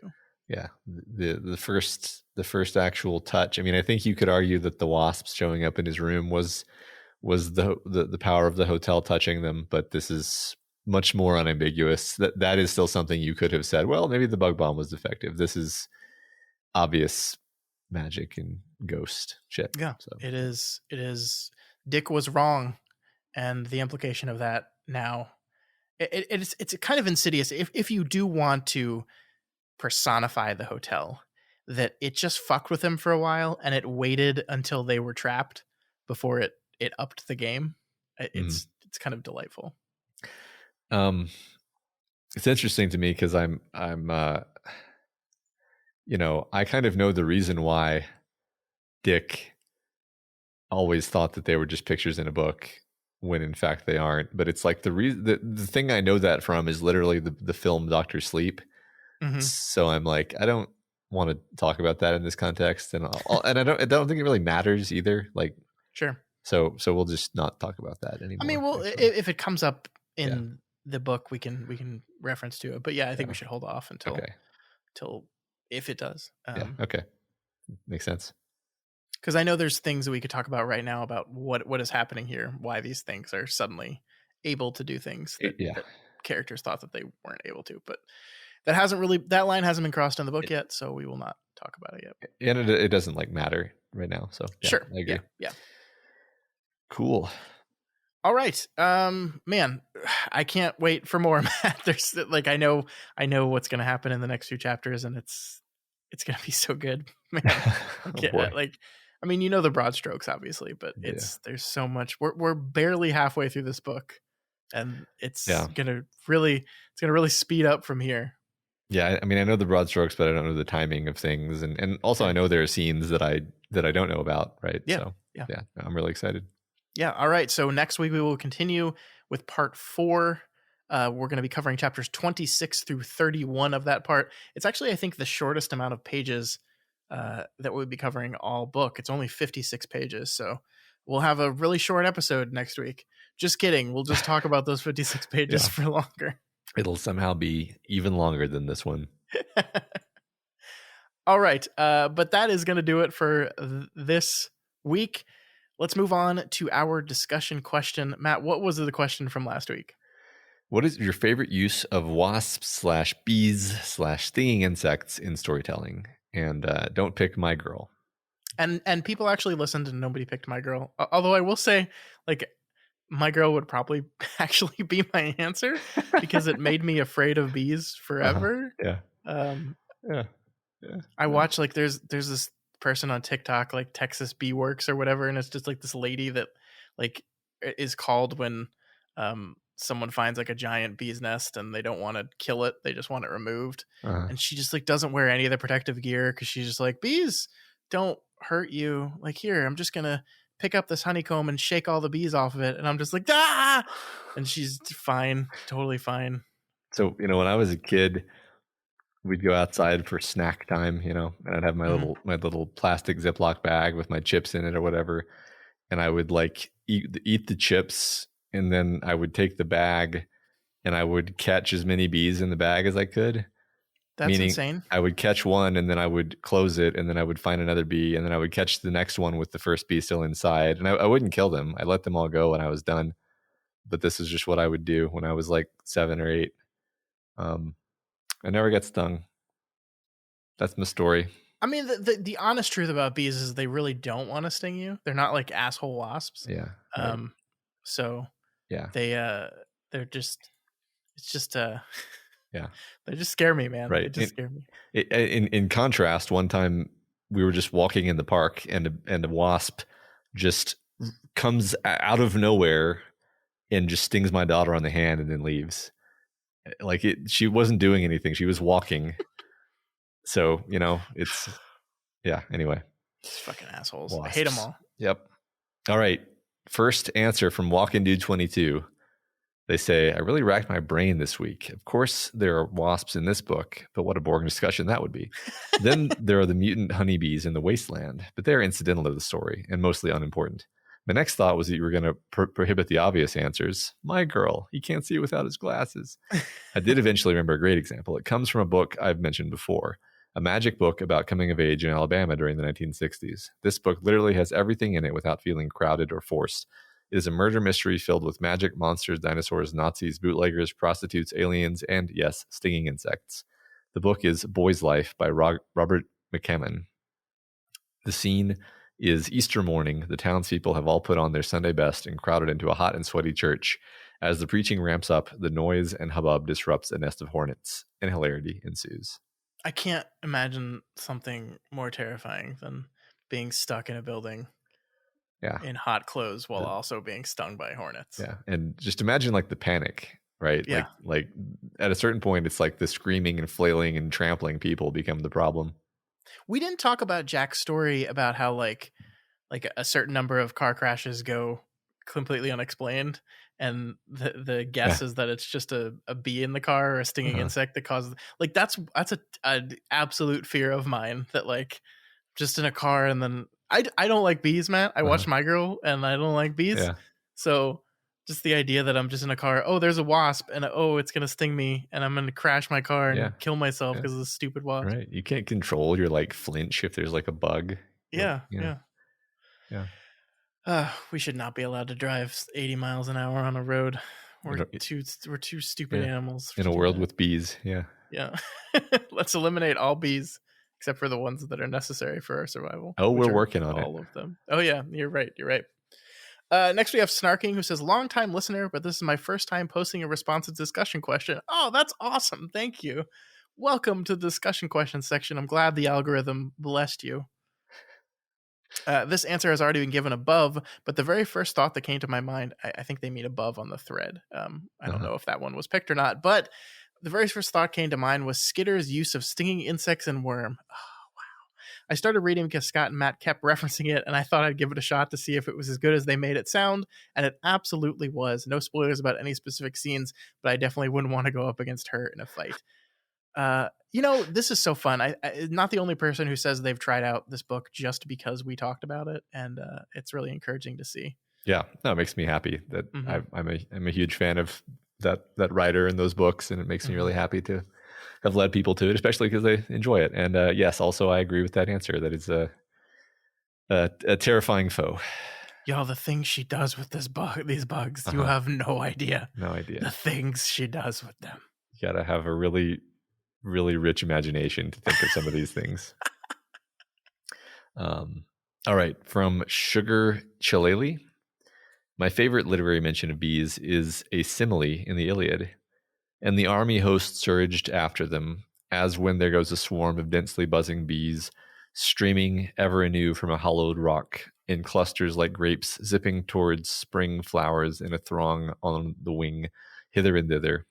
[SPEAKER 2] Yeah, the first actual touch. I mean, I think you could argue that the wasps showing up in his room was the power of the hotel touching them, but this is much more unambiguous. That is still something you could have said, well, maybe the bug bomb was defective. This is obvious magic and ghost shit.
[SPEAKER 1] Yeah,
[SPEAKER 2] so
[SPEAKER 1] it is. Dick was wrong, and the implication of that now, it's kind of insidious. If you do want to personify the hotel, that it just fucked with him for a while and it waited until they were trapped before it upped the game. It's kind of delightful.
[SPEAKER 2] It's interesting to me because I'm I kind of know the reason why Dick always thought that they were just pictures in a book when in fact they aren't. But it's like the thing I know that from is literally the film Dr. Sleep. Mm-hmm. So I'm like, I don't want to talk about that in this context, and and I don't think it really matters either. Like,
[SPEAKER 1] sure.
[SPEAKER 2] So we'll just not talk about that anymore.
[SPEAKER 1] I mean, well, if it comes up in the book, we can reference to it. But yeah, I think we should hold off until if it does.
[SPEAKER 2] Okay, makes sense.
[SPEAKER 1] Because I know there's things that we could talk about right now about what is happening here, why these things are suddenly able to do things that characters thought that they weren't able to, but. That line hasn't been crossed in the book yet, so we will not talk about it yet.
[SPEAKER 2] And it doesn't like matter right now. So
[SPEAKER 1] sure.
[SPEAKER 2] I agree.
[SPEAKER 1] Yeah.
[SPEAKER 2] Cool.
[SPEAKER 1] All right. Man, I can't wait for more, Matt. There's like, I know what's going to happen in the next few chapters, and it's going to be so good, man. Like, I mean, the broad strokes, obviously, but there's so much. We're barely halfway through this book, and it's going to really speed up from here.
[SPEAKER 2] Yeah, I mean, I know the broad strokes, but I don't know the timing of things, and also I know there are scenes that I don't know about, right?
[SPEAKER 1] Yeah,
[SPEAKER 2] so, yeah, I'm really excited.
[SPEAKER 1] Yeah, all right. So next week we will continue with part 4. We're going to be covering chapters 26 through 31 of that part. It's actually, I think, the shortest amount of pages that we'll be covering all book. It's only 56 pages, so we'll have a really short episode next week. Just kidding. We'll just talk about those 56 pages for longer.
[SPEAKER 2] It'll somehow be even longer than this one.
[SPEAKER 1] All right. But that is going to do it for this week. Let's move on to our discussion question. Matt, what was the question from last week?
[SPEAKER 2] What is your favorite use of wasps/bees/stinging insects in storytelling? And don't pick My Girl.
[SPEAKER 1] And people actually listened and nobody picked My Girl. Although I will say, like, My Girl would probably actually be my answer because it made me afraid of bees forever. I watch, like, there's this person on TikTok, like Texas Bee Works or whatever, and it's just like this lady that like is called when someone finds like a giant bee's nest and they don't want to kill it, they just want it removed. And she just like doesn't wear any of the protective gear because she's just like, bees don't hurt you. Like, here, I'm just gonna pick up this honeycomb and shake all the bees off of it. And I'm just like, ah! And she's fine, totally fine.
[SPEAKER 2] So, when I was a kid, we'd go outside for snack time, and I'd have my little plastic Ziploc bag with my chips in it or whatever. And I would like eat the chips, and then I would take the bag and I would catch as many bees in the bag as I could.
[SPEAKER 1] That's insane.
[SPEAKER 2] I would catch one and then I would close it and then I would find another bee and then I would catch the next one with the first bee still inside. And I wouldn't kill them. I let them all go when I was done. But this is just what I would do when I was like 7 or 8. I never got stung. That's my story.
[SPEAKER 1] I mean, the honest truth about bees is they really don't want to sting you. They're not like asshole wasps.
[SPEAKER 2] Yeah.
[SPEAKER 1] Right. So
[SPEAKER 2] yeah,
[SPEAKER 1] they're just, it's just
[SPEAKER 2] yeah,
[SPEAKER 1] they just scare me, man.
[SPEAKER 2] Right.
[SPEAKER 1] They just scare me.
[SPEAKER 2] In contrast, one time we were just walking in the park and a wasp just comes out of nowhere and just stings my daughter on the hand and then leaves. Like she wasn't doing anything. She was walking. So, it's, anyway.
[SPEAKER 1] These fucking assholes.
[SPEAKER 2] Wasps.
[SPEAKER 1] I hate them all.
[SPEAKER 2] Yep. All right. First answer from Walk-In Dude 22. They say, I really racked my brain this week. Of course, there are wasps in this book, but what a boring discussion that would be. Then there are the mutant honeybees in the wasteland, but they're incidental to the story and mostly unimportant. My next thought was that you were going to prohibit the obvious answers. My girl, he can't see without his glasses. I did eventually remember a great example. It comes from a book I've mentioned before, a magic book about coming of age in Alabama during the 1960s. This book literally has everything in it without feeling crowded or forced. It is a murder mystery filled with magic, monsters, dinosaurs, Nazis, bootleggers, prostitutes, aliens, and, yes, stinging insects. The book is Boy's Life by Robert McCammon. The scene is Easter morning. The townspeople have all put on their Sunday best and crowded into a hot and sweaty church. As the preaching ramps up, the noise and hubbub disrupts a nest of hornets, and hilarity ensues.
[SPEAKER 1] I can't imagine something more terrifying than being stuck in a building in hot clothes while also being stung by hornets.
[SPEAKER 2] Yeah. And just imagine like the panic, right?
[SPEAKER 1] Yeah.
[SPEAKER 2] Like at a certain point, it's like the screaming and flailing and trampling people become the problem.
[SPEAKER 1] We didn't talk about Jack's story about how like a certain number of car crashes go completely unexplained. And the guess is that it's just a bee in the car or a stinging insect that causes, like, that's an absolute fear of mine, that like just in a car. And then I don't like bees, man. I watched My Girl and I don't like bees.
[SPEAKER 2] Yeah.
[SPEAKER 1] So just the idea that I'm just in a car, oh, there's a wasp and it's going to sting me and I'm going to crash my car and kill myself because of this stupid wasp.
[SPEAKER 2] Right. You can't control your like flinch if there's like a bug.
[SPEAKER 1] Yeah. We should not be allowed to drive 80 miles an hour on a road. We're two stupid animals.
[SPEAKER 2] In a world with bees. Yeah.
[SPEAKER 1] Yeah. Let's eliminate all bees except for the ones that are necessary for our survival.
[SPEAKER 2] Oh, we're working on
[SPEAKER 1] all of them. Oh yeah, you're right. Next we have Snarking, who says, long time listener, but this is my first time posting a responsive discussion question. Oh, that's awesome. Thank you. Welcome to the discussion question section. I'm glad the algorithm blessed you. This answer has already been given above, but the very first thought that came to my mind, I think they mean above on the thread. I don't know if that one was picked or not, but the very first thought came to mind was Skitter's use of stinging insects and worm. Oh, wow. I started reading because Scott and Matt kept referencing it, and I thought I'd give it a shot to see if it was as good as they made it sound, and it absolutely was. No spoilers about any specific scenes, but I definitely wouldn't want to go up against her in a fight. This is so fun. I'm not the only person who says they've tried out this book just because we talked about it, and it's really encouraging to see.
[SPEAKER 2] Yeah, no, it makes me happy that I'm a huge fan of that writer and those books, and it makes me really happy to have led people to it, especially because they enjoy it. And yes, also I agree with that answer. That it's a terrifying foe.
[SPEAKER 1] Yo, the things she does with these bugs, you have no idea.
[SPEAKER 2] No idea.
[SPEAKER 1] The things she does with them.
[SPEAKER 2] You gotta have a really, really rich imagination to think of some of these things. All right, from Sugar Chilele. My favorite literary mention of bees is a simile in the Iliad. And the army host surged after them, as when there goes a swarm of densely buzzing bees, streaming ever anew from a hollowed rock, in clusters like grapes, zipping towards spring flowers in a throng on the wing, hither and thither.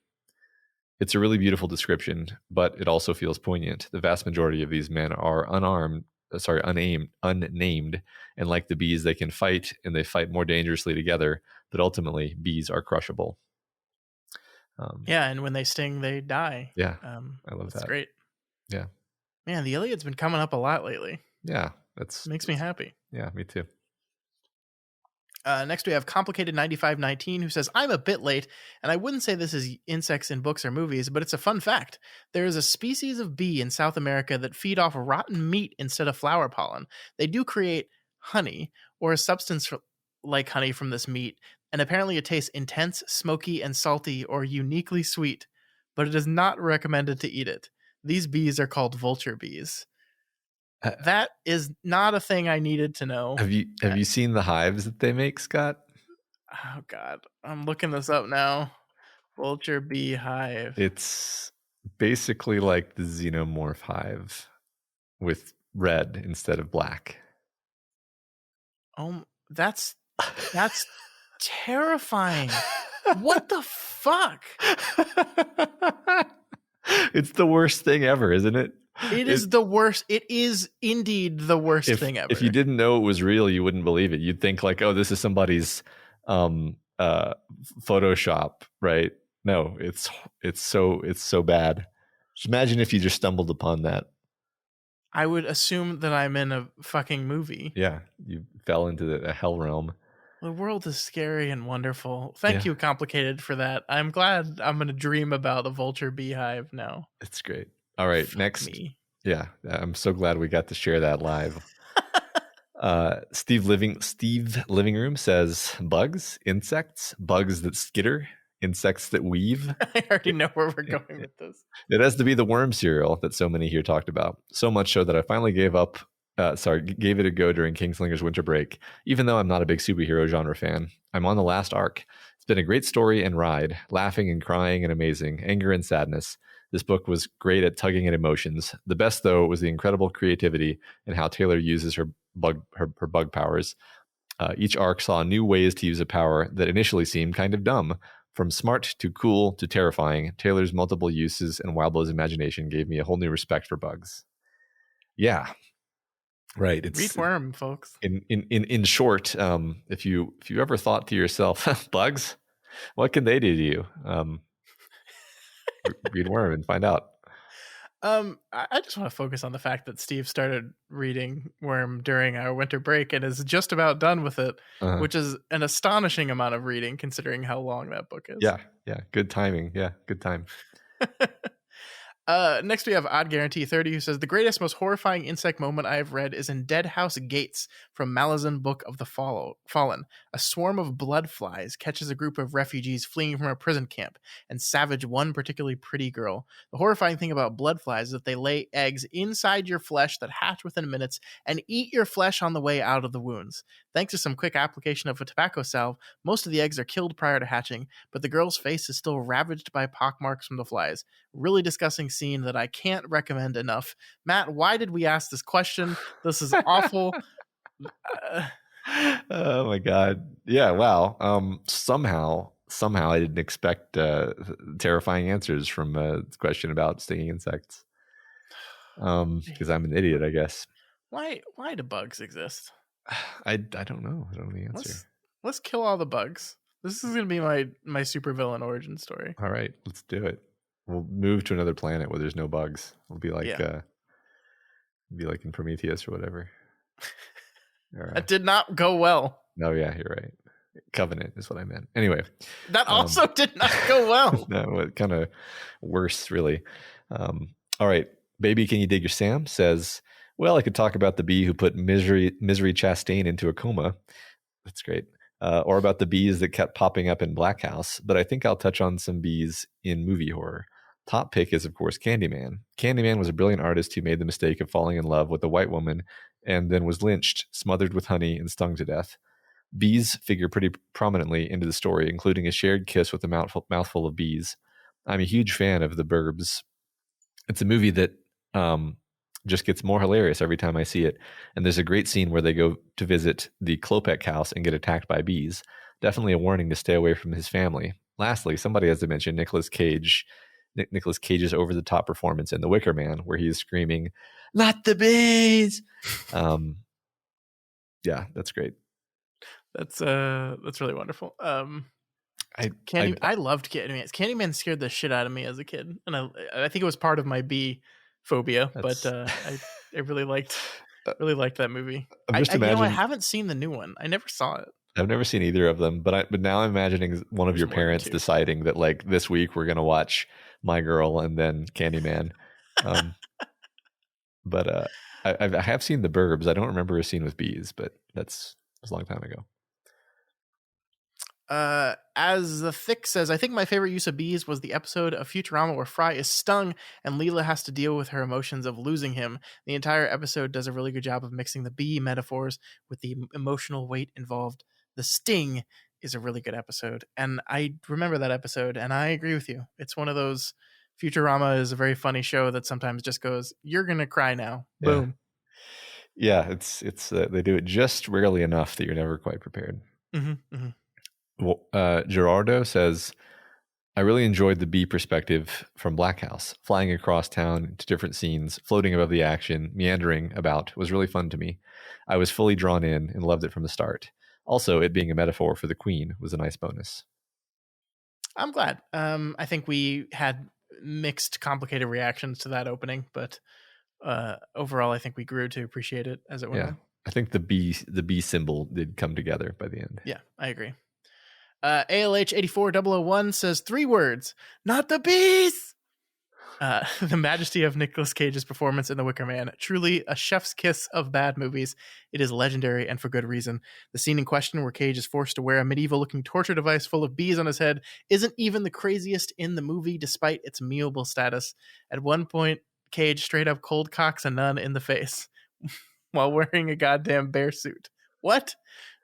[SPEAKER 2] It's a really beautiful description, but it also feels poignant. The vast majority of these men are unnamed, and like the bees, they can fight, and they fight more dangerously together, but ultimately, bees are crushable.
[SPEAKER 1] And when they sting, they die.
[SPEAKER 2] Yeah, I love that.
[SPEAKER 1] That's great.
[SPEAKER 2] Yeah.
[SPEAKER 1] Man, the Iliad's been coming up a lot lately.
[SPEAKER 2] Yeah,
[SPEAKER 1] makes me happy.
[SPEAKER 2] Yeah, me too.
[SPEAKER 1] Next, we have Complicated 9519, who says, I'm a bit late, and I wouldn't say this is insects in books or movies, but it's a fun fact. There is a species of bee in South America that feed off rotten meat instead of flower pollen. They do create honey, or a substance like honey from this meat, and apparently it tastes intense, smoky, and salty, or uniquely sweet, but it is not recommended to eat it. These bees are called vulture bees. That is not a thing I needed to know.
[SPEAKER 2] Have you seen the hives that they make, Scott?
[SPEAKER 1] Oh God, I'm looking this up now. Vulture bee hive.
[SPEAKER 2] It's basically like the xenomorph hive with red instead of black.
[SPEAKER 1] Oh, that's terrifying. What the fuck?
[SPEAKER 2] It's the worst thing ever, isn't it?
[SPEAKER 1] It is the worst. It is indeed the worst thing ever.
[SPEAKER 2] If you didn't know it was real, you wouldn't believe it. You'd think like, oh, this is somebody's Photoshop, right? No, it's so bad. Just imagine if you just stumbled upon that.
[SPEAKER 1] I would assume that I'm in a fucking movie.
[SPEAKER 2] Yeah, you fell into a hell realm.
[SPEAKER 1] The world is scary and wonderful. Thank you, Complicated, for that. I'm glad I'm going to dream about a vulture beehive now.
[SPEAKER 2] It's great. All right,
[SPEAKER 1] Fuck
[SPEAKER 2] next.
[SPEAKER 1] Me.
[SPEAKER 2] Yeah, I'm so glad we got to share that live. Steve Living Room says bugs, insects, bugs that skitter, insects that weave.
[SPEAKER 1] I already know where we're going with this.
[SPEAKER 2] It has to be the worm cereal that so many here talked about. So much so that I finally gave it a go during Kingslingers winter break, even though I'm not a big superhero genre fan. I'm on the last arc. It's been a great story and ride, laughing and crying and amazing, anger and sadness. This book was great at tugging at emotions. The best, though, was the incredible creativity and how Taylor uses her bug powers. Each arc saw new ways to use a power that initially seemed kind of dumb. From smart to cool to terrifying, Taylor's multiple uses and Wildbow's imagination gave me a whole new respect for bugs. Yeah, right. It's
[SPEAKER 1] Read Worm, folks.
[SPEAKER 2] In short, if you ever thought to yourself, bugs, what can they do to you? Read Worm and find out.
[SPEAKER 1] I just want to focus on the fact that Steve started reading Worm during our winter break and is just about done with it, which is an astonishing amount of reading considering how long that book is.
[SPEAKER 2] Yeah. Good timing. Yeah, good time.
[SPEAKER 1] Next we have Odd Guarantee 30, who says, the greatest, most horrifying insect moment I have read is in Dead House Gates from Malazan Book of the Fallen. A swarm of blood flies catches a group of refugees fleeing from a prison camp and savage one particularly pretty girl. The horrifying thing about blood flies is that they lay eggs inside your flesh that hatch within minutes and eat your flesh on the way out of the wounds. Thanks to some quick application of a tobacco salve, most of the eggs are killed prior to hatching, but the girl's face is still ravaged by pockmarks from the flies. Really disgusting scene that I can't recommend enough. Matt, why did we ask this question? This is awful.
[SPEAKER 2] Oh my god. Yeah, wow. Somehow I didn't expect terrifying answers from a question about stinging insects. Because I'm an idiot, I guess.
[SPEAKER 1] Why do bugs exist?
[SPEAKER 2] I don't know. I don't know the answer.
[SPEAKER 1] Let's kill all the bugs. This is gonna be my supervillain origin story.
[SPEAKER 2] All right, let's do it. We'll move to another planet where there's no bugs. We'll be like in Prometheus or whatever.
[SPEAKER 1] That did not go well.
[SPEAKER 2] No, yeah, you're right. Covenant is what I meant. Anyway,
[SPEAKER 1] that also did not go well.
[SPEAKER 2] No, kind of worse, really. All right, Baby, Can You Dig Your Sam says, well, I could talk about the bee who put Misery Chastain into a coma. That's great. Or about the bees that kept popping up in Black House, but I think I'll touch on some bees in movie horror. Top pick is, of course, Candyman. Candyman was a brilliant artist who made the mistake of falling in love with a white woman and then was lynched, smothered with honey, and stung to death. Bees figure pretty prominently into the story, including a shared kiss with a mouthful of bees. I'm a huge fan of The Burbs. It's a movie that just gets more hilarious every time I see it. And there's a great scene where they go to visit the Klopek house and get attacked by bees. Definitely a warning to stay away from his family. Lastly, somebody has to mention Nicolas Cage's over-the-top performance in The Wicker Man, where he is screaming, "Not the bees!" Yeah, that's great.
[SPEAKER 1] That's really wonderful. I loved Candyman. Candyman scared the shit out of me as a kid, and I think it was part of my bee phobia. But I really liked that movie. I haven't seen the new one. I never saw it.
[SPEAKER 2] I've never seen either of them, but now I'm imagining one of your parents deciding that like this week we're gonna watch My Girl and then Candyman. But I have seen The Burbs. I don't remember a scene with bees, but that was a long time ago.
[SPEAKER 1] As the Thick says, I think my favorite use of bees was the episode of Futurama where Fry is stung and Leela has to deal with her emotions of losing him. The entire episode does a really good job of mixing the bee metaphors with the emotional weight involved. The Sting is a really good episode, and I remember that episode, and I agree with you. It's one of those, Futurama is a very funny show that sometimes just goes, you're gonna cry now. Boom.
[SPEAKER 2] Yeah, it's they do it just rarely enough that you're never quite prepared.
[SPEAKER 1] Mm-hmm, mm-hmm.
[SPEAKER 2] Gerardo says, I really enjoyed the B perspective from Black House. Flying across town to different scenes, floating above the action, meandering about was really fun to me. I was fully drawn in and loved it from the start. Also, it being a metaphor for the Queen was a nice bonus.
[SPEAKER 1] I'm glad. I think we had mixed, complicated reactions to that opening, but overall, I think we grew to appreciate it as it went on.
[SPEAKER 2] I think the B symbol did come together by the end.
[SPEAKER 1] Yeah, I agree. ALH 84001 says 3 words: not the bees. The majesty of Nicolas Cage's performance in The Wicker Man, truly a chef's kiss of bad movies. It is legendary, and for good reason. The scene in question, where Cage is forced to wear a medieval-looking torture device full of bees on his head, isn't even the craziest in the movie, despite its memeable status. At one point, Cage straight up cold cocks a nun in the face while wearing a goddamn bear suit. What?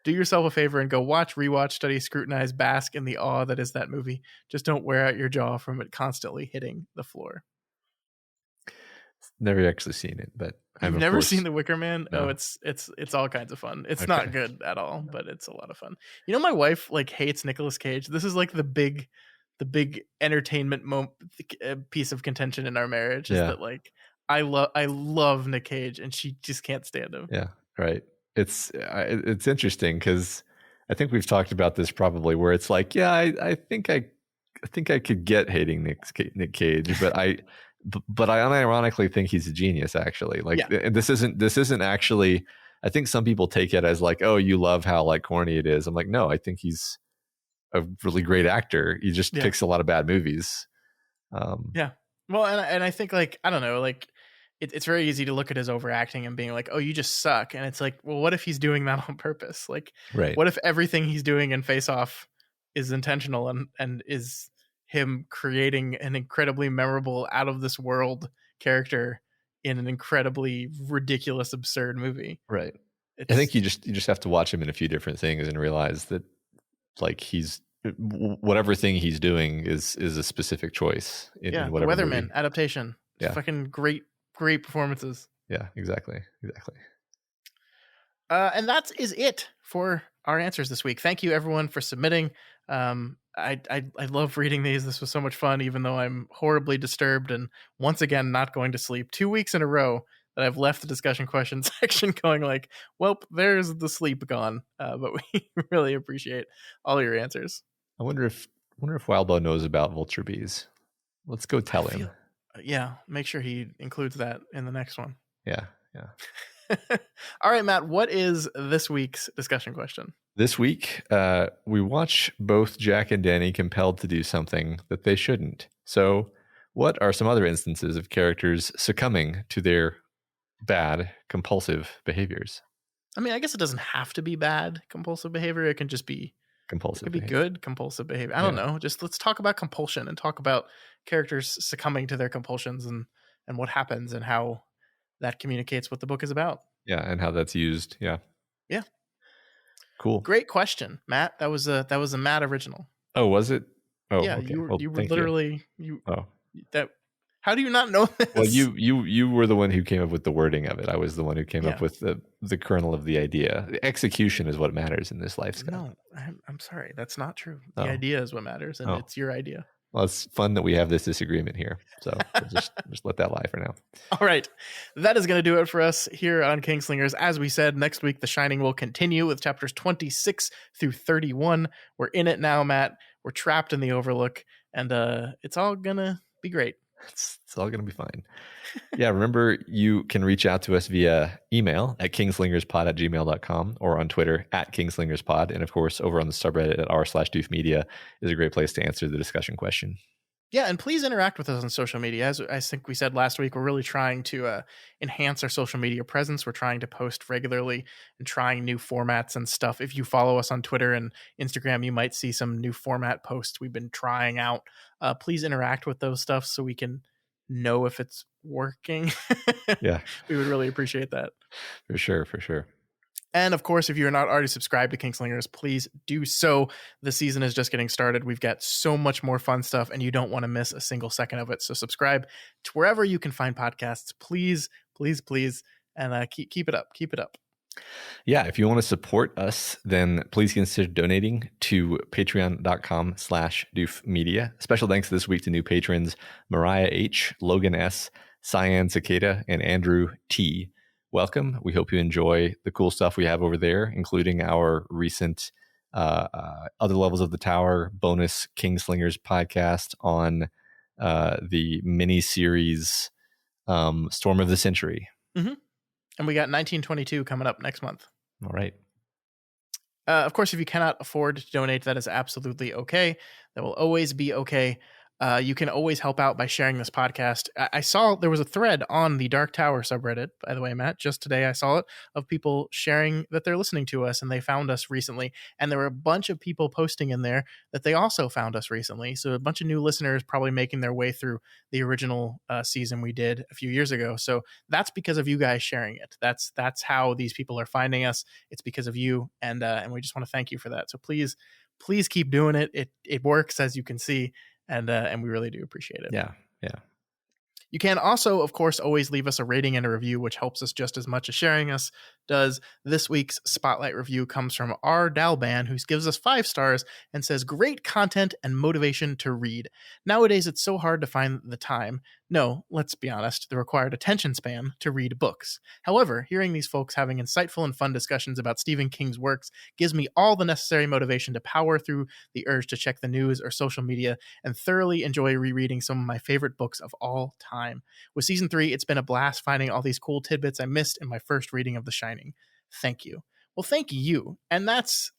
[SPEAKER 1] Do yourself a favor and go watch, rewatch, study, scrutinize, bask in the awe that is that movie. Just don't wear out your jaw from it constantly hitting the floor.
[SPEAKER 2] Never actually seen it, but
[SPEAKER 1] I've never seen The Wicker Man.
[SPEAKER 2] No.
[SPEAKER 1] Oh, it's all kinds of fun. It's not good at all, but it's a lot of fun. You know, my wife like hates Nicolas Cage. This is like the big entertainment piece of contention in our marriage. Is that like I love Nick Cage, and she just can't stand him.
[SPEAKER 2] Yeah, right. It's interesting because I think we've talked about this probably, where it's like, yeah, I think I could get hating Nick Cage, but I unironically think he's a genius, actually. Like, and this isn't actually. I think some people take it as like, oh, you love how like corny it is. I'm like, no, I think he's a really great actor. He just picks a lot of bad movies.
[SPEAKER 1] Yeah. Well, and I think like, I don't know, like it's very easy to look at his overacting and being like, oh, you just suck. And it's like, well, what if he's doing that on purpose? Like, what if everything he's doing in Face Off is intentional and is him creating an incredibly memorable, out of this world character in an incredibly ridiculous, absurd movie?
[SPEAKER 2] Right. I think you just have to watch him in a few different things and realize that like he's whatever thing he's doing is a specific choice in whatever
[SPEAKER 1] Weatherman
[SPEAKER 2] movie.
[SPEAKER 1] Adaptation. Fucking great performances.
[SPEAKER 2] Yeah, exactly.
[SPEAKER 1] And that is it for our answers this week. Thank you everyone for submitting. I love reading these. This was so much fun, even though I'm horribly disturbed and once again not going to sleep. 2 weeks in a row that I've left the discussion question section going like, well, there's the sleep gone. But we really appreciate all your answers.
[SPEAKER 2] I wonder if Wildbow knows about vulture bees. Let's go tell him.
[SPEAKER 1] Make sure he includes that in the next one.
[SPEAKER 2] Yeah.
[SPEAKER 1] All right, Matt, what is this week's discussion question?
[SPEAKER 2] This week, we watch both Jack and Danny compelled to do something that they shouldn't. So what are some other instances of characters succumbing to their bad, compulsive behaviors?
[SPEAKER 1] I mean, I guess it doesn't have to be bad compulsive behavior. It can just be
[SPEAKER 2] compulsive.
[SPEAKER 1] It could be good compulsive behavior. I don't know. Just let's talk about compulsion and talk about characters succumbing to their compulsions and what happens and how that communicates what the book is about.
[SPEAKER 2] Yeah, and how that's used. Yeah. Cool.
[SPEAKER 1] Great question, Matt. That was a Matt original.
[SPEAKER 2] Oh, was it? Oh,
[SPEAKER 1] yeah.
[SPEAKER 2] Okay.
[SPEAKER 1] You were literally you.
[SPEAKER 2] Oh,
[SPEAKER 1] that. How do you not know this?
[SPEAKER 2] Well, you were the one who came up with the wording of it. I was the one who came up with the kernel of the idea. The execution is what matters in this life, Scott.
[SPEAKER 1] No, I'm sorry. That's not true. The idea is what matters, and it's your idea.
[SPEAKER 2] Well, it's fun that we have this disagreement here. So we'll just let that lie for now.
[SPEAKER 1] All right. That is going to do it for us here on Kingslingers. As we said, next week, The Shining will continue with chapters 26 through 31. We're in it now, Matt. We're trapped in the Overlook, and it's all going to be great.
[SPEAKER 2] It's all going to be fine. Yeah, remember, you can reach out to us via email at kingslingerspod@gmail.com or on Twitter @kingslingerspod. And of course, over on the subreddit at r/doofmedia is a great place to answer the discussion question.
[SPEAKER 1] Yeah, and please interact with us on social media. As I think we said last week, we're really trying to enhance our social media presence. We're trying to post regularly and trying new formats and stuff. If you follow us on Twitter and Instagram, you might see some new format posts we've been trying out. Please interact with those stuff so we can know if it's working.
[SPEAKER 2] Yeah.
[SPEAKER 1] We would really appreciate that.
[SPEAKER 2] For sure.
[SPEAKER 1] And of course, if you're not already subscribed to Kingslingers, please do so. The season is just getting started. We've got so much more fun stuff, and you don't want to miss a single second of it. So subscribe to wherever you can find podcasts. Please, and keep it up. Keep it up.
[SPEAKER 2] Yeah, if you want to support us, then please consider donating to patreon.com/doofmedia. Special thanks this week to new patrons Mariah H., Logan S., Cyan Cicada, and Andrew T. Welcome. We hope you enjoy the cool stuff we have over there, including our recent Other Levels of the Tower bonus Kingslingers podcast on the mini-series Storm of the Century.
[SPEAKER 1] Mm-hmm. And we got 1922 coming up next month.
[SPEAKER 2] All right.
[SPEAKER 1] Of course, if you cannot afford to donate, that is absolutely okay. That will always be okay. You can always help out by sharing this podcast. I saw there was a thread on the Dark Tower subreddit, by the way, Matt, just today I saw it, of people sharing that they're listening to us and they found us recently. And there were a bunch of people posting in there that they also found us recently. So a bunch of new listeners probably making their way through the original season we did a few years ago. So that's because of you guys sharing it. That's how these people are finding us. It's because of you. And we just want to thank you for that. So please keep doing it. It works, as you can see. And we really do appreciate it.
[SPEAKER 2] Yeah.
[SPEAKER 1] You can also, of course, always leave us a rating and a review, which helps us just as much as sharing us does. This week's Spotlight review comes from R. Dalban, who gives us 5 stars and says, great content and motivation to read. Nowadays, it's so hard to find the time. No, let's be honest, the required attention span to read books. However, hearing these folks having insightful and fun discussions about Stephen King's works gives me all the necessary motivation to power through the urge to check the news or social media and thoroughly enjoy rereading some of my favorite books of all time. With season 3, it's been a blast finding all these cool tidbits I missed in my first reading of The Shining. Thank you. Well, thank you. And that's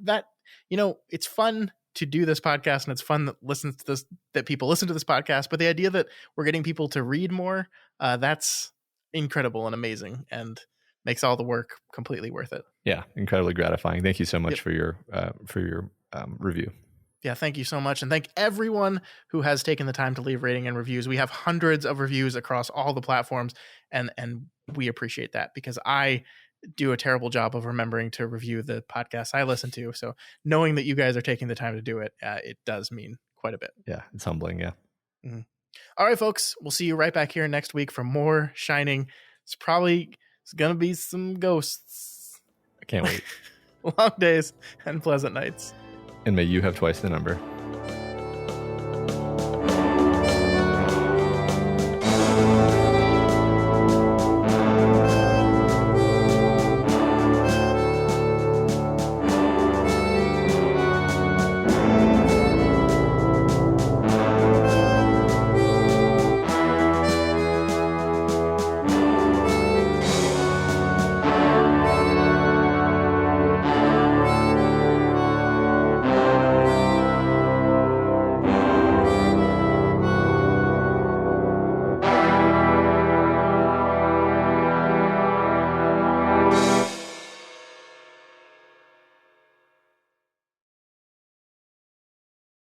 [SPEAKER 1] it's fun to do this podcast, and it's fun that people listen to this podcast, but the idea that we're getting people to read more, that's incredible and amazing and makes all the work completely worth it.
[SPEAKER 2] Yeah, incredibly gratifying. Thank you so much for your review.
[SPEAKER 1] Yeah, thank you so much. And thank everyone who has taken the time to leave rating and reviews. We have hundreds of reviews across all the platforms, and we appreciate that because I do a terrible job of remembering to review the podcasts I listen to. So knowing that you guys are taking the time to do it, it does mean quite a bit.
[SPEAKER 2] Yeah, it's humbling. Yeah.
[SPEAKER 1] Mm-hmm. All right, folks, we'll see you right back here next week for more Shining. It's going to be some ghosts.
[SPEAKER 2] I can't wait.
[SPEAKER 1] Long days and pleasant nights.
[SPEAKER 2] And may you have twice the number.